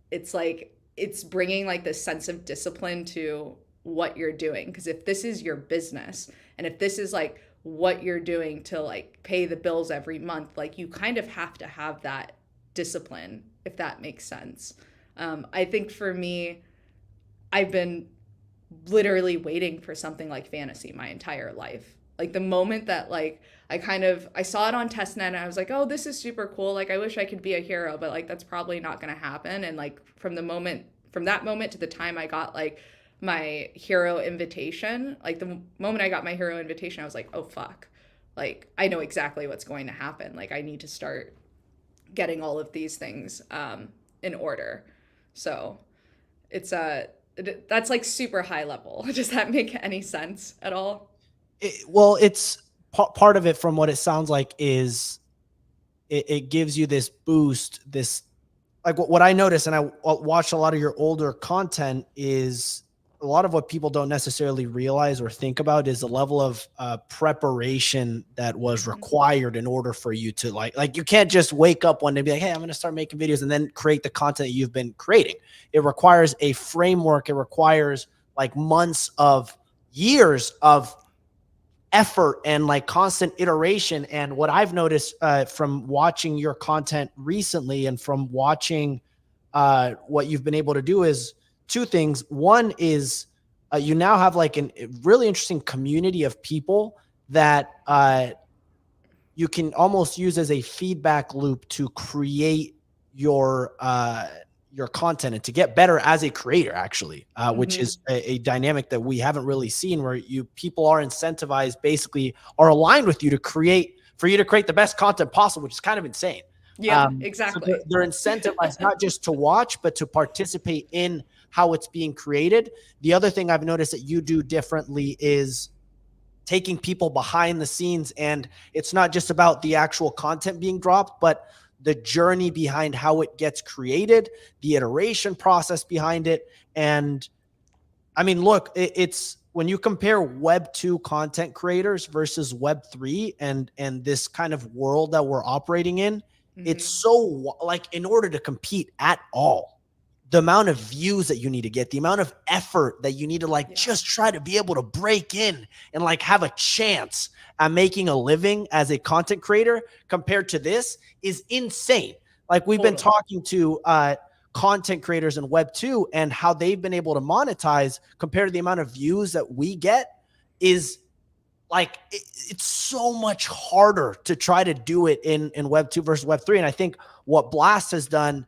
Speaker 5: It's like, it's bringing like this sense of discipline to what you're doing. Because if this is your business, and if this is like what you're doing to like pay the bills every month, like, you kind of have to have that discipline, if that makes sense. I think for me, I've been literally waiting for something like fantasy my entire life. Like, the moment that like I saw it on testnet, and I was like, oh, this is super cool. Like, I wish I could be a hero, but like, that's probably not going to happen. And like, from that moment to the time I got like my hero invitation, like the moment I got my hero invitation, I was like, oh fuck, like, I know exactly what's going to happen. Like, I need to start getting all of these things in order. So it's that's like super high level. Does that make any sense at all?
Speaker 1: Well, it's part of it, from what it sounds like, is it gives you this boost, this, like, what I notice, and I watch a lot of your older content, is lot of what people don't necessarily realize or think about is the level of preparation that was required in order for you to like you can't just wake up one day and be like, hey, I'm going to start making videos and then create the content that you've been creating. It requires a framework. It requires like months of years of effort and like constant iteration. And what I've noticed from watching your content recently and from watching what you've been able to do is two things. One is you now have like a really interesting community of people that you can almost use as a feedback loop to create your content and to get better as a creator, actually, which is a dynamic that we haven't really seen, where people are incentivized, basically are aligned with you to create the best content possible, which is kind of insane.
Speaker 5: Yeah, exactly.
Speaker 1: So they're incentivized not just to watch, but to participate in how it's being created. The other thing I've noticed that you do differently is taking people behind the scenes, and it's not just about the actual content being dropped, but the journey behind how it gets created, the iteration process behind it. And I mean, look, it's when you compare Web 2 content creators versus Web 3 and this kind of world that we're operating in, it's so like, in order to compete at all, the amount of views that you need to get, the amount of effort that you need to like just try to be able to break in and like have a chance at making a living as a content creator compared to this is insane. Like we've been talking to content creators in Web 2 and how they've been able to monetize compared to the amount of views that we get is like, it's so much harder to try to do it in Web 2 versus Web 3. And I think what Blast has done,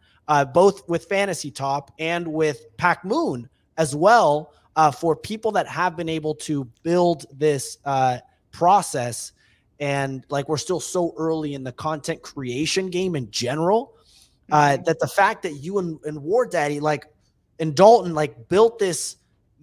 Speaker 1: both with Fantasy Top and with Pacmoon as well, for people that have been able to build this process, and like we're still so early in the content creation game in general, that the fact that you and Wardaddy, like, and Dalton, like, built this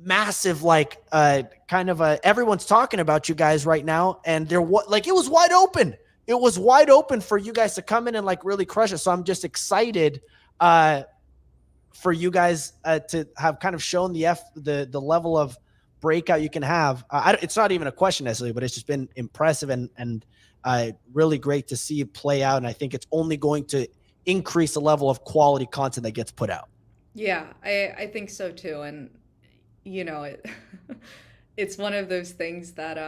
Speaker 1: massive, like, kind of everyone's talking about you guys right now, and they're like, it was wide open. It was wide open for you guys to come in and like really crush it. So I'm just excited for you guys to have kind of shown the level of breakout you can have. It's not even a question necessarily, but it's just been impressive and really great to see it play out. And I think it's only going to increase the level of quality content that gets put out.
Speaker 5: Yeah, I think so too. And you know, it's one of those things that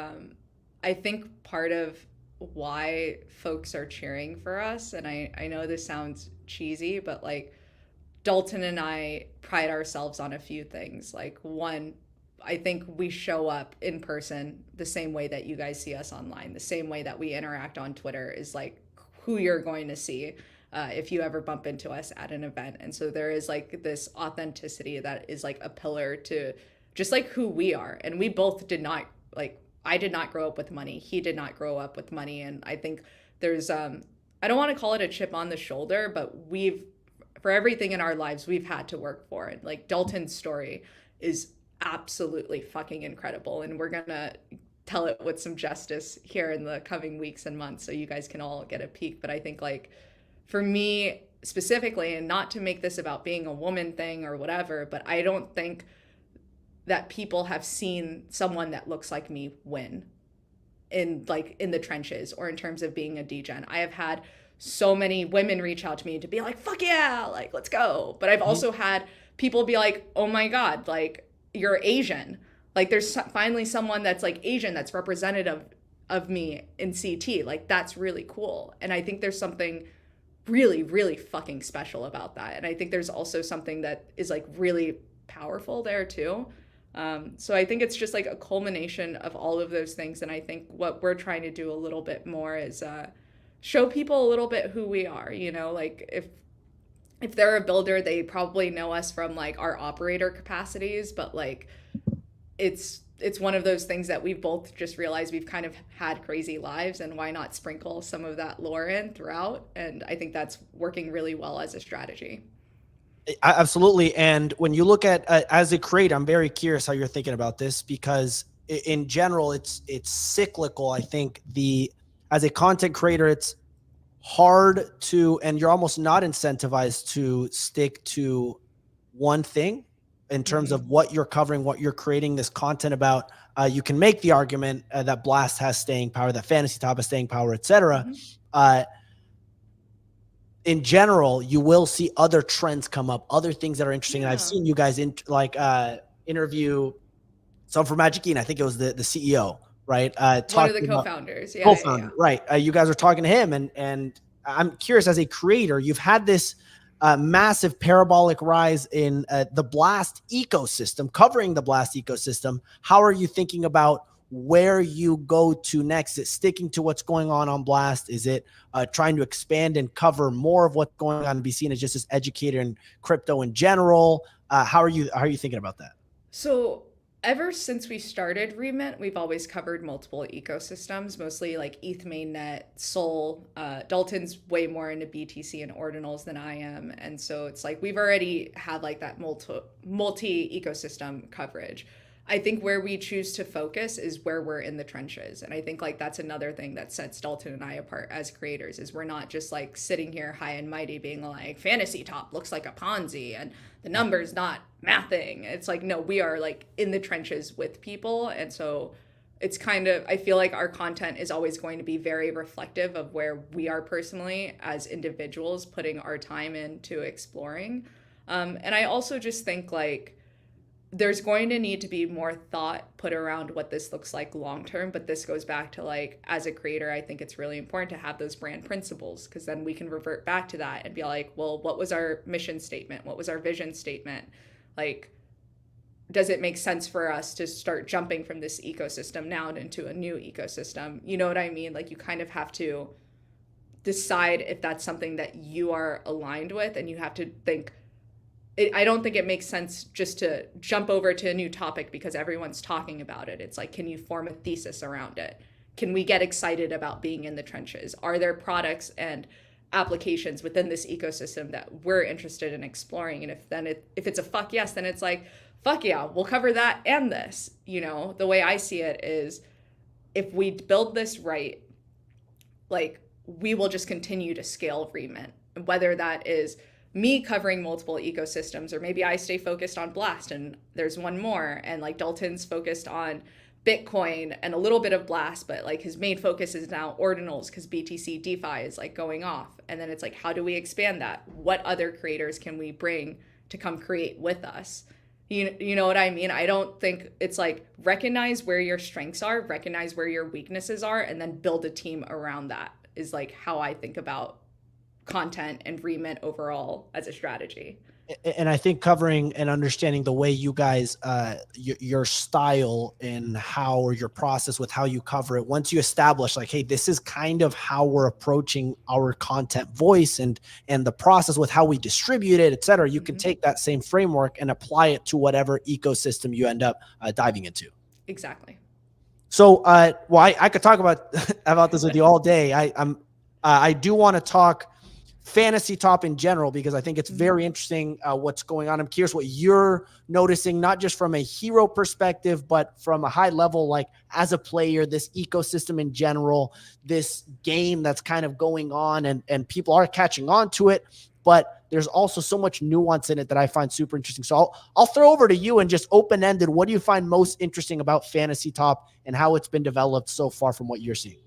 Speaker 5: I think part of why folks are cheering for us, and I know this sounds cheesy, but like Dalton and I pride ourselves on a few things. Like, one, I think we show up in person the same way that you guys see us online. The same way that we interact on Twitter is like who you're going to see if you ever bump into us at an event. And so there is like this authenticity that is like a pillar to just like who we are. And we both did not, like, I did not grow up with money. He did not grow up with money. And I think there's, I don't want to call it a chip on the shoulder, but for everything in our lives, we've had to work for it. Like, Dalton's story is absolutely fucking incredible. And we're going to tell it with some justice here in the coming weeks and months, so you guys can all get a peek. But I think, like, for me specifically, and not to make this about being a woman thing or whatever, but I don't think that people have seen someone that looks like me win in the trenches or in terms of being a degen. I have had so many women reach out to me to be like, fuck yeah, like, let's go. But I've also had people be like, oh my God, like, you're Asian. Like, there's finally someone that's like Asian that's representative of me in CT. Like, that's really cool. And I think there's something really, really fucking special about that. And I think there's also something that is like really powerful there too. So I think it's just like a culmination of all of those things. And I think what we're trying to do a little bit more is show people a little bit who we are. You know, like, if they're a builder, they probably know us from like our operator capacities, but like it's one of those things that we've both just realized we've kind of had crazy lives, and why not sprinkle some of that lore in throughout? And I think that's working really well as a strategy.
Speaker 1: Absolutely. And when you look at as a creator, I'm very curious how you're thinking about this, because in general, it's cyclical. I think as a content creator, it's hard to, and you're almost not incentivized to stick to one thing. in terms of what you're covering, what you're creating this content about, you can make the argument that Blast has staying power, that Fantasy Top has staying power, etc. In general, you will see other trends come up, other things that are interesting. And I've seen you guys interview someone from Magic Eden. I think it was the CEO, right?
Speaker 5: One of the co-founders.
Speaker 1: Co-founder, right. You guys are talking to him, and I'm curious, as a creator, you've had this massive parabolic rise in the Blast ecosystem, covering the Blast ecosystem. How are you thinking about where you go to next? Is it sticking to what's going on Blast? Is it trying to expand and cover more of what's going on and be seen as just this educator in crypto in general? How are you thinking about that?
Speaker 5: So ever since we started Remit, we've always covered multiple ecosystems, mostly like ETH mainnet, Sol. Dalton's way more into BTC and ordinals than I am. And so it's like we've already had like that multi ecosystem coverage. I think where we choose to focus is where we're in the trenches. And I think like that's another thing that sets Dalton and I apart as creators, is we're not just like sitting here high and mighty being like Fantasy Top looks like a Ponzi and the numbers not mathing. It's like, no, we are like in the trenches with people. And so it's kind of, I feel like our content is always going to be very reflective of where we are personally as individuals putting our time into exploring. And I also just think like, there's going to need to be more thought put around what this looks like long term, but this goes back to like, as a creator, I think it's really important to have those brand principles, because then we can revert back to that and be like, well, what was our mission statement? What was our vision statement? Like, does it make sense for us to start jumping from this ecosystem now into a new ecosystem? You know what I mean? Like, you kind of have to decide if that's something that you are aligned with, and you have to think, I don't think it makes sense just to jump over to a new topic because everyone's talking about it. It's like, can you form a thesis around it? Can we get excited about being in the trenches? Are there products and applications within this ecosystem that we're interested in exploring? And if it's a fuck yes, then it's like, fuck yeah, we'll cover that and this. You know, the way I see it is, if we build this right, like, we will just continue to scale Remit, whether that is me covering multiple ecosystems, or maybe I stay focused on Blast and there's one more, and like Dalton's focused on Bitcoin and a little bit of Blast, but like his main focus is now ordinals because BTC DeFi is like going off. And then it's like, how do we expand that? What other creators can we bring to come create with us? You know what I mean? I don't think it's like, recognize where your strengths are, recognize where your weaknesses are, and then build a team around that, is like how I think about content and Remit overall as a strategy.
Speaker 1: And I think covering and understanding the way you guys, your style and how, or your process with how you cover it, once you establish like, hey, this is kind of how we're approaching our content voice and the process with how we distribute it, et cetera, you can take that same framework and apply it to whatever ecosystem you end up diving into.
Speaker 5: Exactly.
Speaker 1: So, well, I could talk about this with you all day. I do want to talk Fantasy Top in general, because I think it's very interesting what's going on. I'm curious what you're noticing, not just from a hero perspective, but from a high level, like as a player, this ecosystem in general, this game that's kind of going on, and people are catching on to it, but there's also so much nuance in it that I find super interesting. So I'll throw over to you and just open-ended, what do you find most interesting about Fantasy Top and how it's been developed so far from what you're seeing?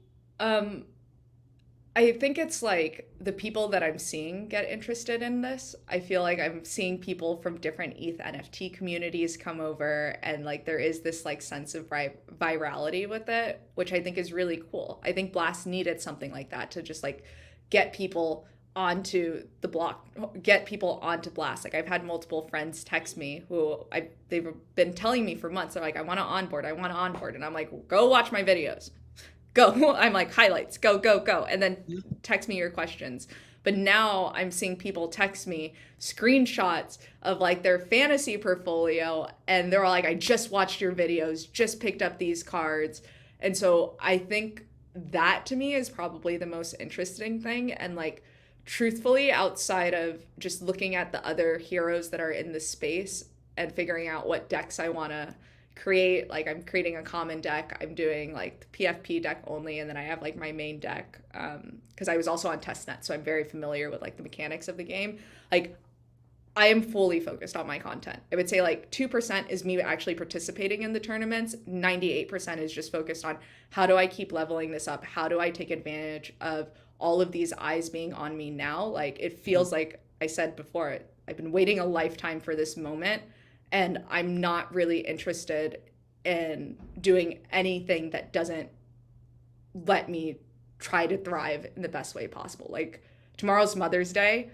Speaker 5: I think it's like the people that I'm seeing get interested in this. I feel like I'm seeing people from different ETH NFT communities come over, and like there is this like sense of virality with it, which I think is really cool. I think Blast needed something like that to just like get people onto the block, get people onto Blast. Like, I've had multiple friends text me who they've been telling me for months, they're like, I want to onboard. And I'm like, go watch my videos. Go. I'm like, highlights, go, and then text me your questions. But now I'm seeing people text me screenshots of like their fantasy portfolio, and they're all like, I just watched your videos, just picked up these cards. And so I think that to me is probably the most interesting thing. And like, truthfully, outside of just looking at the other heroes that are in the space and figuring out what decks I want to create, like I'm creating a common deck, I'm doing like the PFP deck only, and then I have like my main deck because I was also on testnet, so I'm very familiar with like the mechanics of the game. Like, I am fully focused on my content. I would say like 2% is me actually participating in the tournaments. 98% is just focused on how do I keep leveling this up? How do I take advantage of all of these eyes being on me now? Like it feels like I said before, I've been waiting a lifetime for this moment, and I'm not really interested in doing anything that doesn't let me try to thrive in the best way possible. Like tomorrow's Mother's Day.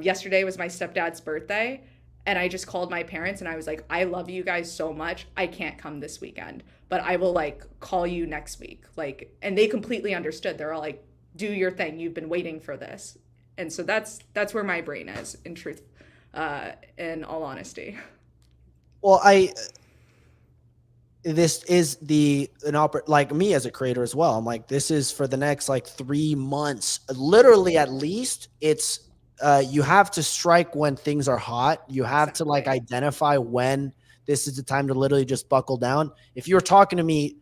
Speaker 5: Yesterday was my stepdad's birthday, and I just called my parents and I was like, I love you guys so much. I can't come this weekend, but I will like call you next week. Like, and they completely understood. They're all like, do your thing. You've been waiting for this. And so that's where my brain is, in truth, in all honesty.
Speaker 1: Well, this is like me as a creator as well. I'm like, this is for the next like 3 months, literally at least. It's you have to strike when things are hot. You have to like identify when this is the time to literally just buckle down. If you were talking to me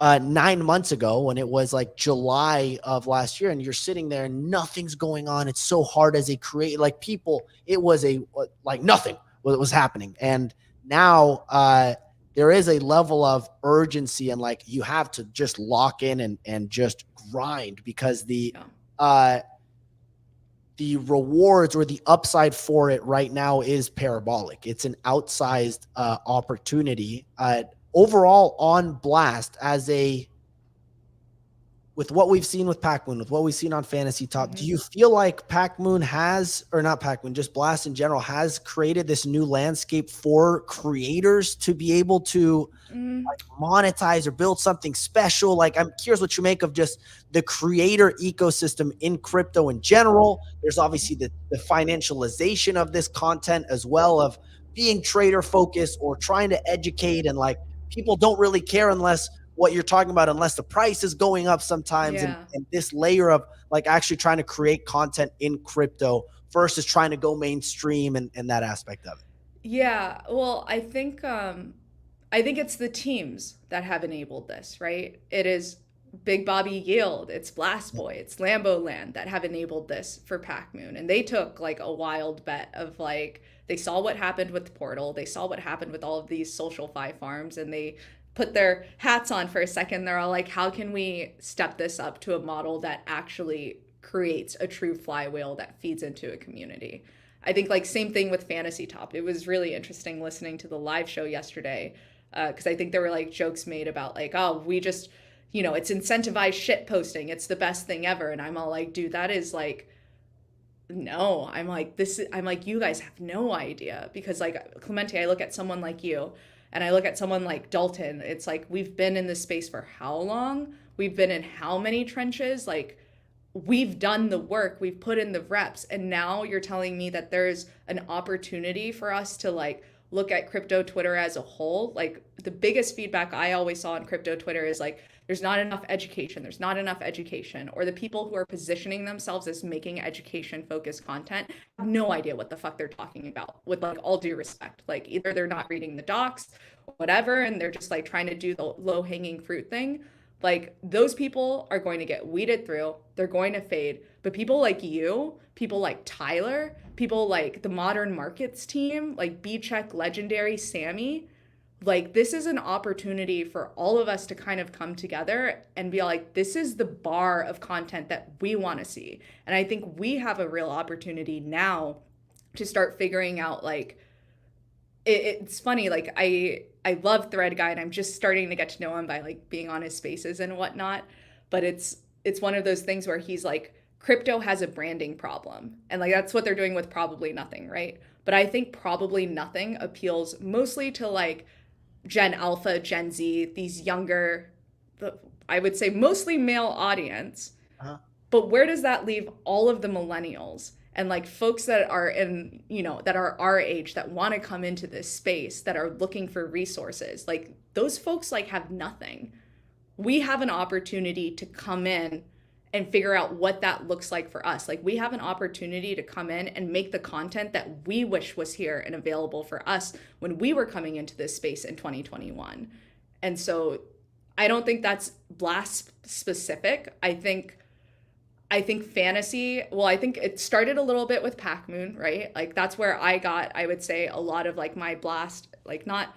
Speaker 1: 9 months ago when it was like July of last year and you're sitting there and nothing's going on, it's so hard as a creator, like people, it was like nothing was happening. And now there is a level of urgency, and like you have to just lock in and just grind, because the rewards or the upside for it right now is parabolic. It's an outsized opportunity overall on Blast with what we've seen with Pacmoon, with what we've seen on Fantasy Top. Do you feel like Pacmoon has, or not Pacmoon, just Blast in general, has created this new landscape for creators to be able to like monetize or build something special? Like, I'm curious what you make of just the creator ecosystem in crypto in general. There's obviously the financialization of this content as well, of being trader focused or trying to educate, and like people don't really care unless what you're talking about, unless the price is going up sometimes. And this layer of like actually trying to create content in crypto versus trying to go mainstream and that aspect of it.
Speaker 5: Yeah, well, I think it's the teams that have enabled this, right? It is Big Bobby Yield, it's Blast Boy, it's Lambo Land that have enabled this for Pacmoon. And they took like a wild bet of like, they saw what happened with Portal, they saw what happened with all of these social fi farms, and they put their hats on for a second. They're all like, how can we step this up to a model that actually creates a true flywheel that feeds into a community? I think like same thing with Fantasy Top. It was really interesting listening to the live show yesterday, because I think there were like jokes made about like, oh, we just, it's incentivized shit posting. It's the best thing ever. And I'm all like, dude, that is like, no. I'm like, you guys have no idea. Because like Clemente, I look at someone like you, and I look at someone like Dalton. It's like, we've been in this space for how long? We've been in how many trenches? Like, we've done the work, we've put in the reps, and now you're telling me that there's an opportunity for us to like look at crypto Twitter as a whole. Like, the biggest feedback I always saw on crypto Twitter is like, there's not enough education, or the people who are positioning themselves as making education focused content have no idea what the fuck they're talking about, with like all due respect. Like, either they're not reading the docs or whatever, and they're just like trying to do the low hanging fruit thing. Like, those people are going to get weeded through, they're going to fade. But people like you, people like Tyler, people like the Modern Markets team, like B-Check Legendary Sammy, like, this is an opportunity for all of us to kind of come together and be like, this is the bar of content that we want to see. And I think we have a real opportunity now to start figuring out, like, it's funny, like I love Thread Guy, and I'm just starting to get to know him by like being on his spaces and whatnot. But it's one of those things where he's like, crypto has a branding problem, and like that's what they're doing with Probably Nothing, right? But I think Probably Nothing appeals mostly to like Gen Alpha, Gen Z, these younger, I would say mostly male audience. But where does that leave all of the millennials and like folks that are in, that are our age, that want to come into this space, that are looking for resources? Like, those folks like have nothing. We have an opportunity to come in and figure out what that looks like for us. Like, we have an opportunity to come in and make the content that we wish was here and available for us when we were coming into this space in 2021. And so I don't think that's Blast specific. I think I think fantasy, well, I think it started a little bit with Pacmoon, right? Like that's where I got, I would say, a lot of like my blast, like not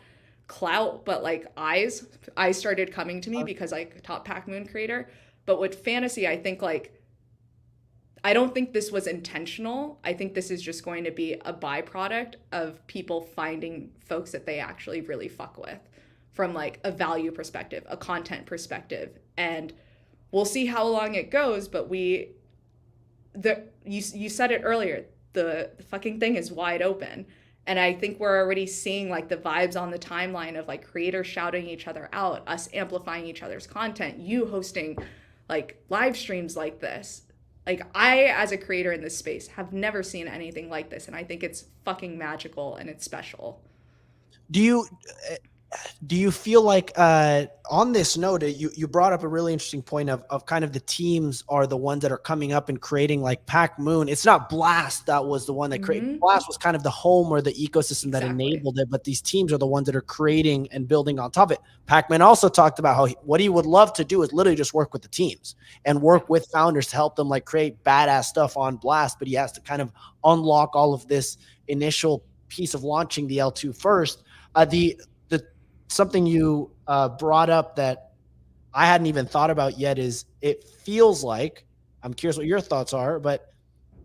Speaker 5: clout, but like eyes started coming to me because I top Pacmoon creator. But with fantasy, I think like, I don't think this was intentional. I think this is just going to be a byproduct of people finding folks that they actually really fuck with from like a value perspective, a content perspective. And we'll see how long it goes, but you said it earlier, the fucking thing is wide open. And I think we're already seeing like the vibes on the timeline of like creators shouting each other out, us amplifying each other's content, you hosting like live streams like this. Like I, as a creator in this space, have never seen anything like this. And I think it's fucking magical and it's special.
Speaker 1: Do you feel like on this note, you brought up a really interesting point of kind of the teams are the ones that are coming up and creating like Pacmoon. It's not Blast that was the one that created. Blast was kind of the home or the ecosystem that enabled it, but these teams are the ones that are creating and building on top of it. Pacman also talked about how what he would love to do is literally just work with the teams and work with founders to help them like create badass stuff on Blast, but he has to kind of unlock all of this initial piece of launching the L2 first. Something you brought up that I hadn't even thought about yet is it feels like, I'm curious what your thoughts are, but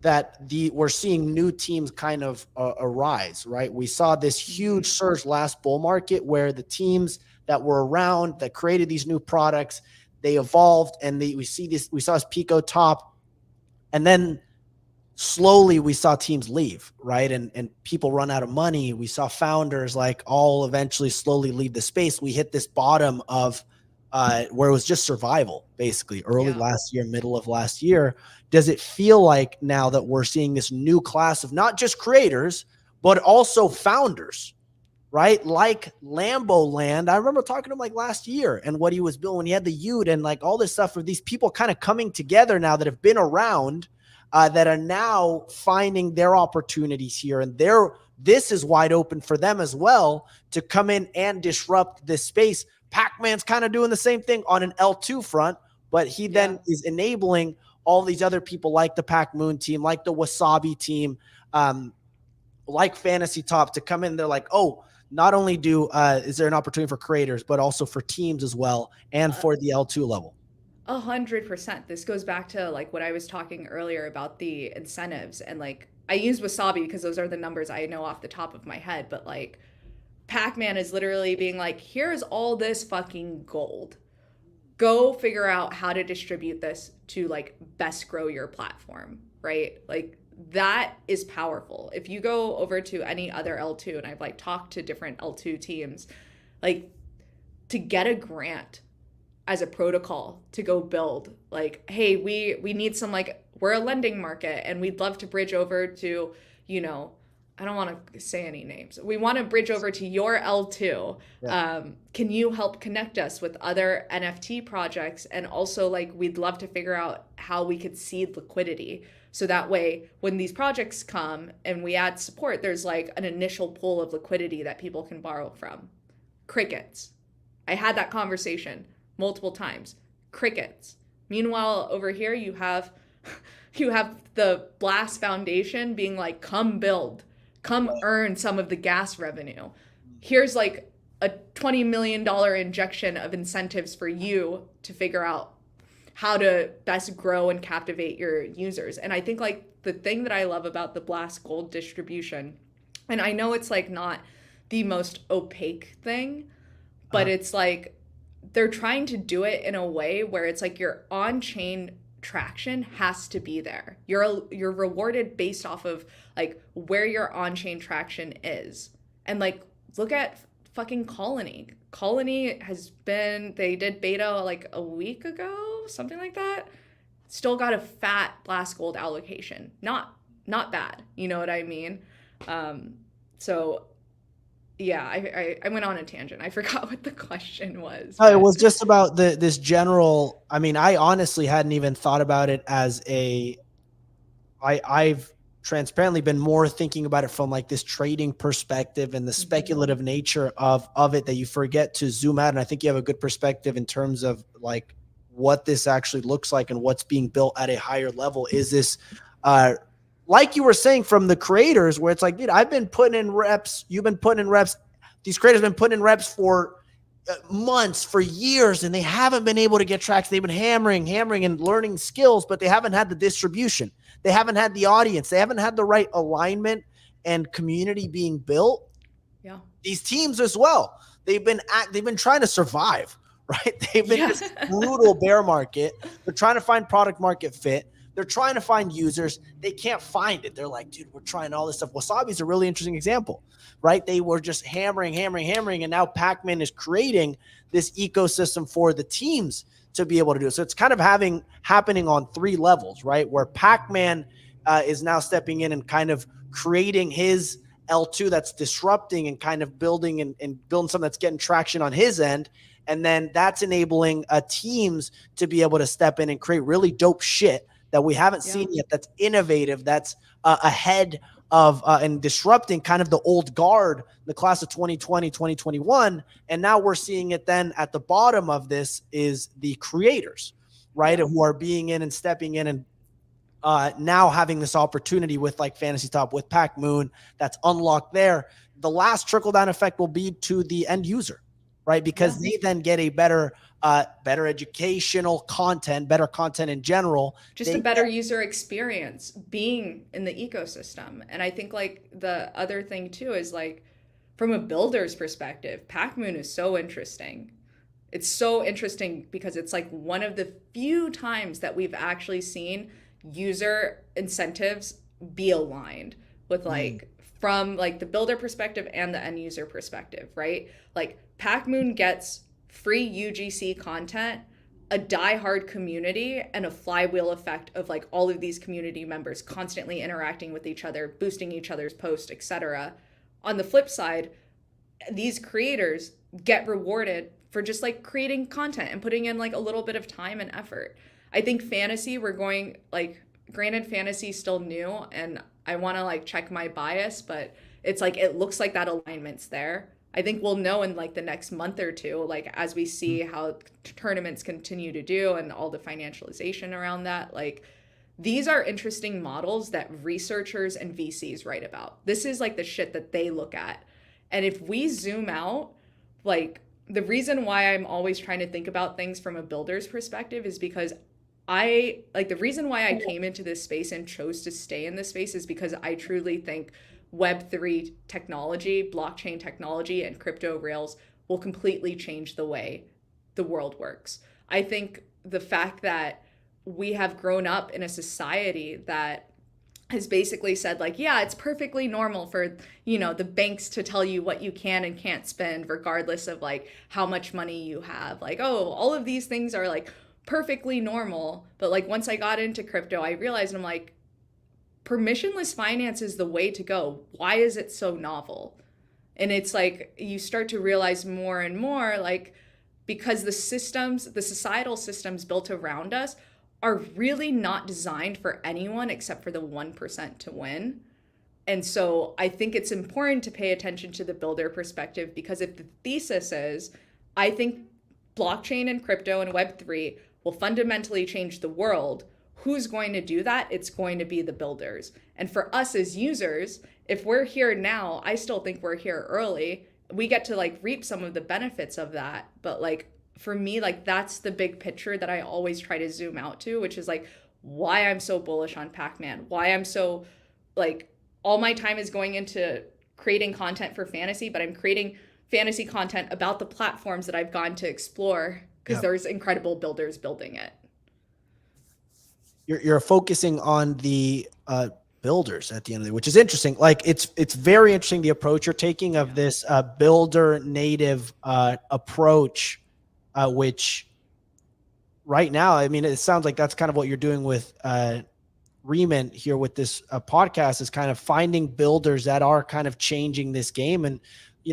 Speaker 1: that we're seeing new teams kind of arise, right? We saw this huge surge last bull market where the teams that were around that created these new products, they evolved and we saw this Pico top, and then slowly we saw teams leave, right? And people run out of money. We saw founders like all eventually slowly leave the space. We hit this bottom of where it was just survival, basically early last year, middle of last year. Does it feel like now that we're seeing this new class of not just creators, but also founders, right? Like Lambo Land. I remember talking to him like last year and what he was building when he had the Ute and like all this stuff of these people kind of coming together now that have been around that are now finding their opportunities here. And this is wide open for them as well to come in and disrupt this space. Pac-Man's kind of doing the same thing on an L2 front, but he then is enabling all these other people like the Pacmoon team, like the Wasabi team, like Fantasy Top to come in. They're like, oh, not only is there an opportunity for creators, but also for teams as well and for the L2 level.
Speaker 5: 100%. This goes back to like what I was talking earlier about the incentives, and like I use Wasabi because those are the numbers I know off the top of my head, but like Pac-Man is literally being like, here's all this fucking gold. Go figure out how to distribute this to like best grow your platform, right? Like that is powerful. If you go over to any other L2, and I've like talked to different L2 teams, like to get a grant as a protocol to go build, like, hey, we need some, like, we're a lending market and we'd love to bridge over to, you know, I don't want to say any names. We want to bridge over to your L2. Can you help connect us with other NFT projects? And also, like, we'd love to figure out how we could seed liquidity. So that way, when these projects come and we add support, there's like an initial pool of liquidity that people can borrow from. Crickets. I had that conversation multiple times. Crickets. Meanwhile, over here, you have the Blast Foundation being like, come build, come earn some of the gas revenue. Here's like a $20 million injection of incentives for you to figure out how to best grow and captivate your users. And I think like the thing that I love about the Blast Gold distribution, and I know it's like not the most opaque thing, but it's like they're trying to do it in a way where it's like your on-chain traction has to be there. You're rewarded based off of like where your on-chain traction is. And like look at fucking Colony. Colony they did beta like a week ago, something like that. Still got a fat Blast Gold allocation. Not bad. You know what I mean? So yeah, I went on a tangent. I forgot what the question was.
Speaker 1: It was just about this general. I mean, I honestly hadn't even thought about it as I've transparently been more thinking about it from like this trading perspective and the speculative nature of it, that you forget to zoom out. And I think you have a good perspective in terms of like what this actually looks like and what's being built at a higher level is this, like you were saying, from the creators, where it's like, dude, I've been putting in reps. You've been putting in reps. These creators have been putting in reps for months, for years, and they haven't been able to get traction. They've been hammering and learning skills, but they haven't had the distribution. They haven't had the audience. They haven't had the right alignment and community being built.
Speaker 5: Yeah.
Speaker 1: These teams as well. They've been trying to survive, right? They've been this brutal bear market. They're trying to find product market fit. They're trying to find users. They can't find it. They're like, dude, we're trying all this stuff. Wasabi's a really interesting example, right? They were just hammering. And now Pacmoon is creating this ecosystem for the teams to be able to do it. So it's kind of happening on 3 levels, right? Where Pacmoon is now stepping in and kind of creating his L2 that's disrupting and kind of building and building something that's getting traction on his end. And then that's enabling teams to be able to step in and create really dope shit that we haven't seen yet, that's innovative, that's ahead of and disrupting kind of the old guard, the class of 2020, 2021. And now we're seeing it then at the bottom of this is the creators, right? Who are being in and stepping in and now having this opportunity with like Fantasy Top, with Pacmoon, that's unlocked there. The last trickle down effect will be to the end user, right? Because they then get a better educational content, better content in general.
Speaker 5: Just a better user experience being in the ecosystem. And I think like the other thing too is like from a builder's perspective, Pacmoon is so interesting. It's so interesting because it's like one of the few times that we've actually seen user incentives be aligned with like from like the builder perspective and the end user perspective, right? Like Pacmoon gets free UGC content, a diehard community, and a flywheel effect of like all of these community members constantly interacting with each other, boosting each other's posts, etc. On the flip side, these creators get rewarded for just like creating content and putting in like a little bit of time and effort. I think fantasy, we're going like, granted fantasy is still new and I want to like check my bias, but it's like, it looks like that alignment's there. I think we'll know in like the next month or two, like as we see how tournaments continue to do and all the financialization around that, like these are interesting models that researchers and VCs write about. This is like the shit that they look at. And if we zoom out, like the reason why I'm always trying to think about things from a builder's perspective is because the reason why I came into this space and chose to stay in this space is because I truly think Web3 technology, blockchain technology, and crypto rails will completely change the way the world works. I think the fact that we have grown up in a society that has basically said like, yeah, it's perfectly normal for, the banks to tell you what you can and can't spend regardless of like how much money you have. Like, oh, all of these things are like perfectly normal. But like once I got into crypto, I realized I'm like, permissionless finance is the way to go. Why is it so novel? And it's like you start to realize more and more like because the societal systems built around us are really not designed for anyone except for the 1% to win. And so I think it's important to pay attention to the builder perspective because if the thesis is, I think blockchain and crypto and Web3 will fundamentally change the world, who's going to do that? It's going to be the builders. And for us as users, if we're here now, I still think we're here early. We get to like reap some of the benefits of that. But like for me, like that's the big picture that I always try to zoom out to, which is like why I'm so bullish on Pacmoon, why I'm so like all my time is going into creating content for fantasy, but I'm creating fantasy content about the platforms that I've gone to explore because there's incredible builders building it.
Speaker 1: You're focusing on the builders at the end of the day, which is interesting. Like it's very interesting the approach you're taking of this builder native approach, which right now, I mean, it sounds like that's kind of what you're doing with Riemann here with this podcast is kind of finding builders that are kind of changing this game. And,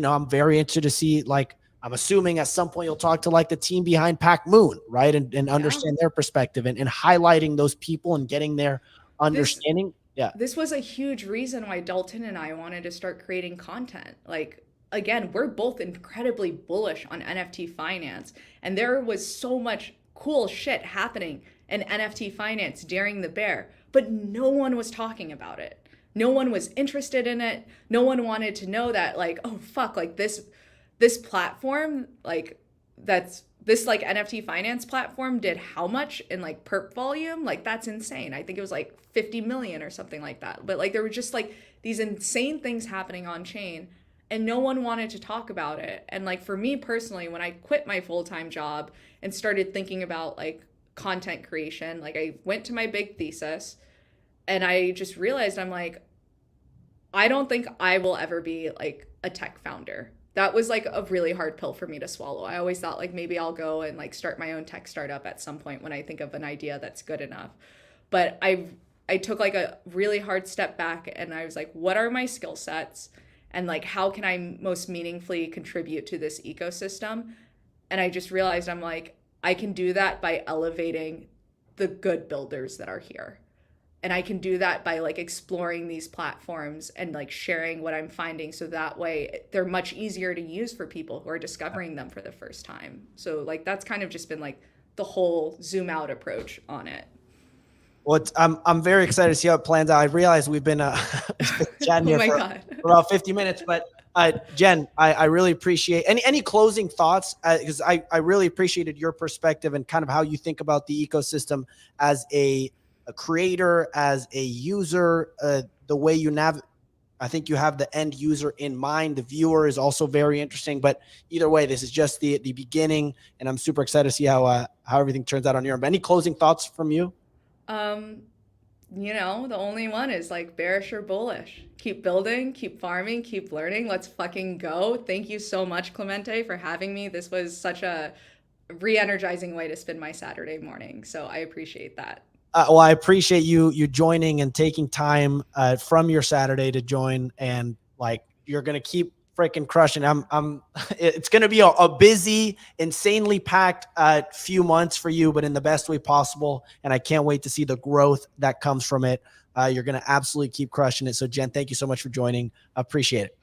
Speaker 1: I'm very interested to see, like, I'm assuming at some point you'll talk to like the team behind Pacmoon, right? And understand their perspective and highlighting those people and getting their understanding.
Speaker 5: This was a huge reason why Dalton and I wanted to start creating content. Like, again, we're both incredibly bullish on NFT finance. And there was so much cool shit happening in NFT finance during the bear, but no one was talking about it. No one was interested in it. No one wanted to know that, like, oh fuck, like this platform, like this like NFT finance platform did how much in like perp volume? Like that's insane. I think it was like 50 million or something like that. But like there were just like these insane things happening on chain and no one wanted to talk about it. And like for me personally, when I quit my full-time job and started thinking about like content creation, like I went to my big thesis and I just realized I'm like, I don't think I will ever be like a tech founder. That was like a really hard pill for me to swallow. I always thought like maybe I'll go and like start my own tech startup at some point when I think of an idea that's good enough. But I took like a really hard step back and I was like, what are my skill sets? And like, how can I most meaningfully contribute to this ecosystem? And I just realized I'm like, I can do that by elevating the good builders that are here. And I can do that by like exploring these platforms and like sharing what I'm finding. So that way they're much easier to use for people who are discovering them for the first time. So like, that's kind of just been like the whole zoom out approach on it.
Speaker 1: Well, I'm very excited to see how it plans out. I realize we've been chatting here for about 50 minutes, but Jenn, I really appreciate any closing thoughts, because I really appreciated your perspective and kind of how you think about the ecosystem as a creator, as a user, the way you I think you have the end user in mind. The viewer is also very interesting, but either way, this is just the beginning, and I'm super excited to see how everything turns out on your end. But any closing thoughts from you?
Speaker 5: You know, the only one is like bearish or bullish. Keep building, keep farming, keep learning. Let's fucking go. Thank you so much, Clemente, for having me. This was such a re-energizing way to spend my Saturday morning. So I appreciate that.
Speaker 1: Well, I appreciate you joining and taking time from your Saturday to join, and like you're gonna keep freaking crushing. It's gonna be a busy, insanely packed few months for you, but in the best way possible. And I can't wait to see the growth that comes from it. You're gonna absolutely keep crushing it. So Jenn, thank you so much for joining. Appreciate it.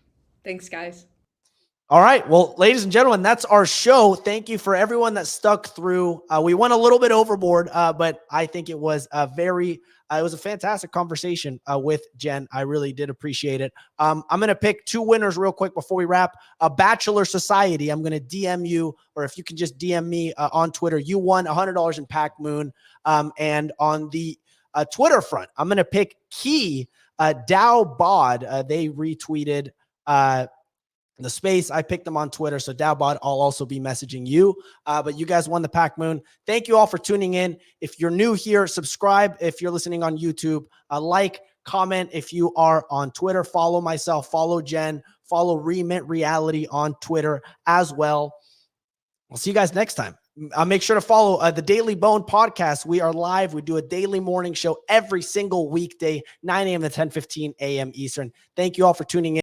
Speaker 5: Thanks, guys.
Speaker 1: All right. Well, ladies and gentlemen, that's our show. Thank you for everyone that stuck through. We went a little bit overboard, but I think it was a fantastic conversation with Jenn. I really did appreciate it. I'm going to pick two winners real quick before we wrap. A Bachelor Society. I'm going to DM you, or if you can just DM me on Twitter. You won $100 in Pacmoon. And on the Twitter front, I'm going to pick Key Dow Bod. They retweeted the space. I picked them on Twitter. So Dowbot, I'll also be messaging you. But you guys won the Pacmoon. Thank you all for tuning in. If you're new here, subscribe. If you're listening on YouTube, like, comment. If you are on Twitter, follow myself, follow Jenn, follow Remint Reality on Twitter as well. We'll see you guys next time. Make sure to follow the Daily Bone podcast. We are live. We do a daily morning show every single weekday, 9 a.m. to 10:15 a.m. Eastern. Thank you all for tuning in.